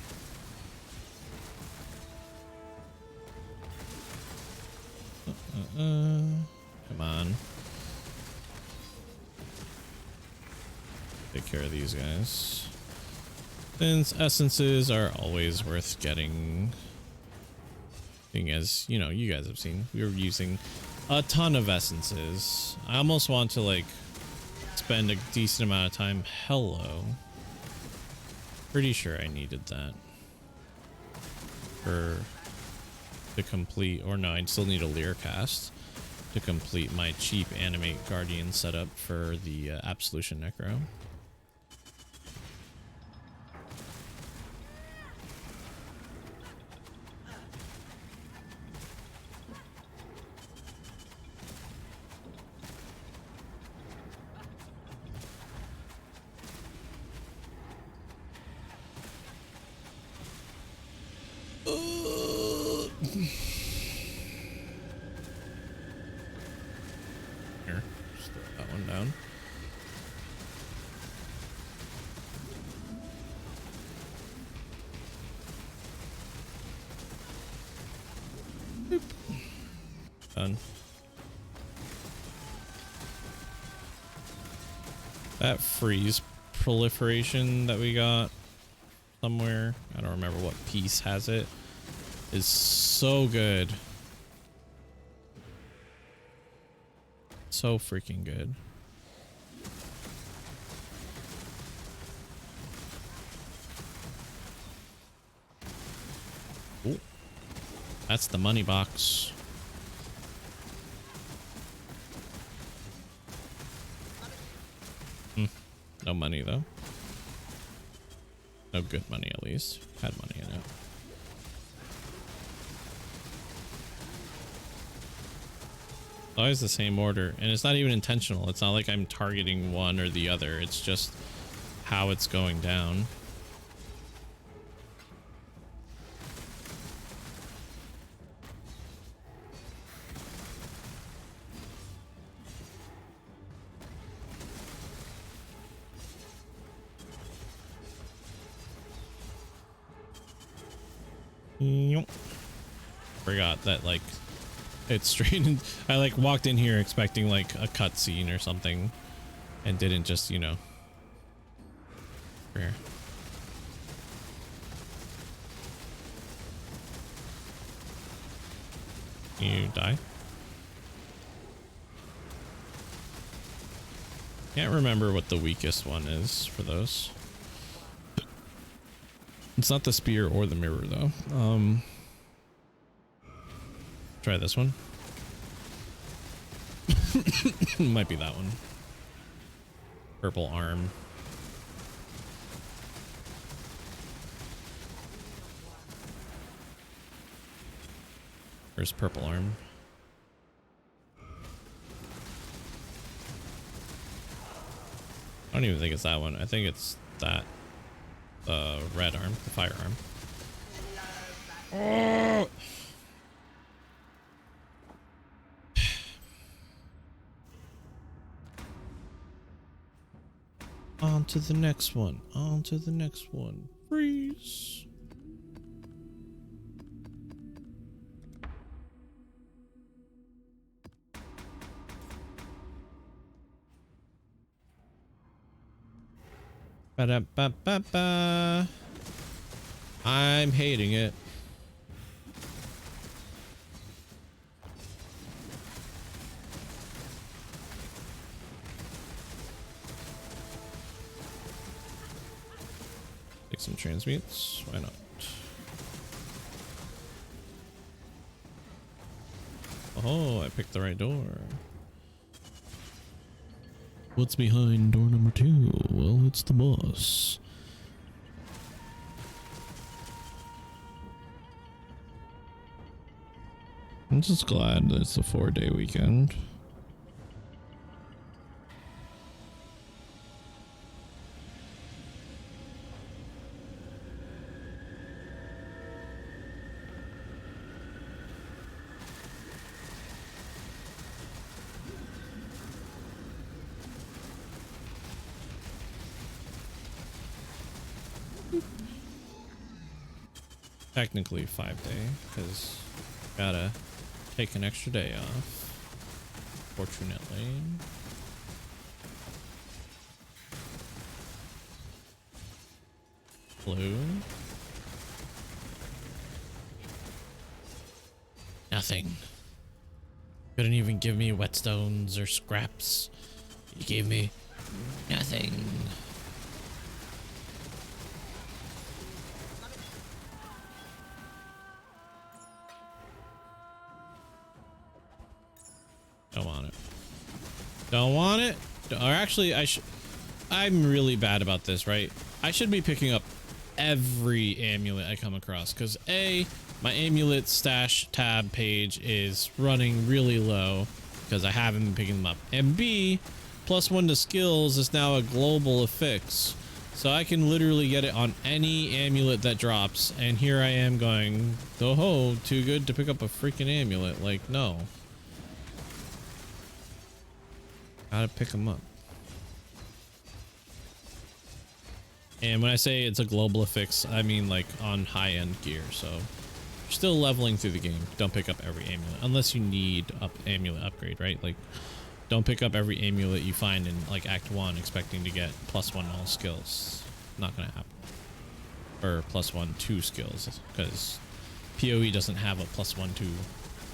Come on. Take care of these guys. Since essences are always worth getting. Thing as you know, you guys have seen, we were using a ton of essences. I almost want to like spend a decent amount of time. Hello. Pretty sure I needed that for to complete, or no, I still need a Leer cast to complete my cheap animate guardian setup for the Absolution Necro. Here, just throw that one down. Done. That freeze proliferation that we got somewhere, I don't remember what piece has it, is so good. So freaking good. Ooh, that's the money box. No money though. No good money at least. Had money in it. Always the same order, and it's not even intentional. It's not like I'm targeting one or the other. It's just how it's going down. Forgot that, like, it's straight in. I like walked in here expecting like a cutscene or something and didn't just, you know. Here. You die? Can't remember what the weakest one is for those. It's not the spear or the mirror though. Try this one. Might be that one. Purple arm. Where's purple arm? I don't even think it's that one. I think it's that red arm, the firearm. Oh! On to the next one. On to the next one. Freeze. Ba-da-ba-ba-ba. I'm hating it. Take some transmutes. Why not? Oh, I picked the right door. What's behind door number 2? Well, it's the boss. I'm just glad that it's a 4-day weekend. Technically 5-day, because gotta take an extra day off, fortunately. Blue. Nothing. Couldn't even give me whetstones or scraps. You gave me nothing. Don't want it. Don't want it. Or actually, I'm really bad about this, right? I should be picking up every amulet I come across, because A, my amulet stash tab page is running really low because I haven't been picking them up, and B, +1 to skills is now a global affix, so I can literally get it on any amulet that drops, and here I am going, oh, too good to pick up a freaking amulet. Like, no. Gotta pick them up. And when I say it's a global affix, I mean like on high-end gear, so still leveling through the game, don't pick up every amulet unless you need amulet upgrade, right? Like, don't pick up every amulet you find in like Act 1 expecting to get +1 all skills. Not gonna happen. Or +1 2 skills, because PoE doesn't have a +1 2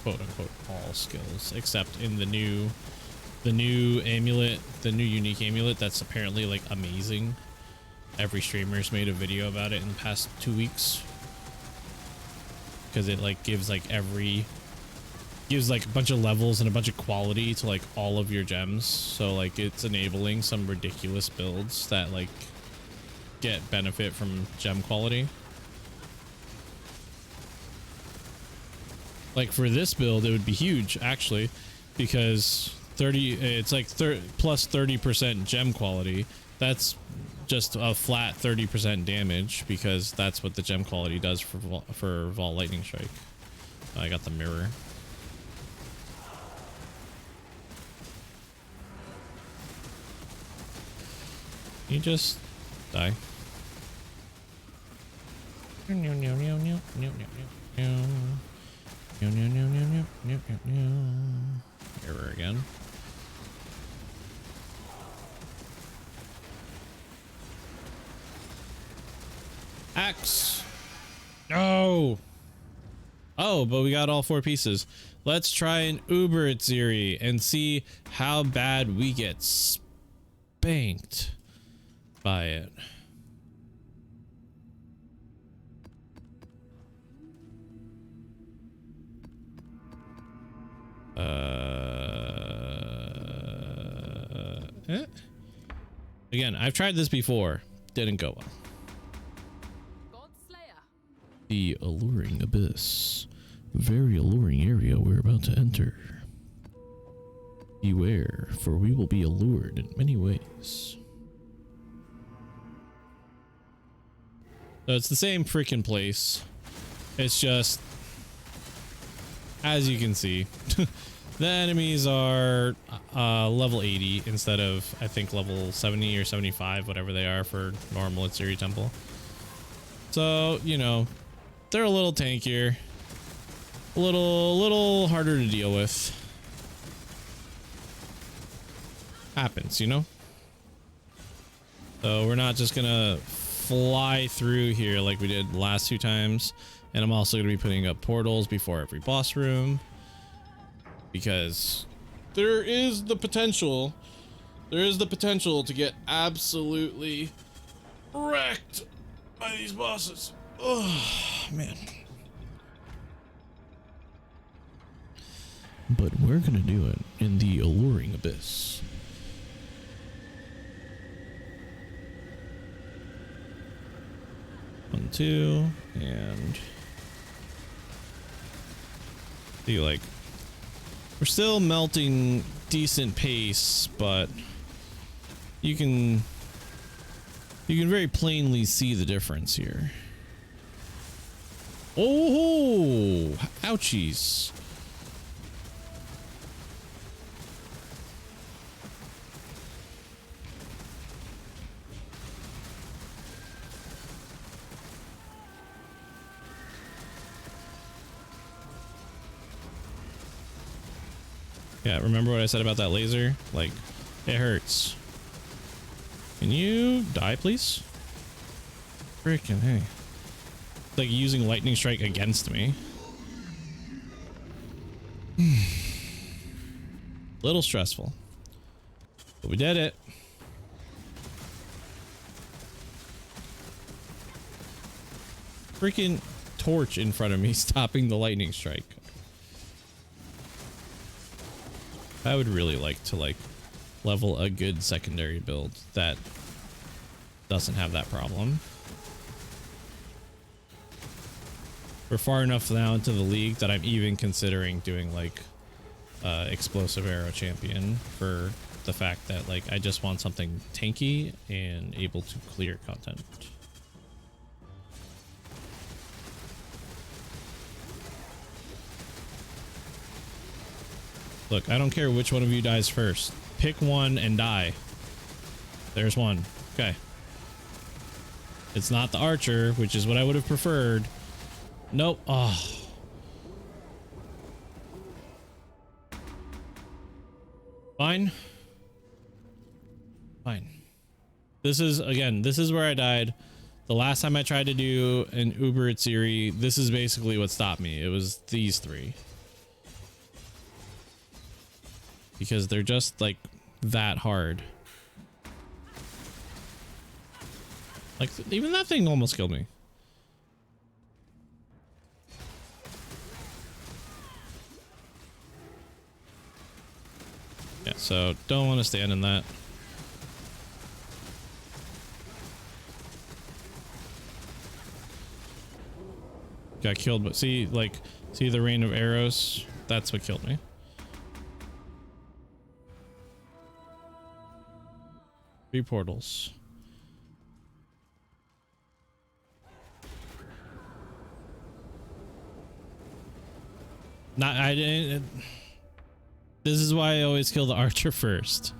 quote unquote all skills, except in the new amulet, the new unique amulet that's apparently like amazing. Every streamer's made a video about it in the past 2 weeks, because it like gives like a bunch of levels and a bunch of quality to like all of your gems. So like it's enabling some ridiculous builds that like get benefit from gem quality. Like for this build, it would be huge actually, because it's like plus 30% gem quality. That's just a flat 30% damage, because that's what the gem quality does for Vol Lightning Strike. I got the mirror. You just die. Mirror again. Axe. No. Oh, but we got all 4 pieces. Let's try an Uber it, Ziri, and see how bad we get spanked by it. Again, I've tried this before. Didn't go well. The alluring abyss. Very alluring area we're about to enter. Beware, for we will be allured in many ways. So it's the same freaking place. It's just, as you can see, the enemies are level 80 instead of, I think, level 70 or 75, whatever they are for normal Atziri Temple. So, you know, they're a little tankier, a little harder to deal with. Happens, you know? So we're not just gonna fly through here like we did the last 2 times. And I'm also gonna be putting up portals before every boss room, because there is the potential to get absolutely wrecked by these bosses. Oh, man. But we're gonna do it in the alluring abyss. One, 2, and see, like, we're still melting decent pace, but you can very plainly see the difference here. Oh, ouchies. Yeah, remember what I said about that laser? Like, it hurts. Can you die, please? Freaking hey. It's like using lightning strike against me. Little stressful. But we did it. Freaking torch in front of me stopping the lightning strike. I would really like to level a good secondary build that doesn't have that problem. We're far enough now into the league that I'm even considering doing explosive arrow champion, for the fact that I just want something tanky and able to clear content. Look, I don't care which one of you dies first. Pick one and die. There's one. Okay. It's not the archer, which is what I would have preferred. Nope. Oh, Fine. Fine. This is, again, this is where I died. The last time I tried to do an Uber Atziri, this is basically what stopped me. It was these three. Because they're just, like, that hard. Like, even that thing almost killed me. Yeah, so don't want to stand in that. Got killed, but see, like, see the rain of arrows? That's what killed me. Three portals. Not, I didn't. This is why I always kill the archer first.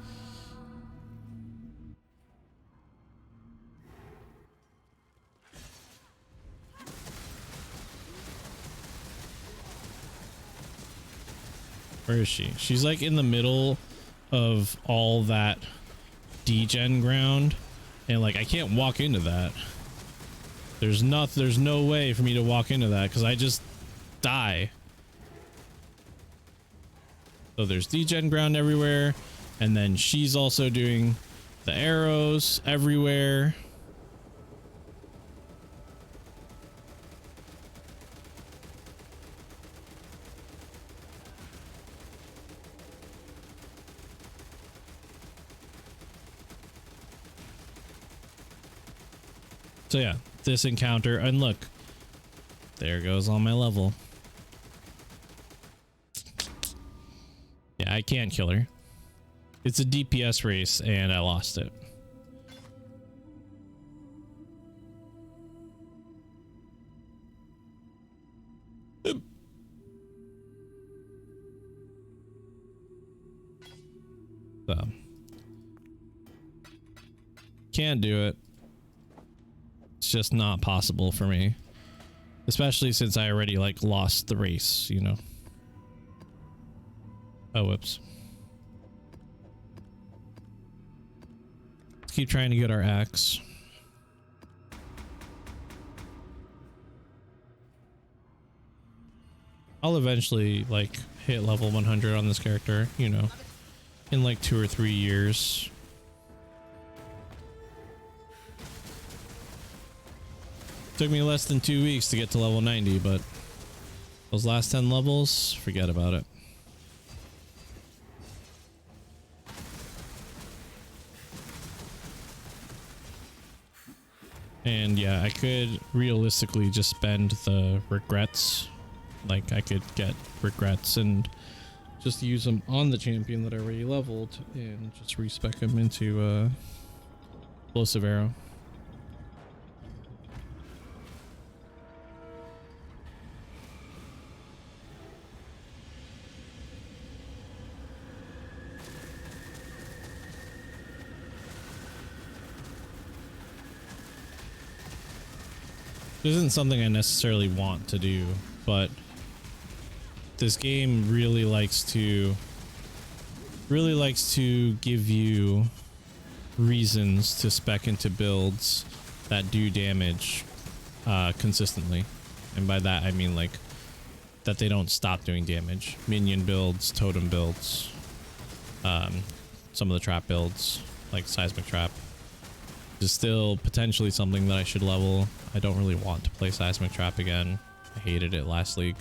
Where is she? She's like in the middle of all that degen ground, and like I can't walk into that. There's no way for me to walk into that because I just die. So there's degen ground everywhere, and then she's also doing the arrows everywhere. So yeah, this encounter, and look, there goes all my level. Yeah, I can't kill her. It's a DPS race and I lost it. So can't do it. It's just not possible for me, especially since I already like lost the race, you know. Oh, whoops. Let's keep trying to get our axe. I'll eventually like hit level 100 on this character, you know, in like 2 or 3 years. Took me less than 2 weeks to get to level 90, but those last 10 levels, forget about it. And yeah, I could realistically just spend the regrets. Like I could get regrets and just use them on the champion that I already leveled and just respec him into explosive arrow. This isn't something I necessarily want to do, but this game really likes to give you reasons to spec into builds that do damage consistently. And by that I mean like that they don't stop doing damage. Minion builds, totem builds, some of the trap builds like seismic trap is still potentially something that I should level. I don't really want to play seismic trap again. I hated it last league,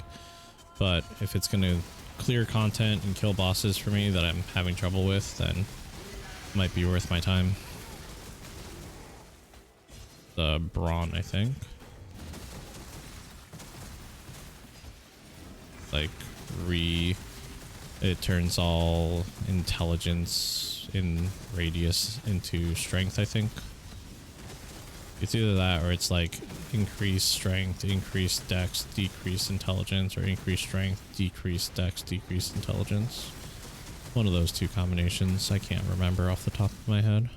but if it's gonna clear content and kill bosses for me that I'm having trouble with, then it might be worth my time. The brawn, I think. Like it turns all intelligence in radius into strength, I think. It's either that or it's like increase strength, increase dex, decrease intelligence, or increase strength, decrease dex, decrease intelligence. One of those two combinations. I can't remember off the top of my head.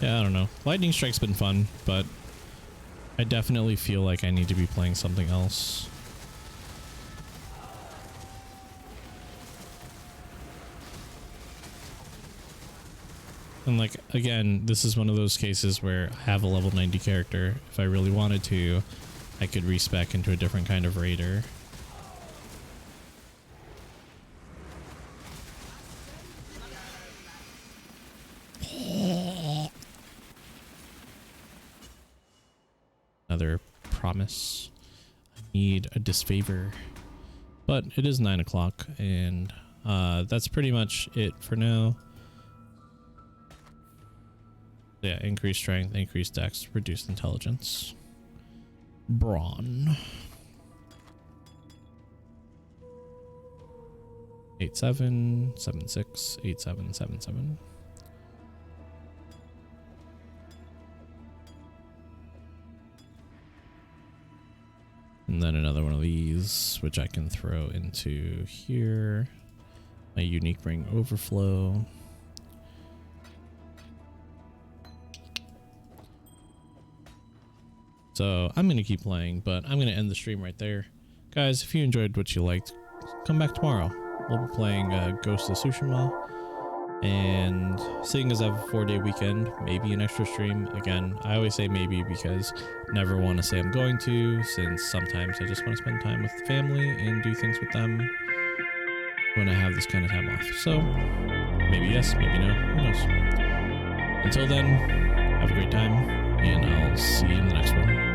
Yeah, I don't know. Lightning Strike's been fun, but I definitely feel like I need to be playing something else. And like, again, this is one of those cases where I have a level 90 character. If I really wanted to, I could respec into a different kind of raider. Another promise. I need a disfavor. But it is 9 o'clock, and that's pretty much it for now. Yeah, increased strength, increased dex, reduced intelligence. Brawn. 87, 76, 87, 77. And then another one of these, which I can throw into here. My unique ring overflow. So I'm going to keep playing, but I'm going to end the stream right there. Guys, if you enjoyed what you liked, come back tomorrow. We'll be playing Ghost of Tsushima. And seeing as I have a 4-day weekend, maybe an extra stream. Again, I always say maybe because I never want to say I'm going to, since sometimes I just want to spend time with family and do things with them when I have this kind of time off. So maybe yes, maybe no, who knows. Until then, have a great time, and I'll see you in the next one.